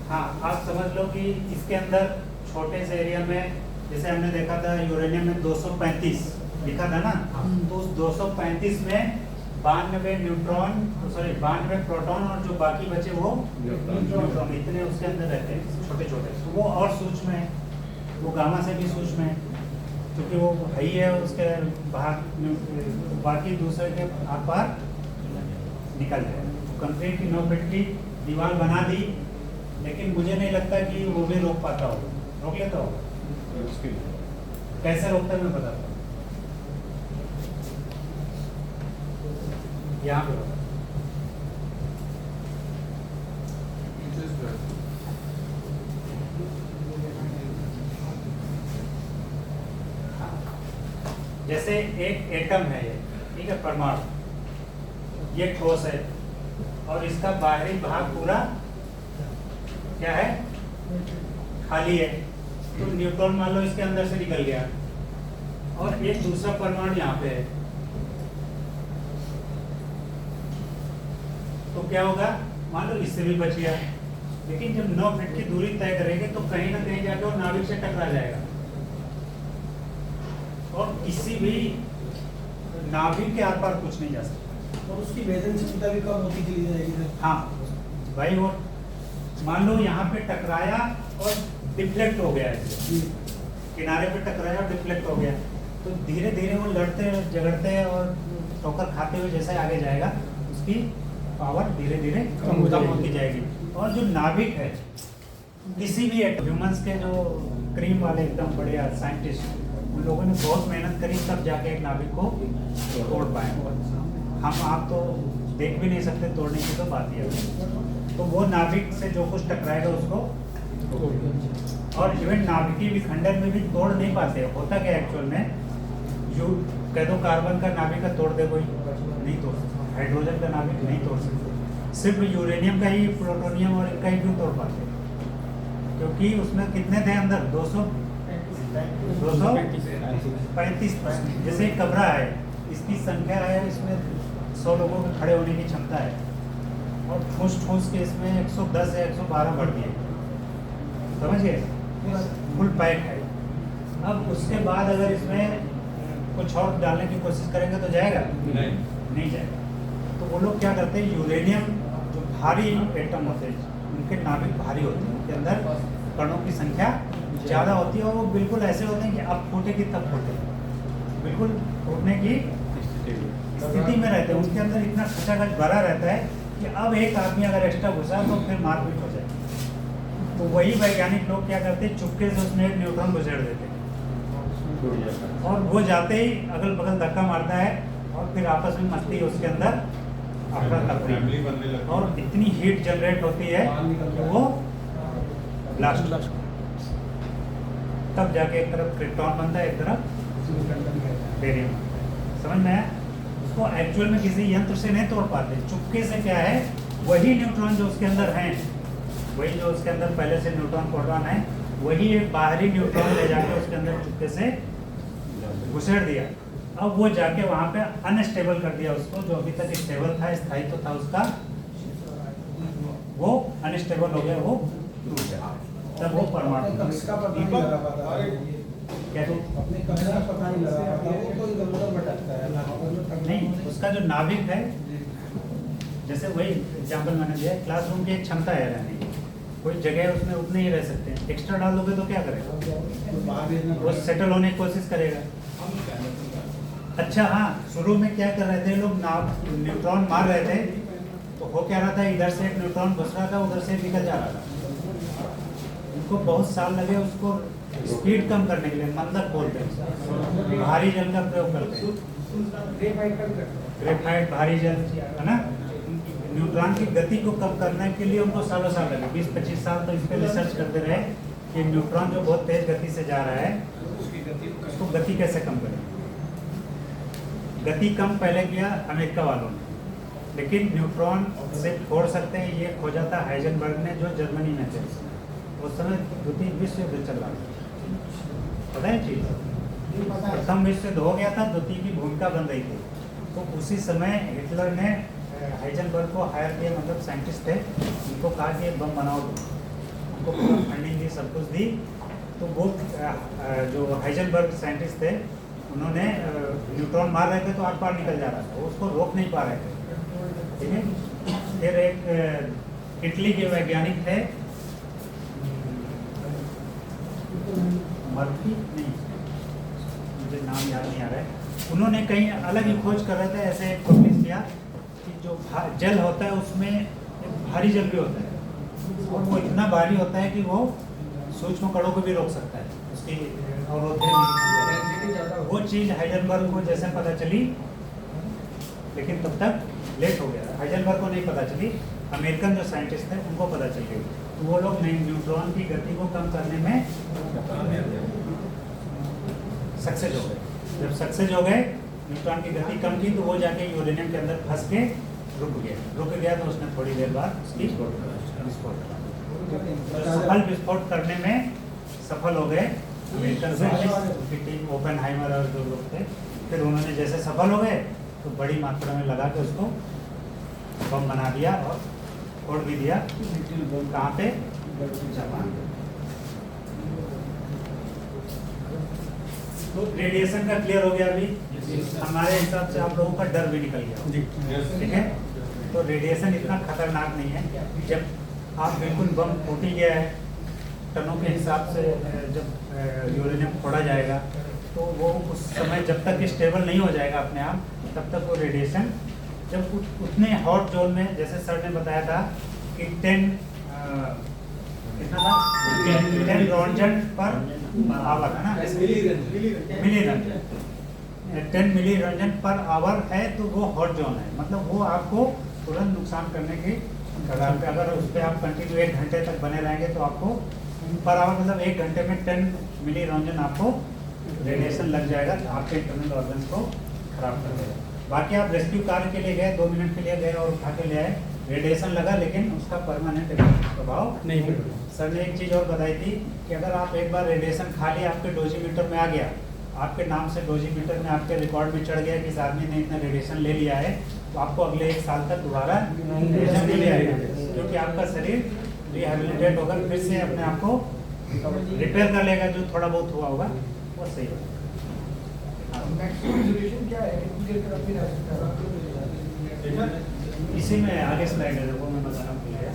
हाँ, आप समझ लो कि इसके अंदर छोटे से एरिया में, जैसे हमने देखा था यूरेनियम में 235 लिखा था ना, तो उस 235 में 92 न्यूट्रॉन, सॉरी 92 प्रोटॉन, और जो बाकी बचे वो न्यूट्रॉन, इतने उसके अंदर रहते हैं छोटे छोटे। तो वो और सूक्ष्म है, वो गामा से भी सूक्ष्म है, क्योंकि वो है ही है उसके बाहर, बाकी दूसरे के आर पार निकल जाए। कंक्रीट की 9 फीट की दीवार बना दी, लेकिन मुझे नहीं लगता कि वो भी रोक पाता होगा। रोक लेता होगा? कैसे रोकता है मैं बताता हूँ। यहाँ पे रोका, जैसे एक एटम है ये, ठीक है, परमाणु, ये ठोस है और इसका बाहरी भाग पूरा क्या है? खाली है। तो न्यूट्रॉन मान लो इसके अंदर से निकल गया, और एक दूसरा परमाणु यहाँ पे है, तो क्या होगा? मान लो इससे भी बच गया, लेकिन जब 9 फीट की दूरी तय करेंगे तो कहीं ना कहीं जाकर वो नाभिक से टकरा जाएगा, और किसी भी नाभिक के आर पार कुछ नहीं जा सकता। और उसकी भेदन क्षमता भी कम होती चली जाएगी। हाँ भाई, वो मान लो यहाँ पे टकराया और डिफ्लेक्ट हो गया, किनारे पे टकराया और डिफ्लेक्ट हो गया, तो धीरे धीरे वो लड़ते झगड़ते और ठोकर खाते हुए जैसे आगे जाएगा, उसकी पावर धीरे धीरे कम होती जाएगी। और जो नाभिक है, किसी भी ह्यूमंस के जो क्रीम वाले एकदम बढ़िया साइंटिस्ट, उन लोगों ने बहुत मेहनत करी तब जाके एक नाभिक को तोड़ पाए। हम आप तो देख भी नहीं सकते, तोड़ने की तो बात ही है। तो वो नाभिक से जो कुछ टकराएगा उसको, और इवन नाभिकीय विखंडन में भी तोड़ नहीं पाते। होता क्या एक्चुअल में, जो कह दो कार्बन का नाभिक का तोड़ दे, कोई नहीं तोड़ सकता, हाइड्रोजन का नाभिक नहीं तोड़ सकते, सिर्फ यूरेनियम का ही, प्लूटोनियम और इनका ही क्यों तोड़ पाते? क्योंकि उसमें कितने थे अंदर? 235। जैसे एक कमरा है, इसकी संख्या है, इसमें 100 लोगों के खड़े होने की क्षमता है, और ठूस ठूस के इसमें 110 या 112 बढ़ दिए, समझिए, फुल पैक है। अब उसके बाद अगर इसमें कुछ और डालने की कोशिश करेंगे तो जाएगा? नहीं जाएगा। तो वो लोग क्या करते हैं, यूरेनियम जो भारी एटम होते हैं, उनके नाभिक भारी होते हैं, उनके अंदर कणों की संख्या ज़्यादा होती है, और वो बिल्कुल ऐसे होते हैं कि अब फूटेगी तब फूटेगी, बिल्कुल फूटने की स्थिति में रहते हैं। उनके अंदर इतना खचाखच भरा रहता है कि अब एक आदमी अगर एक्स्ट्रा घुसा तो फिर मारपीट हो जाए। तो वही वैज्ञानिक लोग क्या करते हैं, चुपके से उसमें एक न्यूट्रॉन घुसेड़ देते हैं, और वो जाते ही अगल बगल धक्का मारता है, और फिर आपस में मस्ती उसके अंदर अफरा तफरी, और इतनी हीट जनरेट होती है कि वो ब्लास्ट, तब जाके एक तरफ क्रिप्टॉन बनता है, एक तरफ बेरियम। समझ में आया? उसको एक्चुअल में किसी यंत्र से नहीं तोड़ पाते, चुपके से क्या है, वही न्यूट्रॉन जो उसके अंदर हैं, वही जो उसके अंदर पहले से न्यूट्रॉन प्रोटॉन है, वही एक बाहरी न्यूट्रॉन ले जाके उसके अंदर चुपके से घुसेड़ दिया। अब वो जाके वहाँ पे अनस्टेबल कर दिया उसको, जो अभी तक स्टेबल था, स्थायित्व तो था उसका, वो अनस्टेबल हो गया, वो टूट गया, तब वो परमाणु का पता नहीं लगा पाता। क्या तो अपने कक्षा का पता नहीं लगा पाता, वो कोई गलत भटकता है। नहीं, उसका जो नाभिक है, जैसे जैसे वही एग्जाम्पल मैंने दिया, क्लासरूम की एक क्षमता है रहने की, कोई जगह उसमें उतने ही रह सकते हैं, एक्स्ट्रा डाल दोगे तो क्या करेगा, वो सेटल होने की कोशिश करेगा। अच्छा हाँ, शुरू में क्या कर रहे थे लोग, न्यूट्रॉन मार रहे थे तो हो क्या रहा था, इधर से एक न्यूट्रॉन घुस रहा था, उधर से निकल जा रहा था। उनको बहुत साल लगे उसको स्पीड कम करने के लिए, मंदक बोलते हैं, भारी जल का प्रयोग करते हैं, ग्रेफाइट भारी जल है ना। न्यूट्रॉन की गति को कम करने के लिए उनको सालों साल लगे, 20-25 साल तो इस पर रिसर्च करते रहे कि न्यूट्रॉन जो बहुत तेज गति से जा रहा है उसको गति कैसे कम करें। गति कम पहले किया अमेरिका वालों ने, लेकिन न्यूट्रॉन से फोड़ सकते हैं ये खोजा था हाइजेनबर्ग ने, जो जर्मनी में थे उस समय। द्वितीय विश्व युद्ध चल रहा था, पता है चीज, प्रथम विश्व युद्ध हो गया था, द्वितीय की भूमिका बन रही थी। तो उसी समय हिटलर ने हाइजेनबर्ग को हायर किया, मतलब साइंटिस्ट थे, उनको कहा कि बम बनाओ, उनको पूरा फंडिंग दी, सब कुछ दी। तो वो जो हाइजेनबर्ग साइंटिस्ट थे उन्होंने न्यूट्रॉन मार रहे थे तो आर पार निकल जा रहा था, वो उसको रोक नहीं पा रहे थे, ठीक है। फिर एक इटली के वैज्ञानिक थे, मर्फी नहीं, मुझे नाम याद नहीं आ रहा है, उन्होंने कहीं अलग ही खोज कर रहे थे, ऐसे पब्लिश किया कि जो जल होता है उसमें एक भारी जल भी होता है, और वो इतना भारी होता है कि वो सूक्ष्म कणों को भी रोक सकता है, उसकी वो चीज़ हाइजेनबर्ग को जैसे पता चली, लेकिन तब तक लेट हो गया। हाइजेनबर्ग को नहीं पता चली, अमेरिकन जो साइंटिस्ट थे उनको पता चल गई, तो वो लोग न्यूट्रॉन की गति को कम करने में सक्सेस हो गए। जब सक्सेस हो गए, न्यूट्रॉन की गति कम की, तो वो जाके यूरेनियम के अंदर फंस के रुक गया, तो उसने थोड़ी देर बाद उसकी विस्फोट सफल विस्फोट करने में सफल हो गए अमेरिकन साइंटिस्ट की टीम, ओपेनहाइमर और जो लोग थे। फिर उन्होंने जैसे सफल हो गए तो बड़ी मात्रा में लगा के उसको बम बना दिया और फोड़ भी दिया। कहाँ पे? जापान। तो रेडिएशन का क्लियर हो गया अभी, हमारे हिसाब से आप लोगों का डर भी निकल गया, ठीक है। तो रेडिएशन इतना खतरनाक नहीं है। जब आप बिल्कुल बम फूट ही गया है, टनों के हिसाब से जब यूरेनियम फोड़ा जाएगा, तो वो उस समय जब तक स्टेबल नहीं हो जाएगा अपने आप, तब तक वो रेडिएशन जब उतने हॉट जोन में, जैसे सर ने बताया था कि 10 रॉन्जन पर आवर है ना, मिली रंजन, 10 मिली रंजन पर आवर है, तो वो हॉट जोन है, मतलब वो आपको तुरंत नुकसान करने के कगार पे। अगर उस पर आप कंटिन्यू 1 घंटे तक बने रहेंगे तो आपको पर आवर मतलब 1 घंटे में 10 मिली रंजन आपको रेडिएशन लग जाएगा, तो आपके इंटरनल ऑर्गन्स को खराब कर देगा। बाकी आप रेस्क्यू कार्य के लिए गए, 2 मिनट के लिए गए और उठा के ले आए, रेडिएशन लगा, लेकिन उसका परमानेंट प्रभाव नहीं पड़ेगा। सर ने एक चीज़ और बताई थी कि अगर आप एक बार रेडिएशन खा लिया, आपके डोजीमीटर में आ गया, आपके नाम से डोजीमीटर में आपके रिकॉर्ड में चढ़ गया कि इस आदमी ने इतना रेडिएशन ले लिया है, तो आपको अगले 1 साल तक दोबारा रेडिएशन नहीं ले आएगा, क्योंकि आपका शरीर रिहेबिलिटेट होकर फिर से अपने आप को रिपेयर कर लेगा, जो थोड़ा बहुत हुआ होगा वो सही होगा। इसी में आगे स्लाइड है, वो मैं बताना भूल गया।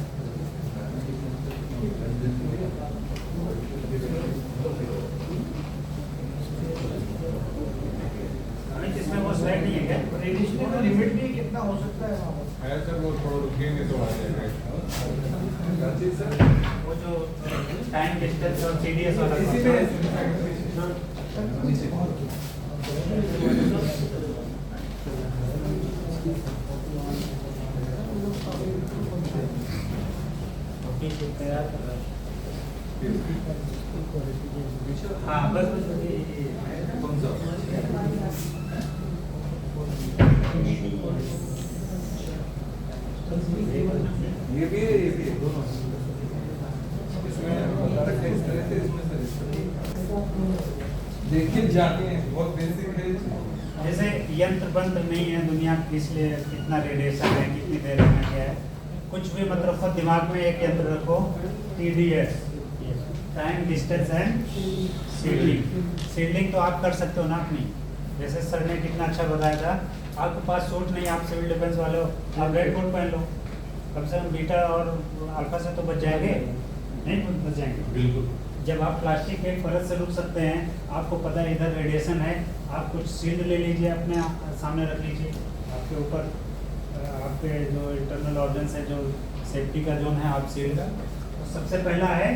इसमें वो स्लाइड नहीं है क्या? रेडिएशन का लिमिट भी कितना हो सकता है वहाँ पर? है सर, वो थोड़ा रुकेंगे तो आ जाएगा। वो जो टाइम डिस्टेंस और TDS वाला हाँ बस ये भी है दोनों इसमें बता रखा है, इस तरह से इसमें सर इस तरह देखिए जाते हैं, बहुत बेसिक है। जैसे यंत्र बंत्र नहीं है दुनिया, इसलिए कितना रेडिएशन है, कितनी देर में क्या है, कुछ भी मत रखो, दिमाग में एक यंत्र रखो, TDS, time distance and seedling. Seedling तो आप कर सकते हो ना अपनी, जैसे सर ने कितना अच्छा बताया था, आपके पास सूट नहीं, आप सिविल डिफेंस वाले हो, आप रेड कोट पहन लो, कम से कम बीटा और अल्फा से तो बच जाएंगे, नहीं बच जाएंगे। बिल्कुल। जब आप प्लास्टिक के एक परत से रुक सकते हैं, आपको पता है इधर रेडिएशन है, आप कुछ शील्ड ले लीजिए, अपने सामने रख लीजिए, आपके ऊपर आपके जो इंटरनल ऑर्गन्स है, जो सेफ्टी का जोन है, आप शील्ड का, तो सबसे पहला है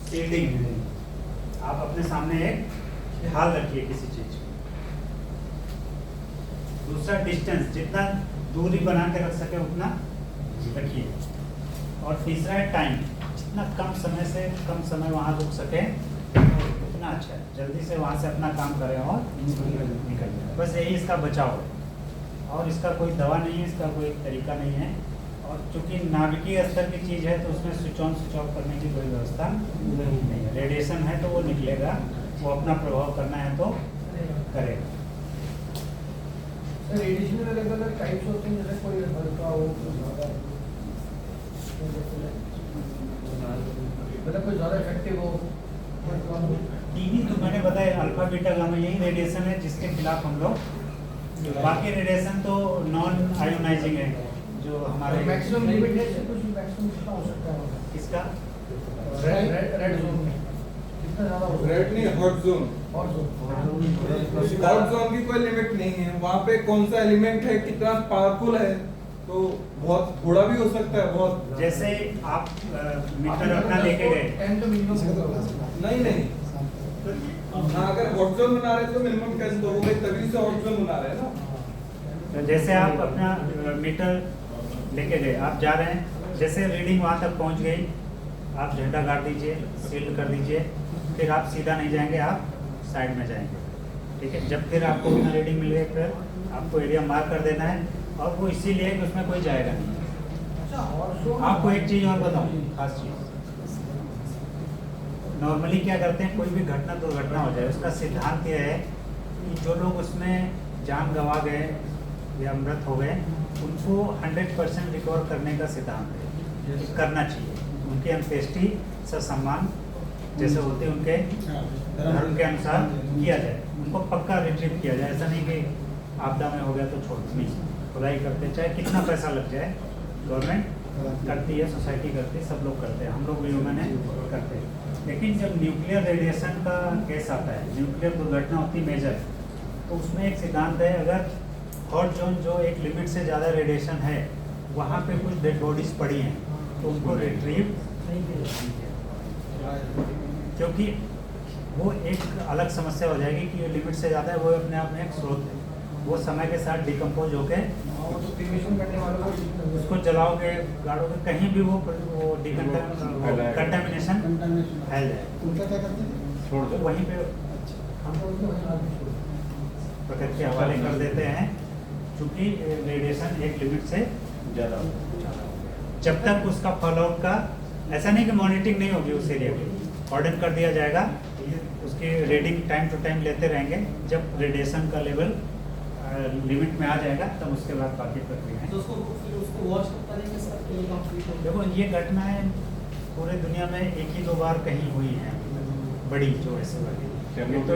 शील्डिंग। आप अपने सामने एक ढाल रखिए किसी चीज की। दूसरा डिस्टेंस, जितना दूरी बना के रख सके उतना रखिए। और तीसरा है टाइम, जितना कम समय से कम समय वहाँ रुक सके उतना अच्छा है, जल्दी से वहाँ से अपना काम करें और निकल जाए। बस यही इसका बचाव है, और इसका कोई दवा नहीं है, इसका कोई तरीका नहीं है। और चूंकि नाभिकीय स्तर की चीज़ है तो उसमें स्विच ऑन स्विच ऑफ करने की कोई व्यवस्था नहीं है। रेडिएशन है तो वो निकलेगा, वो अपना प्रभाव करना है तो करेगा। सर रेडिएशन में अलग अलग टाइप्स होते हैं, जैसे कोई हल्का हो, कोई ज़्यादा, मतलब कोई ज़्यादा इफेक्टिव हो, कोई कम हो। टीवी तो मैंने बताया अल्फा बीटा गामा, यही रेडिएशन है जिसके खिलाफ हम लोग, बाकी रेडिएशन तो नॉन आयोनाइजिंग है जो हमारे मैक्सिमम लिमिट है, कुछ मैक्सिमम कितना हो सकता है इसका रेड जोन में कितना ज़्यादा हो सकता है? रेड नहीं, hot zone. Hot zone hot zone की कोई लिमिट नहीं है, वहाँ पे कौन सा एलिमेंट है, कितना पावरफुल है, तो बहुत थोड़ा भी हो सकता है, बहुत। जैसे आप मीटर अपना लेके गए, 10 तो मिनिमम नहीं हाँ, अगर हॉट जोन बना रहे तो मिनिमम कैसे तो हो गई, तभी से हॉट जोन बना रहे हैं ना। तो जैसे आप अपना मीटर लेके गए, आप जा रहे हैं, जैसे रीडिंग वहाँ तक पहुँच गई, आप झंडा गाड़ दीजिए, सील्ड कर दीजिए, फिर आप सीधा नहीं जाएंगे, आप साइड में जाएंगे, ठीक है। जब फिर आपको उतना रीडिंग मिल गई, फिर आपको एरिया मार्क कर देना है, और वो इसीलिए कि उसमें कोई जाएगा नहीं। आपको एक चीज़ और बताऊँ, खास चीज़, नॉर्मली क्या करते हैं, कोई भी घटना दुर्घटना हो जाए, उसका सिद्धांत यह है कि जो लोग उसमें जान गंवा गए या मृत हो गए, उनको 100% रिकवर करने का सिद्धांत है कि करना चाहिए। उनकी अंत्येष्टि ससम्मान जैसे होते उनके धर्म के अनुसार किया जाए, उनको पक्का रिट्रीव किया जाए। ऐसा नहीं कि आपदा में हो गया तो छोड़ नहीं, खुदाई करते, चाहे कितना पैसा लग जाए, गवर्नमेंट करती है, सोसाइटी करती है, सब लोग करते हैं, हम लोग भी ह्यूमन है करते हैं। लेकिन जब न्यूक्लियर रेडिएशन का केस आता है, न्यूक्लियर दुर्घटना होती है मेजर, तो उसमें एक सिद्धांत है, अगर हॉट जोन जो एक लिमिट से ज़्यादा रेडिएशन है, वहाँ पे कुछ डेड बॉडीज पड़ी हैं, तो उनको रिट्रीव नहीं किया, क्योंकि वो एक अलग समस्या हो जाएगी कि ये लिमिट से ज़्यादा है, वो अपने आप में एक स्रोत है, वो समय के साथ डिकम्पोज होके क्रिमेशन करने वालों को उसको जलाओगे, गाड़ोगे, कहीं भी वो कंटामिनेशन फैल जाए, उनका क्या करते हैं? छोड़ तो दो। वहीं पे हम तो उसके वहीं आगे छोड़ प्रकृति के हवाले कर देते हैं, क्योंकि रेडिएशन एक लिमिट से ज़्यादा। जब तक उसका फॉलोअप का, ऐसा नहीं कि मॉनिटरिंग नहीं होगी उस एरिया की, ऑर्डर कर दिया जाएगा, उसकी रीडिंग टाइम टू टाइम लेते रहेंगे, जब रेडिएशन का लेवल लिमिट में आ जाएगा तब उसके बाद बाकी प्रक्रियाएं। तो उसको वॉच कब करेंगे सर कि ये कंप्लीट हो? देखो, ये घटनाएं पूरे दुनिया में एक ही दो बार कहीं हुई हैं, बड़ी जो ऐसे वाली। एक तो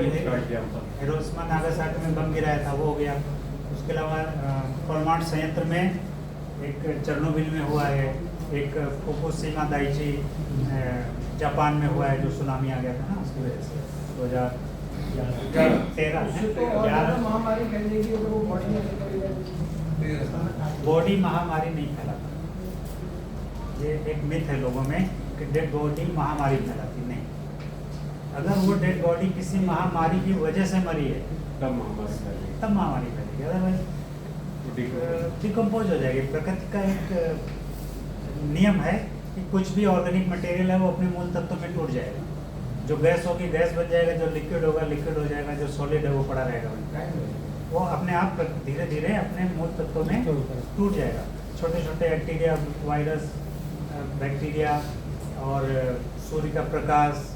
हिरोशिमा नागासाकी में बम गिराया था, वो हो गया। उसके अलावा परमाणु संयंत्र में एक चेरनोबिल में हुआ है, एक फुकुशिमा दाइची जापान में हुआ है, जो सुनामी आ गया था ना, उसकी वजह से 2013 तो और ज़्यादा महामारी फैलने की, अगर वो बॉडी में बॉडी महामारी नहीं फैलाता। ये एक मिथ है लोगों में कि डेड बॉडी महामारी फैलाती, नहीं। अगर वो डेड बॉडी किसी महामारी की वजह से मरी है तब महामारी फैलेगी। तब महामारी फैलेगी, अदरवाइज डिकम्पोज हो जाएगी। प्रकृति का एक नियम है कि कुछ भी ऑर्गेनिक मटेरियल है वो अपने मूल तत्व में टूट जाएगा। जो गैस होगी गैस बन जाएगा, जो लिक्विड होगा लिक्विड हो जाएगा, जो सॉलिड है वो पड़ा रहेगा, वो अपने आप धीरे धीरे अपने मूल तत्व में टूट जाएगा। छोटे छोटे बैक्टीरिया, वायरस, बैक्टीरिया और सूर्य का प्रकाश,